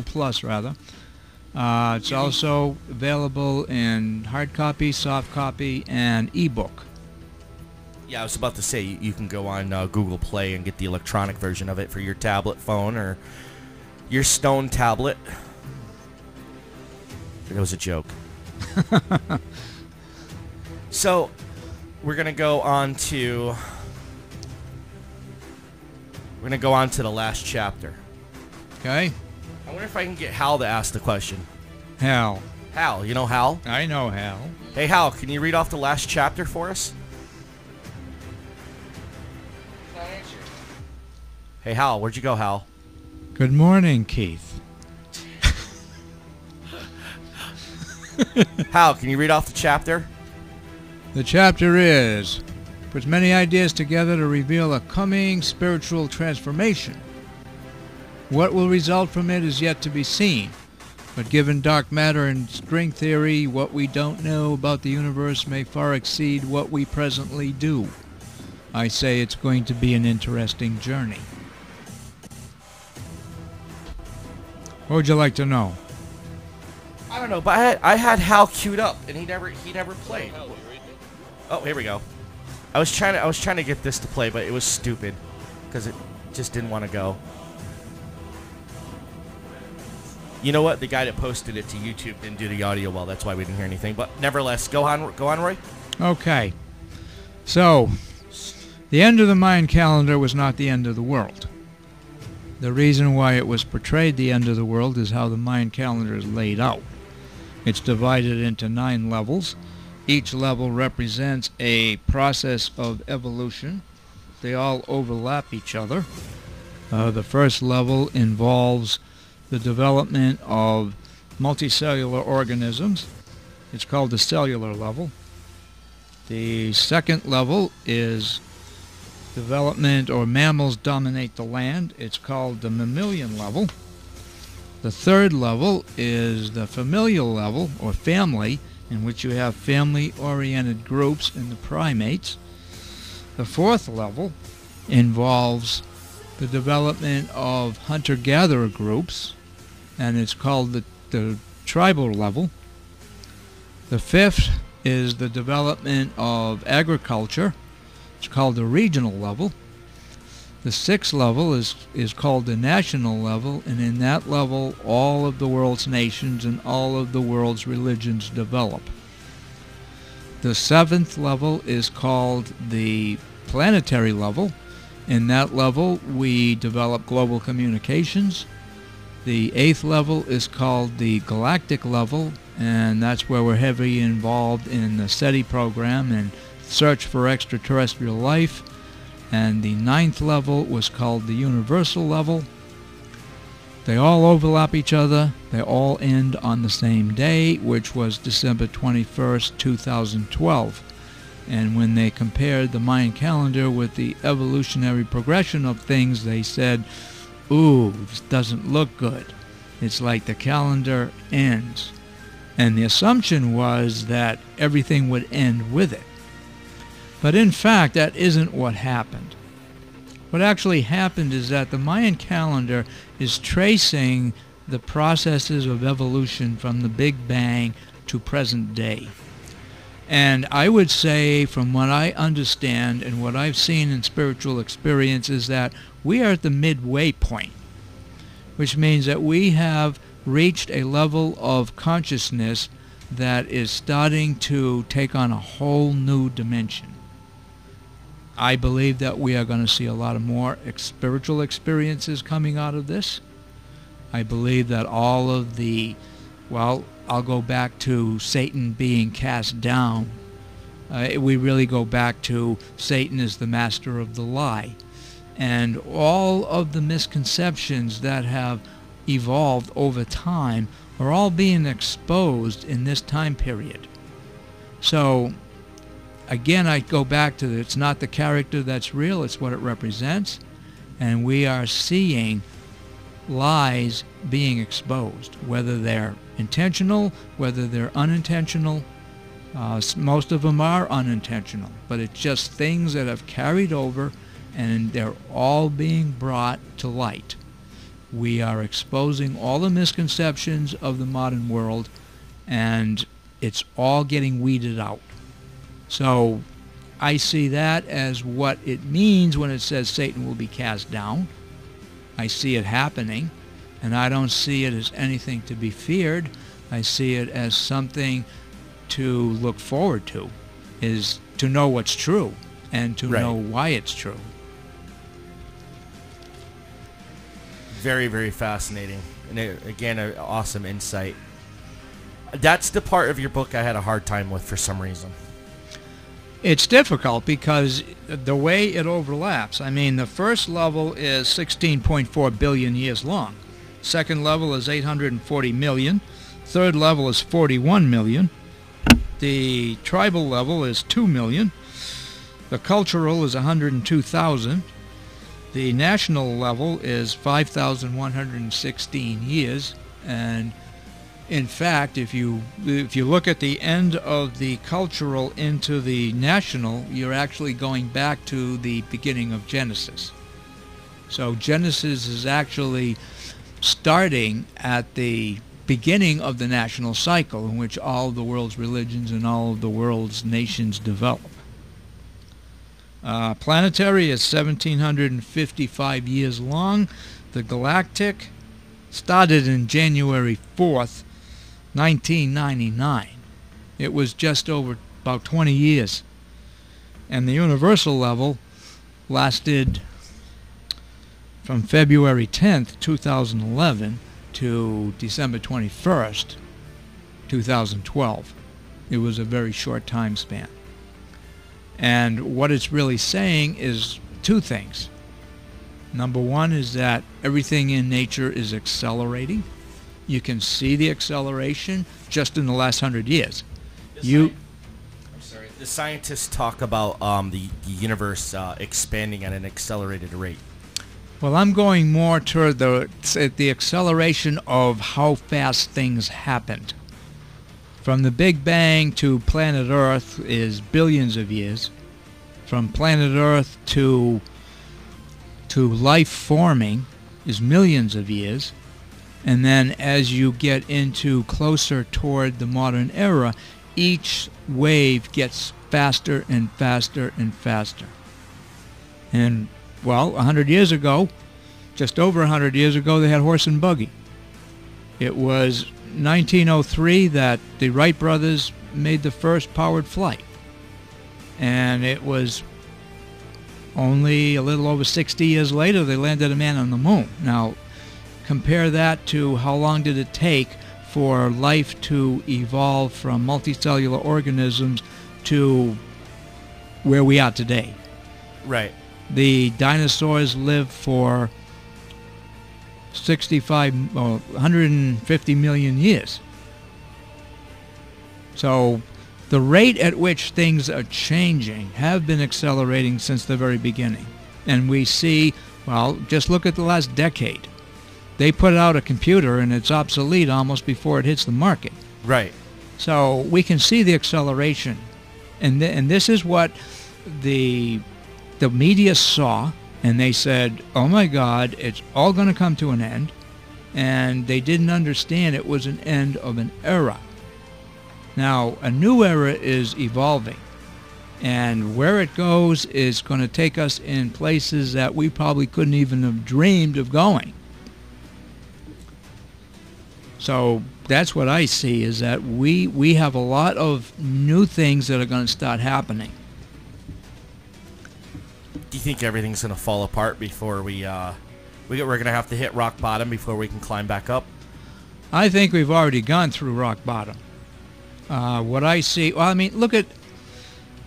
Plus, rather. It's also available in hard copy, soft copy, and ebook. Yeah, I was about to say you can go on Google Play and get the electronic version of it for your tablet phone or your stone tablet. That was a joke. So, we're gonna go on to the last chapter. Okay. I wonder if I can get Hal to ask the question. Hal. Hal, you know Hal? I know Hal. Hey, Hal, can you read off the last chapter for us? Hey, Hal, where'd you go, Hal? Good morning, Keith. Hal, can you read off the chapter? The chapter is, puts many ideas together to reveal a coming spiritual transformation. What will result from it is yet to be seen. But given dark matter and string theory, what we don't know about the universe may far exceed what we presently do. I say it's going to be an interesting journey. What would you like to know? I don't know, but I had Hal queued up, and he never played. Oh, here we go. I was trying to get this to play, but it was stupid because it just didn't want to go. You know what? The guy that posted it to YouTube didn't do the audio well. That's why we didn't hear anything. But nevertheless, go on, Roy. Okay. So, the end of the Mayan calendar was not the end of the world. The reason why it was portrayed the end of the world is how the Mayan calendar is laid out. It's divided into 9 levels. Each level represents a process of evolution. They all overlap each other. The first level involves the development of multicellular organisms. It's called the cellular level. The second level is development or mammals dominate the land. It's called the mammalian level. The third level is the familial level or family, in which you have family-oriented groups in the primates. The fourth level involves the development of hunter-gatherer groups, and it's called the tribal level. The fifth is the development of agriculture. It's called the regional level. The sixth level is called the national level, and in that level all of the world's nations and all of the world's religions develop. The seventh level is called the planetary level. In that level we develop global communications. The eighth level is called the galactic level, and that's where we're heavily involved in the SETI program and search for extraterrestrial life. And the ninth level was called the universal level. They all overlap each other. They all end on the same day, which was December 21st, 2012. And when they compared the Mayan calendar with the evolutionary progression of things, they said, ooh, this doesn't look good. It's like the calendar ends. And the assumption was that everything would end with it. But in fact, that isn't what happened. What actually happened is that the Mayan calendar is tracing the processes of evolution from the Big Bang to present day. And I would say, from what I understand and what I've seen in spiritual experience, is that we are at the midway point, which means that we have reached a level of consciousness that is starting to take on a whole new dimension. I believe that we are going to see a lot of more spiritual experiences coming out of this. I believe that all of the, well, I'll go back to Satan being cast down. We really go back to Satan is the master of the lie. And all of the misconceptions that have evolved over time are all being exposed in this time period. So, again, I go back to it's not the character that's real, it's what it represents. And we are seeing lies being exposed, whether they're intentional, whether they're unintentional. Most of them are unintentional, but it's just things that have carried over, and they're all being brought to light. We are exposing all the misconceptions of the modern world, and it's all getting weeded out. So I see that as what it means when it says Satan will be cast down. I see it happening, and I don't see it as anything to be feared. I see it as something to look forward to, is to know what's true and to know why it's true. Very, very fascinating. And again, an awesome insight. That's the part of your book I had a hard time with for some reason. It's difficult because the way it overlaps. I mean, the first level is 16.4 billion years long. Second level is 840 million. Third level is 41 million. The tribal level is 2 million. The cultural is 102,000. The national level is 5,116 years. And in fact, if you look at the end of the cultural into the national, you're actually going back to the beginning of Genesis. So Genesis is actually starting at the beginning of the national cycle in which all of the world's religions and all of the world's nations develop. Planetary is 1,755 years long. The galactic started in January 4th, 1999. It was just over about 20 years. And the universal level lasted from February 10th, 2011 to December 21st, 2012. It was a very short time span. And what it's really saying is two things. Number one is that everything in nature is accelerating. You can see the acceleration just in the last 100 years. The scientists talk about the universe expanding at an accelerated rate. Well, I'm going more toward the acceleration of how fast things happened. From the Big Bang to planet Earth is billions of years. From planet Earth to life forming is millions of years. And then as you get into closer toward the modern era, each wave gets faster and faster and faster. And, well, 100 years ago, just over 100 years ago, they had horse and buggy. It was 1903 that the Wright brothers made the first powered flight. And it was only a little over 60 years later they landed a man on the moon. Now, compare that to how long did it take for life to evolve from multicellular organisms to where we are today. Right. The dinosaurs lived for 150 million years. So the rate at which things are changing have been accelerating since the very beginning. And we see, well, just look at the last decade. They put out a computer and it's obsolete almost before it hits the market. Right. So we can see the acceleration. And this is what the media saw, And they said, oh my God, it's all going to come to an end. And they didn't understand it was an end of an era. Now, a new era is evolving. And where it goes is going to take us in places that we probably couldn't even have dreamed of going. So that's what I see, is that we have a lot of new things that are going to start happening. Do you think everything's going to fall apart before we're going to have to hit rock bottom before we can climb back up? I think we've already gone through rock bottom. What I see, well, I mean, look at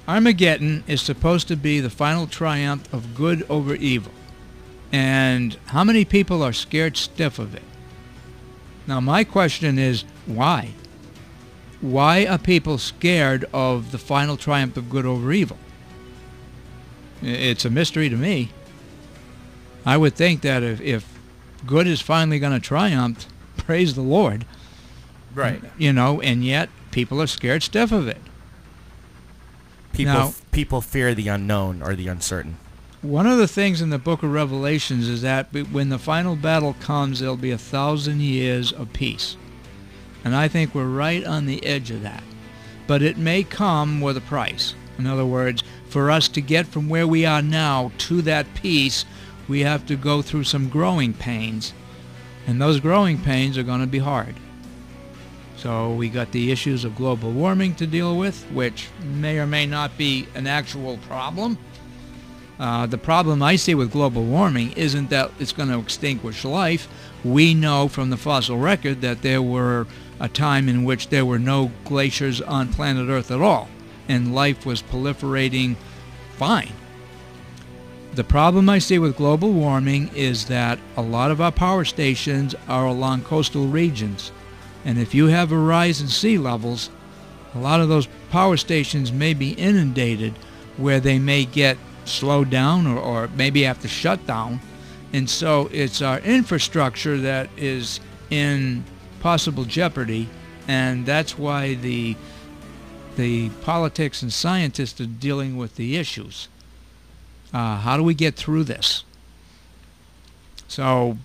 Armageddon is supposed to be the final triumph of good over evil. And how many people are scared stiff of it? Now, my question is, why? Why are people scared of the final triumph of good over evil? It's a mystery to me. I would think that if good is finally going to triumph, praise the Lord. Right. You know, and yet people are scared stiff of it. People fear the unknown or the uncertain. One of the things in the book of Revelations is that when the final battle comes, there'll be 1,000 years of peace. And I think we're right on the edge of that. But it may come with a price. In other words, for us to get from where we are now to that peace, we have to go through some growing pains. And those growing pains are going to be hard. So we got the issues of global warming to deal with, which may or may not be an actual problem. The problem I see with global warming isn't that it's going to extinguish life. We know from the fossil record that there were a time in which there were no glaciers on planet Earth at all, and life was proliferating fine. The problem I see with global warming is that a lot of our power stations are along coastal regions. And if you have a rise in sea levels, a lot of those power stations may be inundated where they may get slowed down or maybe have to shut down. And so it's our infrastructure that is in possible jeopardy, and that's why the politics and scientists are dealing with the issues. How do we get through this? So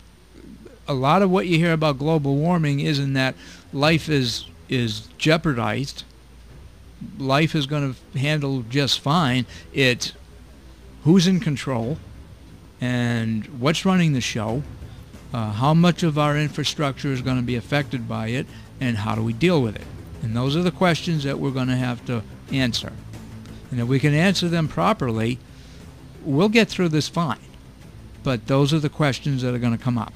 a lot of what you hear about global warming isn't that life is jeopardized. Life is going to handle just fine. It's who's in control and what's running the show, how much of our infrastructure is going to be affected by it, and how do we deal with it. And those are the questions that we're going to have to answer. And if we can answer them properly, we'll get through this fine. But those are the questions that are going to come up.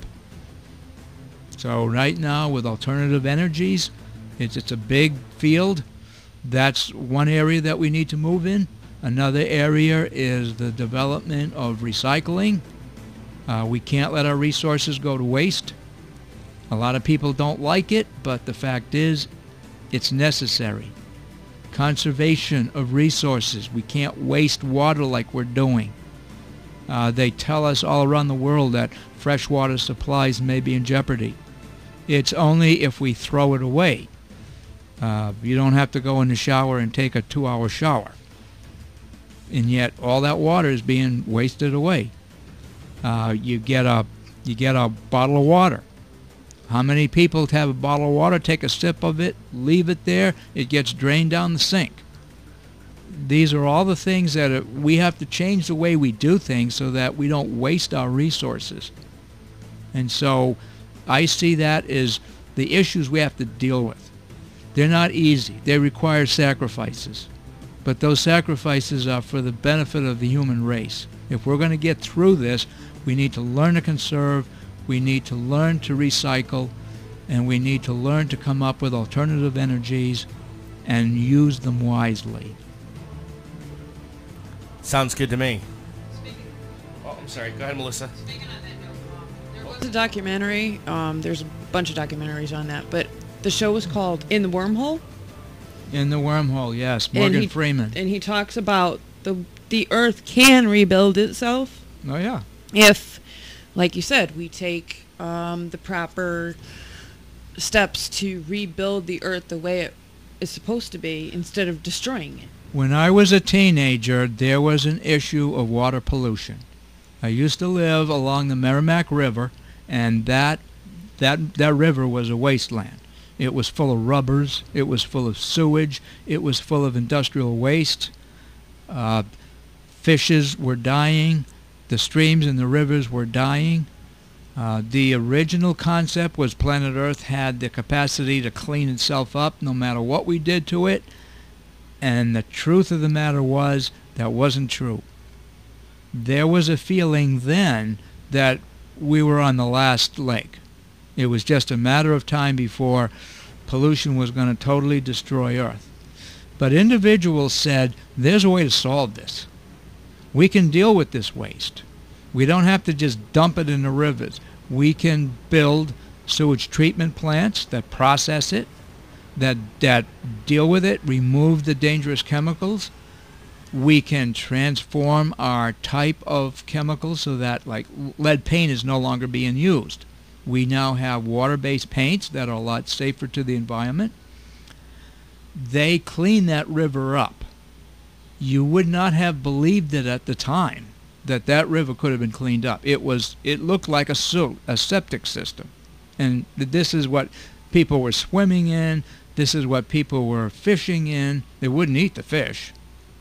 So right now with alternative energies, it's a big field. That's one area that we need to move in. Another area is the development of recycling. We can't let our resources go to waste. A lot of people don't like it, but the fact is it's necessary. Conservation of resources. We can't waste water like we're doing. They tell us all around the world that freshwater supplies may be in jeopardy. It's only if we throw it away. You don't have to go in the shower and take a 2-hour shower. And yet all that water is being wasted away. You get a bottle of water. How many people have a bottle of water, take a sip of it, leave it there, it gets drained down the sink? These are all the things that we have to change the way we do things so that we don't waste our resources. And so I see that as the issues we have to deal with. They're not easy. They require sacrifices. But those sacrifices are for the benefit of the human race. If we're going to get through this, we need to learn to conserve, we need to learn to recycle, and we need to learn to come up with alternative energies and use them wisely. Sounds good to me. Oh, I'm sorry. Go ahead, Melissa. There was a documentary. There's a bunch of documentaries on that, but the show was called In the Wormhole. In the Wormhole, yes. Morgan Freeman. And he talks about the Earth can rebuild itself. Oh, yeah. If, like you said, we take the proper steps to rebuild the Earth the way it is supposed to be instead of destroying it. When I was a teenager, there was an issue of water pollution. I used to live along the Merrimack River, and that river was a wasteland. It was full of rubbers. It was full of sewage. It was full of industrial waste. Fishes were dying. The streams and the rivers were dying. The original concept was planet Earth had the capacity to clean itself up no matter what we did to it. And the truth of the matter was that wasn't true. There was a feeling then that we were on the last leg. It was just a matter of time before pollution was going to totally destroy Earth. But individuals said, there's a way to solve this. We can deal with this waste. We don't have to just dump it in the rivers. We can build sewage treatment plants that process it, that deal with it, remove the dangerous chemicals. We can transform our type of chemicals so that, like, lead paint is no longer being used. We now have water-based paints that are a lot safer to the environment. They clean that river up. You would not have believed it at the time that river could have been cleaned up. It looked like a septic system. And this is what people were swimming in. This is what people were fishing in. They wouldn't eat the fish.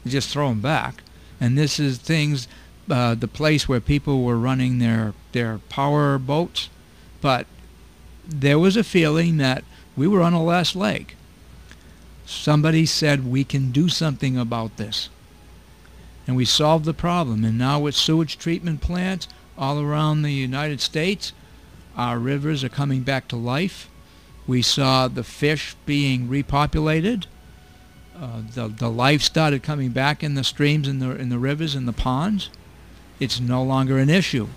They just throw them back. And this is the place where people were running their power boats. But there was a feeling that we were on the last leg. Somebody said we can do something about this. And we solved the problem. And now with sewage treatment plants all around the United States, our rivers are coming back to life. We saw the fish being repopulated. The life started coming back in the streams, in the rivers, and the ponds. It's no longer an issue.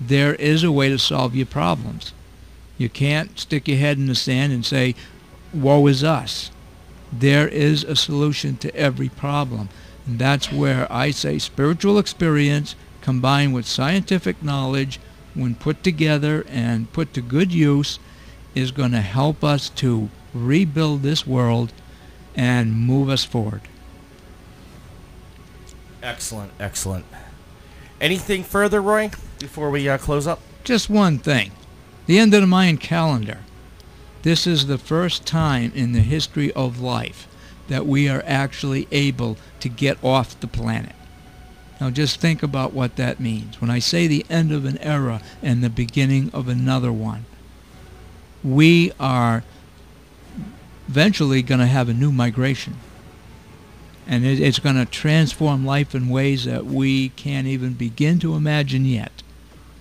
There is a way to solve your problems. You can't stick your head in the sand and say, woe is us. There is a solution to every problem. And that's where I say spiritual experience combined with scientific knowledge, when put together and put to good use, is going to help us to rebuild this world and move us forward. Excellent, excellent. Anything further, Roy, before we close up? Just one thing. The end of the Mayan calendar. This is the first time in the history of life that we are actually able to get off the planet. Now just think about what that means. When I say the end of an era and the beginning of another one, we are eventually going to have a new migration. And it's going to transform life in ways that we can't even begin to imagine yet.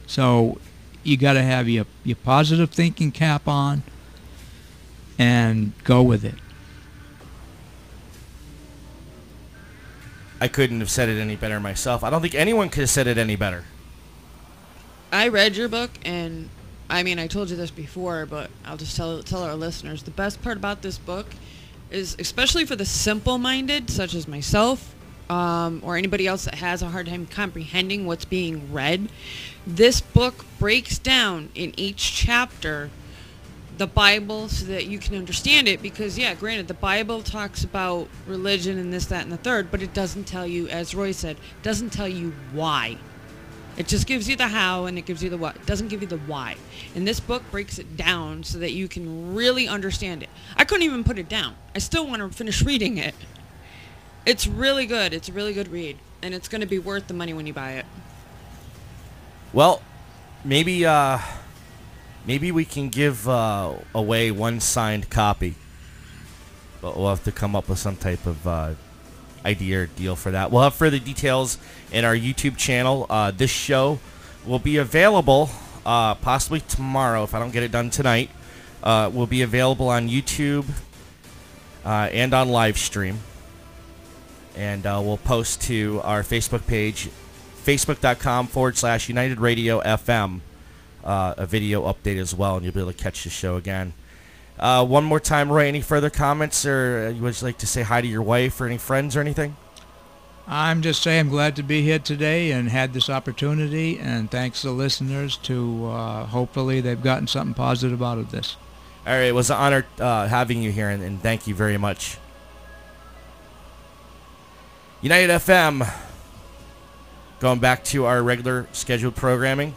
So you got to have your positive thinking cap on and go with it. I couldn't have said it any better myself. I don't think anyone could have said it any better. I read your book, and I mean, I told you this before, but I'll just tell our listeners, the best part about this book is, especially for the simple-minded, such as myself, or anybody else that has a hard time comprehending what's being read, this book breaks down in each chapter the Bible so that you can understand it, because, yeah, granted, the Bible talks about religion and this, that, and the third, but it doesn't tell you, as Roy said, it doesn't tell you why. It just gives you the how and it gives you the what. It doesn't give you the why. And this book breaks it down so that you can really understand it. I couldn't even put it down. I still want to finish reading it. It's really good. It's a really good read. And it's going to be worth the money when you buy it. Well, maybe we can give away one signed copy. But we'll have to come up with some type of idea or deal for that. We'll have further details in our YouTube channel. This show will be available possibly tomorrow if I don't get it done tonight. Will be available on YouTube and on live stream. And we'll post to our Facebook page, facebook.com/United Radio FM, a video update as well, and you'll be able to catch the show again. One more time, Roy, any further comments, or you would like to say hi to your wife or any friends or anything? I'm just saying I'm glad to be here today and had this opportunity, and thanks to the listeners to hopefully they've gotten something positive out of this. All right, it was an honor having you here, and thank you very much. United FM, going back to our regular scheduled programming.